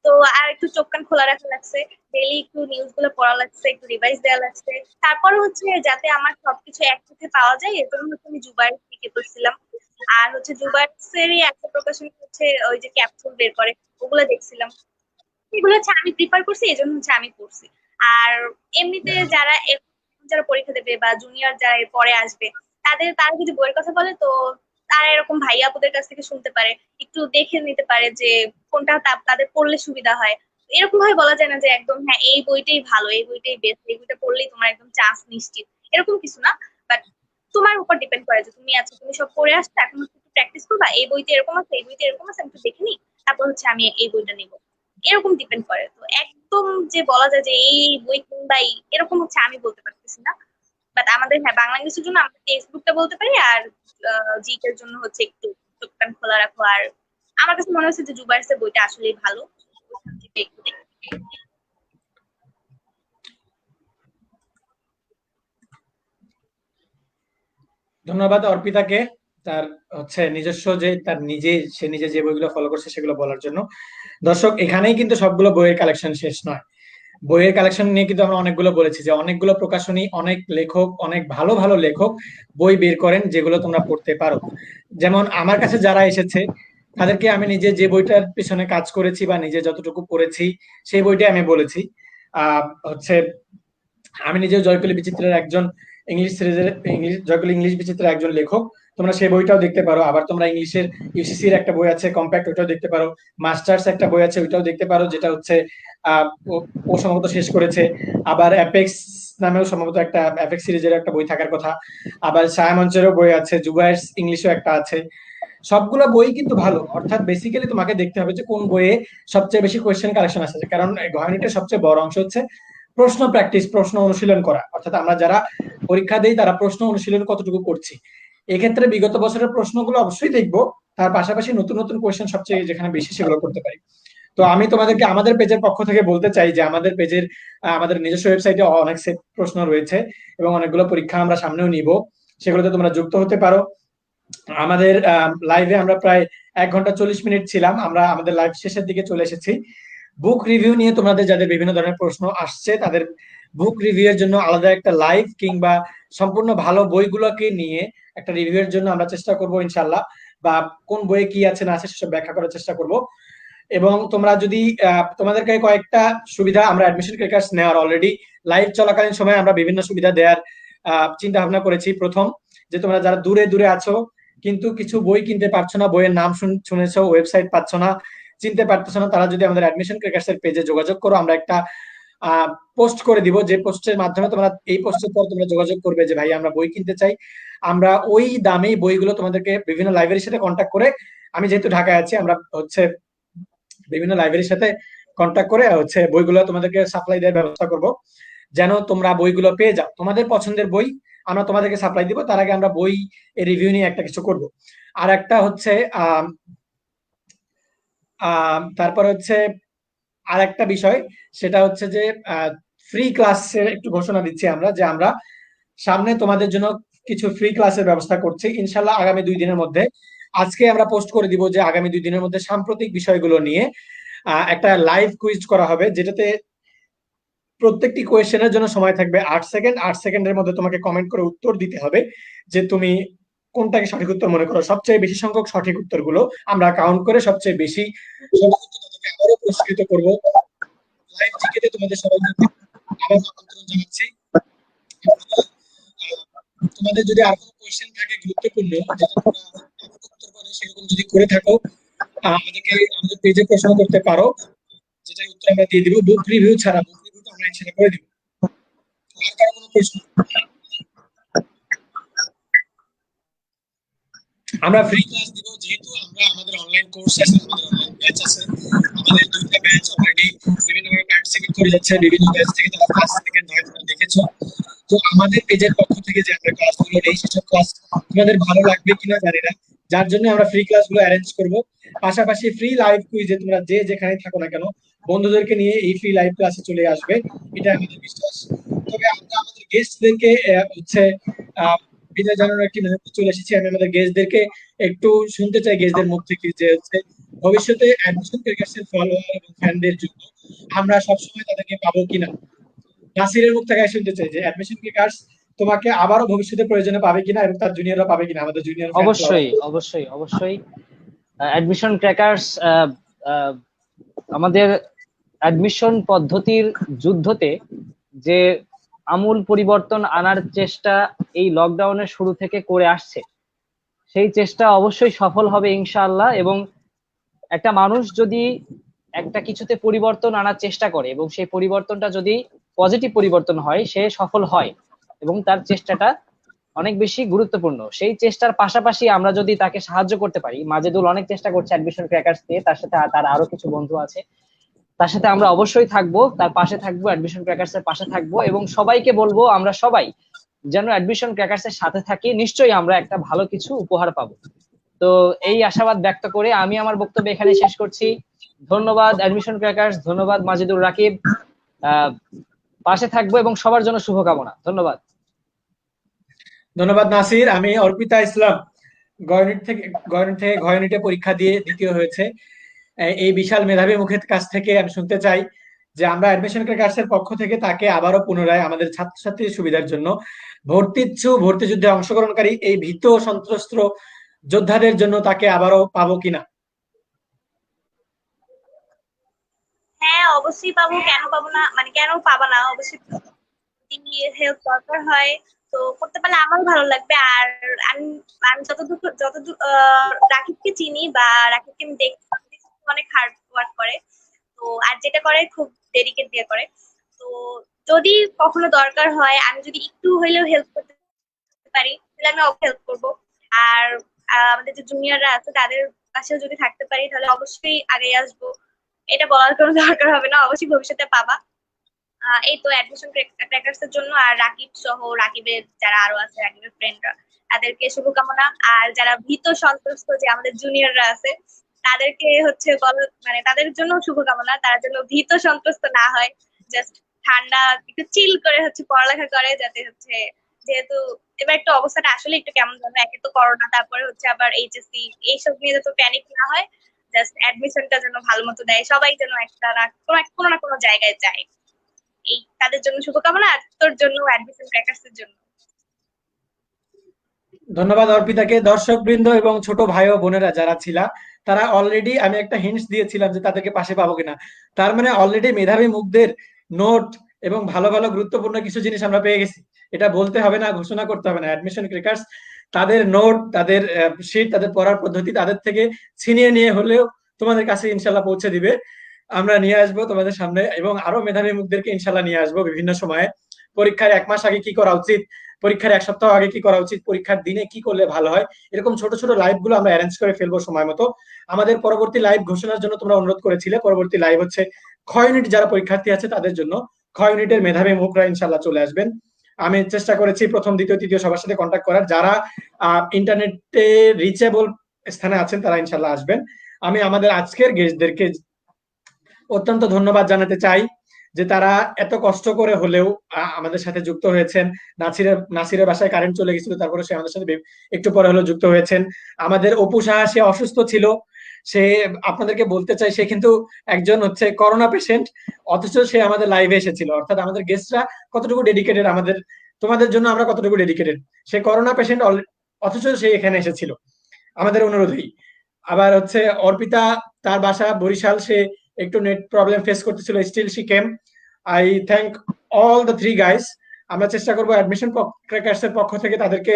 তো আর একটু চোখ কান খোলা রাখা লাগছে, ডেইলি একটু নিউজ গুলো পড়া লাগছে, একটু রিভাইজ দেওয়া লাগছে। তারপরে হচ্ছে যাতে আমার সবকিছু একসাথে পাওয়া যায় এর জন্য হচ্ছে আমি জুবাইর থেকে পড়ছিলাম। আর হচ্ছে জুবাইরেরই একটা প্রকাশনী হচ্ছে ওই যে ক্যাপসুল বের করে, ওগুলো দেখছিলাম। এগুলো হচ্ছে আমি প্রিফার করছি, এই জন্য হচ্ছে আমি পড়ছি। আর এমনিতে যারা যারা পরীক্ষা দেবে বা জুনিয়র যারা এর পরে আসবে তারা যদি বইয়ের কথা বলে তো তারা এরকম ভাইয়া আপুদের কাছ থেকে শুনতে পারে, একটু দেখে নিতে পারে যে কোনটা তাদের পড়লে সুবিধা হয়। এরকম ভাবে বলা যায় না যে একদম হ্যাঁ এই বইটাই ভালো, এই বইটাই বেস্ট, এই বইটা পড়লেই তোমার একদম চান্স নিশ্চিত, এরকম কিছু না। বাট তোমার উপর ডিপেন্ড করে যে তুমি আছো, তুমি সব পড়ে আসছো, এখন হচ্ছে একটু প্র্যাকটিস করবা, এই বইতে এরকম আছে, এই বইতে এরকম আছে, আমি একটু দেখে নিই, তারপর হচ্ছে আমি এই বইটা নিবো, এরকম ডিপেন্ড করে। তো একদম যে বলা যায় যে এই বই কিনবাই এরকম হচ্ছে আমি বলতে পারতেছি না। বাট আমাদের হ্যাঁ বাংলা ইংলিশের জন্য আমরা টেক্সট বুকটা বলতে পারি, আর জিকের জন্য হচ্ছে একটু চোখ কান খোলা রাখো। আর আমার কাছে মনে হচ্ছে যে জুবাইরসের বইটা আসলেই ভালো, ওইখান থেকে একটু দেখতে। ধন্যবাদ অর্পিতাকে তার হচ্ছে নিজস্ব যে সে নিজে যে বইগুলো ফলো করছে সেগুলো বলার জন্য। দর্শক, এখানেই কিন্তু সবগুলো বইয়ের কালেকশন শেষ নয়। বইয়ের কালেকশন নিয়ে কিন্তু আমরা অনেকগুলো বলেছি যে অনেকগুলো প্রকাশনী, অনেক লেখক, অনেক ভালো ভালো লেখক বই বের করেন যেগুলো তোমরা পড়তে পারো। যেমন আমার কাছে যারা এসেছে তাদেরকে আমি নিজে যে বইটার পিছনে কাজ করেছি বা নিজে যতটুকু পড়েছি সেই বইটাই আমি বলেছি। হচ্ছে আমি নিজেও জয়কলি বিচিত্রের একজন ইংলিশ সিরিজের জয়কলি ইংলিশ বিচিত্রের একজন লেখক। তোমরা সেই বইটাও দেখতে পারো। আবার তোমরা ইংলিশের ইউসিসির একটা বই আছে কম্প্যাক্ট, ওটাও দেখতে পারো। মাস্টার্স একটা বই আছে, ওইটাও দেখতে পারো, যেটা হচ্ছে ও সম্ভবত শেষ করেছে। আবার অ্যাপেক্স নামেও সম্ভবত একটা অ্যাপেক্স সিরিজের একটা বই থাকার কথা। আবার ছায়ামঞ্চেরও বই আছে, জুবাইরস ইংলিশও একটা আছে। সবগুলো বই কিন্তু ভালো। অর্থাৎ বেসিক্যালি তোমাকে দেখতে হবে যে কোন বইয়ে সবচেয়ে বেশি কোয়েশ্চেন কালেকশন আছে, কারণ গণিতের সবচেয়ে বড় অংশ হচ্ছে প্রশ্ন প্র্যাকটিস, প্রশ্ন অনুশীলন করা। অর্থাৎ আমরা যারা পরীক্ষা দেই তারা প্রশ্ন অনুশীলন কতটুকু করছি। এক্ষেত্রে বিগত বছরের প্রশ্নগুলো অবশ্যই দেখবো, তার পাশাপাশি নতুন নতুন কোয়েশ্চেন সবচেয়ে যেখানে বেশি সেগুলো করতে পারি। তো আমি তোমাদেরকে আমাদের পেজের পক্ষ থেকে বলতে চাই যে আমাদের পেজের আমাদের নিজস্ব ওয়েবসাইটে অনেক সেট প্রশ্ন রয়েছে এবং অনেকগুলো পরীক্ষা আমরা সামনেও নিব, সেগুলোতে তোমরা যুক্ত হতে পারো। আমাদের লাইভে আমরা প্রায় 1 ঘন্টা 40 মিনিট ছিলাম, আমরা আমাদের লাইভ শেষের দিকে চলে এসেছি। বুক রিভিউ নিয়ে তোমাদের যাদের বিভিন্ন ধরনের প্রশ্ন আসছে তাদের বুক রিভিউ এর জন্য আলাদা একটা লাইভ কিংবা সম্পূর্ণ ভালো বইগুলোকে নিয়ে একটা রিভিউ এর জন্য আমরা চেষ্টা করব ইনশাল্লাহ, বা কোন বইয়ে কি আছে না আছে সেসব ব্যাখ্যা করার চেষ্টা করব। এবং তোমরা যদি তোমাদেরকে কয়েকটা সুবিধা আমরা অ্যাডমিশন ক্র্যাকারস নেওয়ার অলরেডি লাইভ চলাকালীন সময় আমরা বিভিন্ন সুবিধা দেওয়ার চিন্তা ভাবনা করেছি। প্রথম, যে তোমরা যারা দূরে দূরে আছো কিন্তু কিছু বই কিনতে পারছো না, বইয়ের নাম শুনেছো, ওয়েবসাইট পাচ্ছ না, চিনতে পারতেছো না, তারা যদি আমাদের অ্যাডমিশন ক্র্যাকারস এর পেজে যোগাযোগ করো, আমরা একটা পোস্ট করে দিব, যে পোস্টের মাধ্যমে তোমরা এই পোস্টের পর তোমরা যোগাযোগ করবে যে ভাই আমরা বই কিনতে চাই, আমরা ওই দামেই বইগুলো তোমাদেরকে বিভিন্ন লাইব্রেরির সাথে কন্ট্যাক্ট করে, আমি যেহেতু ঢাকায় আছি, আমরা হচ্ছে বিভিন্ন লাইব্রেরির সাথে কন্ট্যাক্ট করে হচ্ছে বইগুলো তোমাদেরকে সাপ্লাই দেওয়ার ব্যবস্থা করব, যেন তোমরা বইগুলো পেয়ে যাও। তোমাদের পছন্দের বই আমরা তোমাদেরকে সাপ্লাই দিব, তার আগে আমরা বই রিভিউ নিয়ে একটা কিছু করব। আর একটা হচ্ছে তারপর হচ্ছে আর একটা বিষয়, সেটা হচ্ছে যে ফ্রি ক্লাসের একটু ঘোষণা দিচ্ছি আমরা, যে আমরা সামনে তোমাদের জন্য কিছু ফ্রি ক্লাসের ব্যবস্থা করছি ইনশাল্লাহ আগামী 2 দিনের মধ্যে। আজকে আমরা পোস্ট করে দিব যে আগামী 2 দিনের মধ্যে সাম্প্রতিক বিষয়গুলো নিয়ে একটা লাইভ কুইজ করা হবে, যেটাতে প্রত্যেকটি কোয়েশ্চেনের জন্য সময় থাকবে 8 সেকেন্ড। 8 সেকেন্ডের মধ্যে তোমাকে কমেন্ট করে উত্তর দিতে হবে যে তুমি কোনটাকে সঠিক উত্তর মনে করো। সবচেয়ে বেশি সংখ্যক সঠিক উত্তরগুলো আমরা কাউন্ট করে সবচেয়ে বেশি সঠিক উত্তর তাদেরকে আবারও পুরস্কৃত করব। লাইভ জিকেতে তোমাদের সবাইকে আবার আমন্ত্রণ জানাচ্ছি। তোমাদের যদি আর কোনো কোয়েশ্চেন থাকে গুরুত্বপূর্ণ, যেটা তোমরা উত্তর করে সেরকম যদি করে থাকো, আমাদেরকে আমাদের পেজে প্রশ্ন করতে পারো, যেটা উত্তর আমরা দিয়ে দিব। বুক রিভিউ ছাড়া, বুক রিভিউটা আমরা ইনশাআল্লাহ করে দিব। আর কারো কোনো প্রশ্ন? আমরা ফ্রি ক্লাস দিব, যেহেতু আমরা আমাদের অনলাইন কোর্স আছে, আমাদের অনলাইন ব্যাচ আছে, আমাদের 2টা ব্যাচ অলরেডি বিভিন্নভাবে পার্টিসিপেট করে যাচ্ছে, বিভিন্ন ব্যাচ থেকে তারা ক্লাস থেকে দেখেছো। তো আমাদের পেজের পক্ষ থেকে যে আমরা ক্লাসগুলো নেই, সেসব ক্লাস তোমাদের ভালো লাগবে কিনা জানি না, যার জন্য আমরা ফ্রি ক্লাসগুলো অ্যারেঞ্জ করব। পাশাপাশি ফ্রি লাইভ কুইজে তোমরা যে যেখানে থাকো না কেন বন্ধুদেরকে নিয়ে এই ফ্রি লাইভ ক্লাসে চলে আসবে, এটা আমাদের বিশ্বাস। তবে আমরা আমাদের গেস্টদেরকে হচ্ছে বিদায় জানানোর একটি মুহূর্তে চলে এসেছি। আমি আমাদের গেস্টদেরকে একটু শুনতে চাই গেস্টদের মুখ থেকে, যে হচ্ছে ভবিষ্যতে অ্যাডমিশন ক্রিকেটসের ফলোয়ার এবং ফ্যানদের জন্য আমরা সবসময় তাদেরকে পাবো কিনা। নাসিরের মুখ থেকে শুনতে চাই যে অ্যাডমিশন ক্রিকেটস তোমাকে আবারও ভবিষ্যতে প্রয়োজনে পাবে কিনা, এবং তার জুনিয়ররা পাবে কিনা, আমাদের জুনিয়র। অবশ্যই অবশ্যই অবশ্যই অ্যাডমিশন ক্র্যাকার্স আমাদের অ্যাডমিশন পদ্ধতির যুদ্ধতে যে আমূল পরিবর্তন আনার চেষ্টা এই লকডাউনের শুরু থেকে করে আসছে, সেই চেষ্টা অবশ্যই সফল হবে ইনশাআল্লাহ। এবং একটা মানুষ যদি একটা কিছুতে পরিবর্তন আনার চেষ্টা করে এবং সেই পরিবর্তনটা যদি পজিটিভ পরিবর্তন হয়, সে সফল হয় এবং তার চেষ্টাটা অনেক বেশি গুরুত্বপূর্ণ। সেই চেষ্টার পাশাপাশি আমরা যদি তাকে সাহায্য করতে পারি, মাজেদুল অনেক চেষ্টা করছে অ্যাডমিশন ক্র্যাকার্স নিয়ে, তার সাথে তার আরো কিছু বন্ধু আছে, তার সাথে আমরা অবশ্যই থাকবো, তার পাশে থাকবো, অ্যাডমিশন ক্র্যাকার্স এর পাশে থাকবো এবং সবাইকে বলবো আমরা সবাই যেন অ্যাডমিশন ক্র্যাকার্স এর সাথে থাকি, নিশ্চয়ই আমরা একটা ভালো কিছু উপহার পাবো। তো এই আশাবাদ ব্যক্ত করে আমি আমার বক্তব্য এখানে শেষ করছি। ধন্যবাদ অ্যাডমিশন ক্র্যাকার্স, ধন্যবাদ মাজেদুর রাকিব, পাশে থাকবো এবং সবার জন্য শুভকামনা। ধন্যবাদ। ধন্যবাদ নাসির। আমি অর্পিতা ইসলাম, গয়নিটে পরীক্ষা দিয়ে দ্বিতীয় হয়েছে। এই বিশাল মেধাবী মুখের কাছ থেকে আমি শুনতে চাই যে আমরা অ্যাডমিশন ক্র্যাকার্সের পক্ষ থেকে তাকে আবারও পুনরায় আমাদের ছাত্রছাত্রীর সুবিধার জন্য ভর্তি যুদ্ধে অংশগ্রহণকারী এই ভীত সন্ত্রস্ত যোদ্ধাদের জন্য তাকে আবারও পাবো কিনা। হ্যাঁ, অবশ্যই পাবো, কেন পাবো না, মানে কেন পাবো না, অবশ্যই হেল্প দরকার হয় তো করতে পারলে আমারও ভালো লাগবে। আর আমি আমি যতদূর রাকিবকে চিনি বা রাকিবকে আমি দেখছি, অনেক হার্ড ওয়ার্ক করে, তো আর যেটা করে খুব ডেডিকেট দিয়ে করে। তো যদি কখনো দরকার হয়, আমি যদি একটু হইলেও হেল্প করতে পারি তাহলে আমি হেল্প করবো। আর আমাদের যে জুনিয়ররা আছে তাদের পাশেও যদি থাকতে পারি তাহলে অবশ্যই আগে আসবো, এটা বলার কোনো দরকার হবে না, অবশ্যই ভবিষ্যতে পাবা। এই তো অ্যাডমিশন ক্র্যাকার্স এর জন্য আর রাকিব সহ রাকিবের যারা আরো আছে, রাকিবের ফ্রেন্ডরা, তাদেরকে শুভকামনা। আর যারা ভীত সন্ত্রস্ত যে আমাদের জুনিয়ররা আছে তাদেরকে হচ্ছে মানে তাদের জন্য শুভকামনা, তারা যেন ভীত সন্ত্রস্ত না হয়, জাস্ট ঠান্ডা একটু চিল করে হচ্ছে পড়ালেখা করে, যাতে হচ্ছে যেহেতু এবার একটু অবস্থাটা আসলে একটু কেমন যাবে, একে তো করোনা, তারপরে হচ্ছে আবার এইচএসসি, এইসব নিয়ে যাতে প্যানিক না হয়, জাস্ট অ্যাডমিশনটা যেন ভালো মতো দেয়, সবাই যেন একটা না কোনো না কোনো জায়গায় যায়, এই তাদের জন্য শুভকামনা। আর তোর জন্য, অ্যাডমিশন ক্র্যাকার্স এর জন্য ধন্যবাদ অর্পিতাকে। দর্শক বৃন্দ এবং ছোট ভাই ও বোনেরা যারা ছিল, তারা অলরেডি, আমি একটা হিন্টস দিয়েছিলাম যে তাদেরকে পাশে পাবো কিনা, তার মানে অলরেডি মেধাবী মুখদের নোট এবং ভালো ভালো গুরুত্বপূর্ণ কিছু জিনিস আমরা পেয়ে গেছি। এটা বলতে হবে না, ঘোষণা করতে হবে না, অ্যাডমিশন ক্রিকেটস তাদের নোট, তাদের শিট, তাদের পড়ার পদ্ধতি তাদের থেকে ছিনিয়ে নিয়ে হলেও তোমাদের কাছে ইনশাল্লাহ পৌঁছে দিবে। আমরা নিয়ে আসবো তোমাদের সামনে, এবং আরো মেধাবী মুখদেরকে ইনশাল্লাহ নিয়ে আসবো বিভিন্ন সময়ে। পরীক্ষার 1 মাস আগে কি করা উচিত, পরীক্ষার 1 সপ্তাহ আগে কি করা উচিত, পরীক্ষার দিনে কি করলে ভালো হয়, এরকম ছোট ছোট লাইভ গুলো আমরা অ্যারেঞ্জ করে ফেলবো সময় মতো। আমাদের পরবর্তী লাইভ ঘোষণার জন্য তোমরা অনুরোধ করেছিলে, পরবর্তী লাইভ হচ্ছে খ ইউনিট যারা পরীক্ষার্থী আছে তাদের জন্য। খ ইউনিটের মেধাবী মুখরা ইনশাল্লাহ চলে আসবেন। আমি চেষ্টা করেছি প্রথম দ্বিতীয় তৃতীয় সবার সাথে কন্ট্যাক্ট করার, যারা ইন্টারনেটে রিচেবল স্থানে আছেন তারা ইনশাল্লাহ আসবেন। আমি আমাদের আজকের গেস্টদেরকে অত্যন্ত ধন্যবাদ জানাতে চাই যে তারা এত কষ্ট করে হলেও আমাদের সাথে যুক্ত হয়েছেন। নাসিরের বাসায় কারেন্ট চলে গেছিল, তারপরে সে আমাদের সাথে একটু পরে হলেও যুক্ত হয়েছেন। আমাদের অপু সাহা, সে অসুস্থ ছিল, সে আপনাদেরকে বলতে চাই সে কিন্তু একজন হচ্ছে করোনা পেশেন্ট, অথচ সে আমাদের লাইভে এসেছিল। অর্থাৎ আমাদের গেস্টরা কতটুকু ডেডিকেটেড, আমাদের তোমাদের জন্য আমরা কতটুকু ডেডিকেটেড। সে করোনা পেশেন্ট অথচ সে এখানে এসেছিল আমাদের অনুরোধেই। আবার হচ্ছে অর্পিতা, তার বাসা বরিশাল, সে একটু নেট প্রবলেম ফেস করতেছিল, still she came. I thank all the 3 guys. আমরা চেষ্টা করবো অ্যাডমিশন ক্র্যাকার্স এর পক্ষ থেকে তাদেরকে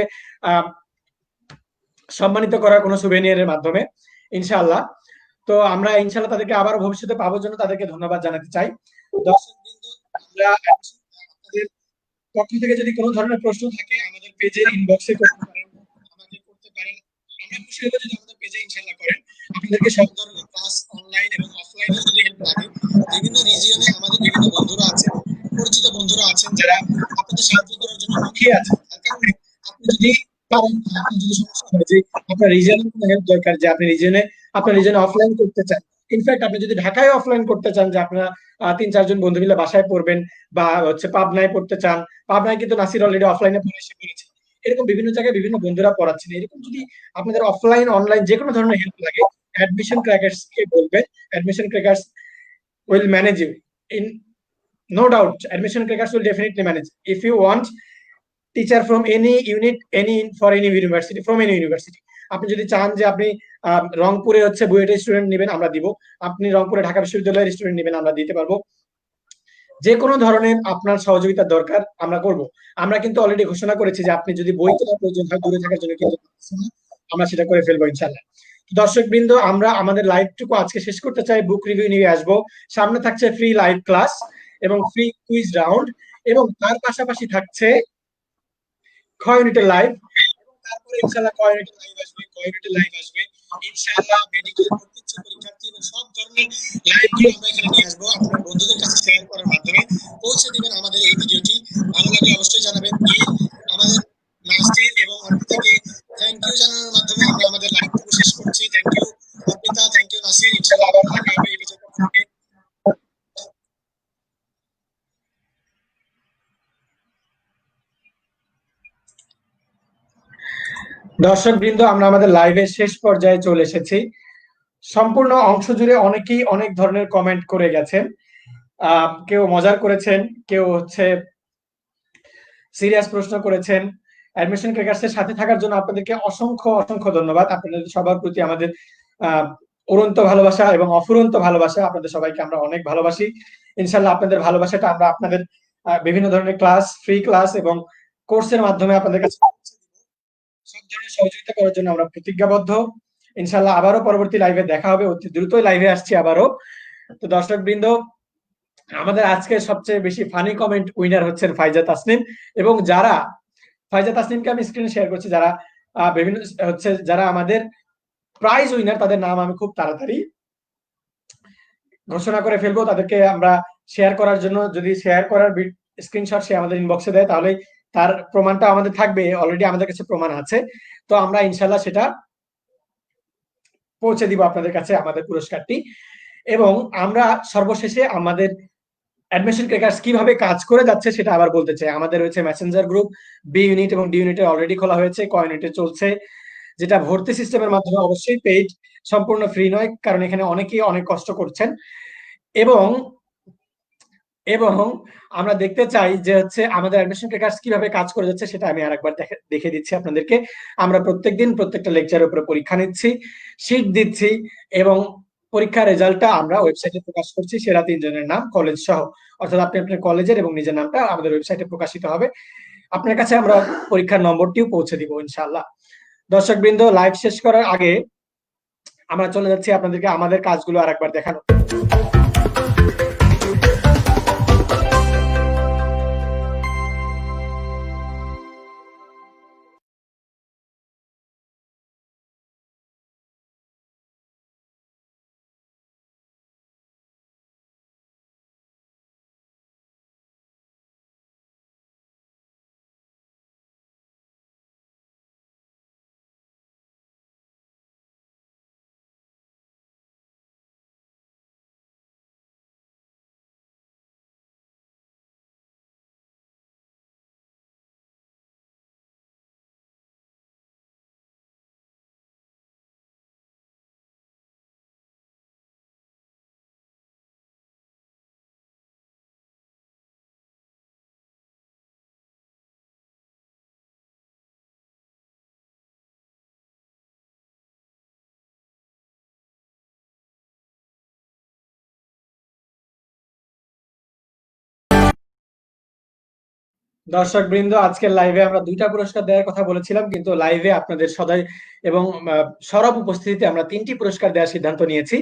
সম্মানিত করার কোনো সুভেনিয়ারের মাধ্যমে ইনশাআল্লাহ। তো আমরা ইনশাআল্লাহ তাদেরকে আবার ভবিষ্যতে পাওয়ার জন্য তাদেরকে ধন্যবাদ জানাতে চাই। দর্শকবৃন্দ, আমরা আপনাদের পক্ষ থেকে যদি কোনো ধরনের প্রশ্ন থাকে আমাদের পেজের ইনবক্সে করতে পারেন, আমাকে করতে পারেন। আমরা খুশি হব যদি আমাদের পেজে ইনশাআল্লাহ করেন। আপনাদেরকে সব ধরনের ক্লাস অনলাইন এবং অফলাইনে যদি হেল্প লাগে, বিভিন্ন রিজিয়নে আমাদের বিভিন্ন বন্ধুরা আছেন, পরিচিত বন্ধুরা আছেন যারা আপনাদের সাহায্য করার জন্য মুখিয়ে আছেন। তার কারণে আপনি যদি পারেন, আপনি যদি সমস্যা হয় যে আপনার রিজিয়নে কোনো হেল্প দরকার, যে আপনি আপনার রিজিয়নে অফলাইন করতে চান, ইনফ্যাক্ট আপনি যদি ঢাকায় অফলাইন করতে চান, যে আপনারা 3-4 জন বন্ধু মিলে বাসায় পড়বেন, বা হচ্ছে পাবনায় পড়তে চান, পাবনায় কিন্তু নাসির অলরেডি অফলাইনে পড়ে এসে পড়েছে, এরকম বিভিন্ন জায়গায় বিভিন্ন বন্ধুরা পড়াচ্ছেন। এরকম যদি আপনাদের অফলাইন অনলাইন যে কোনো ধরনের হেল্প লাগে, অ্যাডমিশন ক্র্যাকার্স কে বলবেন। Admission crackers will manage you in no doubt. Admission crackers will definitely manage. If you want teacher from any unit, for any university, from any university, আপনি যদি চান যে আপনি রংপুরে হচ্ছে বুয়েটের স্টুডেন্ট নেবেন, আমরা দিব। আপনি রংপুরে ঢাকা বিশ্ববিদ্যালয়ের স্টুডেন্ট নেবেন, আমরা দিতে পারবো। যে কোনো ধরনের আপনার সহযোগিতার দরকার আমরা করব। আমরা কিন্তু অলরেডি ঘোষণা করেছি যে আপনি যদি বই কেনার প্রয়োজন হয় দূরে থাকার জন্য কিন্তু আমরা সেটা করে ফেলবো ইনশাআল্লাহ। দর্শক বৃন্দ, আমরা আমাদের লাইভটুকু আজকে শেষ করতে চাই, বুক রিভিউ নিয়ে আসবো। সামনে থাকছে ফ্রি লাইভ ক্লাস এবং ফ্রি কুইজ রাউন্ড, এবং তার পাশাপাশি থাকছে খ ইউনিটের লাইভ, এবং তারপরে ইনশাআল্লাহ ক ইউনিটের লাইভ আসবে ইনশাআল্লাহ। মেডিকেল পরীক্ষার্থী এবং সব ধরনের লাইভগুলো আমরা এখানে নিয়ে আসবো। আপনার বন্ধুদের কাছে শেয়ার করার মাধ্যমে পৌঁছে দিবেন আমাদের এই ভিডিওটি। ভালো লাগলে অবশ্যই জানাবেন। আমাদের নাসির এবং অর্পিতাকে থ্যাংক ইউ জানানোর মাধ্যমে আমরা আমাদের লাইভটুকু শেষ করছি। Thank you Arpita, thank you Nasir. ইনশাআল্লাহ আবার দেখা হবে এই ভিডিওর পক্ষ থেকে। দর্শক বৃন্দ, আমরা আমাদের লাইভের শেষ পর্যায়ে চলে এসেছি। সম্পূর্ণ অংশ জুড়ে অনেকেই অনেক ধরনের কমেন্ট করে গেছেন। কেউ মজার করেছেন, কেউ হচ্ছে সিরিয়াস প্রশ্ন করেছেন। অ্যাডমিশন ক্র্যাকার্সের সাথে থাকার জন্য আপনাদেরকে অসংখ্য অসংখ্য ধন্যবাদ। আপনাদের সবার প্রতি আমাদের উড়ন্ত ভালোবাসা এবং অফুরন্ত ভালোবাসা। আপনাদের সবাইকে আমরা অনেক ভালোবাসি। ইনশাআল্লাহ আপনাদের ভালোবাসাটা আমরা আপনাদের বিভিন্ন ধরনের ক্লাস, ফ্রি ক্লাস এবং কোর্সের মাধ্যমে আপনাদের কাছে সব ধরনের সহযোগিতা করার জন্য আমরা প্রতিজ্ঞাবদ্ধ। ইনশাআল্লাহ আবারও পরবর্তী লাইভে দেখা হবে, অতি দ্রুতই লাইভে আসছি আবারও। তো দর্শক বৃন্দ, আমাদের আজকে সবচেয়ে বেশি ফানি কমেন্ট উইনার হচ্ছেন ফাইজা তাসনিম, এবং যারা ফাইজা তাসনিমকে আমি স্ক্রিনে শেয়ার করছি, যারা বিভিন্ন হচ্ছে যারা আমাদের প্রাইজ উইনার, তাদের নাম আমি খুব তাড়াতাড়ি ঘোষণা করে ফেলবো। তাদেরকে আমরা শেয়ার করার জন্য, যদি শেয়ার করার স্ক্রিনশট সে আমাদের ইনবক্সে দেয়, তাহলে তার প্রমাণটা আমাদের থাকবে, অলরেডি আমাদের কাছে প্রমাণ আছে। তো আমরা ইনশাআল্লাহ সেটা পৌঁছে দিব আপনাদের কাছে, আমাদের পুরস্কারটি। এবং আমরা সর্বশেষে আমাদের অ্যাডমিশন ক্র্যাকার্স কিভাবে কাজ করে যাচ্ছে সেটা আবার বলতে চাই। আমাদের রয়েছে মেসেঞ্জার গ্রুপ, বি ইউনিট এবং ডি ইউনিটে অলরেডি খোলা হয়েছে, ক ইউনিটে চলছে, যেটা ভর্তি সিস্টেমের মাধ্যমে, অবশ্যই পেইড, সম্পূর্ণ ফ্রি নয়, কারণ এখানে অনেকেই অনেক কষ্ট করছেন। এবং আমরা দেখতে চাই যে হচ্ছে আমাদের অ্যাডমিশন ক্র্যাকার্স কিভাবে কাজ করে যাচ্ছে, সেটা আমি আরেকবার দেখে দিচ্ছি আপনাদেরকে। আমরা প্রত্যেকদিন প্রত্যেকটা লেকচারের উপরে পরীক্ষা নিচ্ছি, শীট দিচ্ছি, এবং পরীক্ষার রেজাল্টটা আমরা ওয়েবসাইটে প্রকাশ করছি, সেরা 3 জনের নাম কলেজ সহ। অর্থাৎ আপনি আপনার কলেজের এবং নিজের নামটা আমাদের ওয়েবসাইটে প্রকাশিত হবে। আপনার কাছে আমরা পরীক্ষার নম্বরটিও পৌঁছে দিব ইনশাআল্লাহ। দর্শকবৃন্দ, লাইভ শেষ করার আগে আমরা চলে যাচ্ছি আপনাদেরকে আমাদের কাজগুলো আরেকবার দেখানো। দর্শক বৃন্দ, আজকের লাইভে আমরা 2টা পুরস্কার দেওয়ার কথা বলেছিলাম, কিন্তু লাইভে আপনাদের সদয় এবং সরব উপস্থিতিতে আমরা 3টি পুরস্কার দেওয়ার সিদ্ধান্ত নিয়েছি।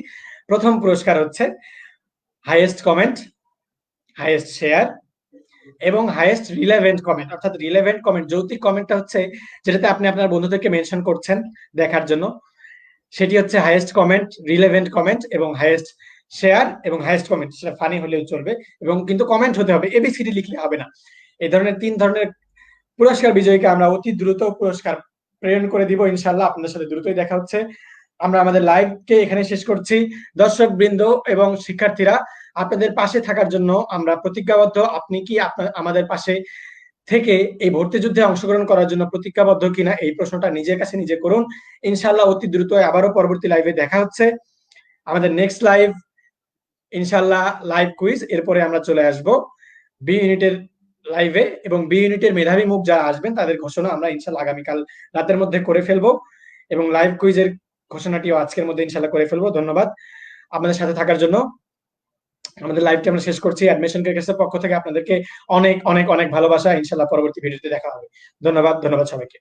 প্রথম পুরস্কার হচ্ছে হাইয়েস্ট কমেন্ট, হাইয়েস্ট শেয়ার এবং হাইয়েস্ট রিলেভেন্ট কমেন্ট। অর্থাৎ রিলেভেন্ট কমেন্ট, যৌক্তিক কমেন্টটা হচ্ছে যেটাতে আপনি আপনার বন্ধুদেরকে মেনশন করছেন দেখার জন্য, সেটি হচ্ছে হাইয়েস্ট কমেন্ট, রিলেভেন্ট কমেন্ট এবং হাইয়েস্ট শেয়ার এবং হাইয়েস্ট কমেন্ট। সেটা ফানি হলেও চলবে এবং কিন্তু কমেন্ট হতে হবে, এবিসিডি লিখলে হবে না। এই ধরনের 3 ধরনের পুরস্কার বিজয়ীকে আমরা অতি দ্রুত পুরস্কার প্রেরণ করে দিব ইনশাআল্লাহ। আপনাদের সাথে দ্রুতই দেখা হচ্ছে। আমরা আমাদের লাইভকে এখানে শেষ করছি। দর্শক বৃন্দ এবং শিক্ষার্থীরা, আপনাদের পাশে থাকার জন্য আমরা প্রতিজ্ঞাবদ্ধ। আপনি কি আমাদের পাশে থেকে এই ভর্তি যুদ্ধে অংশগ্রহণ করার জন্য প্রতিজ্ঞাবদ্ধ কিনা, এই প্রশ্নটা নিজের কাছে নিজে করুন। ইনশাআল্লাহ অতি দ্রুত আবারও পরবর্তী লাইভে দেখা হচ্ছে। আমাদের নেক্সট লাইভ ইনশাআল্লাহ লাইভ কুইজ, এরপরে আমরা চলে আসব বি ইউনিটের লাইভে এবং বি ইউনিটের মেধাবী মুখ যারা আসবেন তাদের ঘোষণা আমরা ইনশাআল্লাহ আগামীকাল রাতের মধ্যে করে ফেলবো এবং লাইভ কুইজের ঘোষণাটিও আজকের মধ্যে ইনশাআল্লাহ করে ফেলবো। ধন্যবাদ আপনাদের সাথে থাকার জন্য। আমাদের লাইভটি আমরা শেষ করছি। অ্যাডমিশন ক্রিকেটসের পক্ষ থেকে আপনাদেরকে অনেক অনেক অনেক ভালোবাসা। ইনশাআল্লাহ পরবর্তী ভিডিওতে দেখা হবে। ধন্যবাদ, ধন্যবাদ সবাইকে।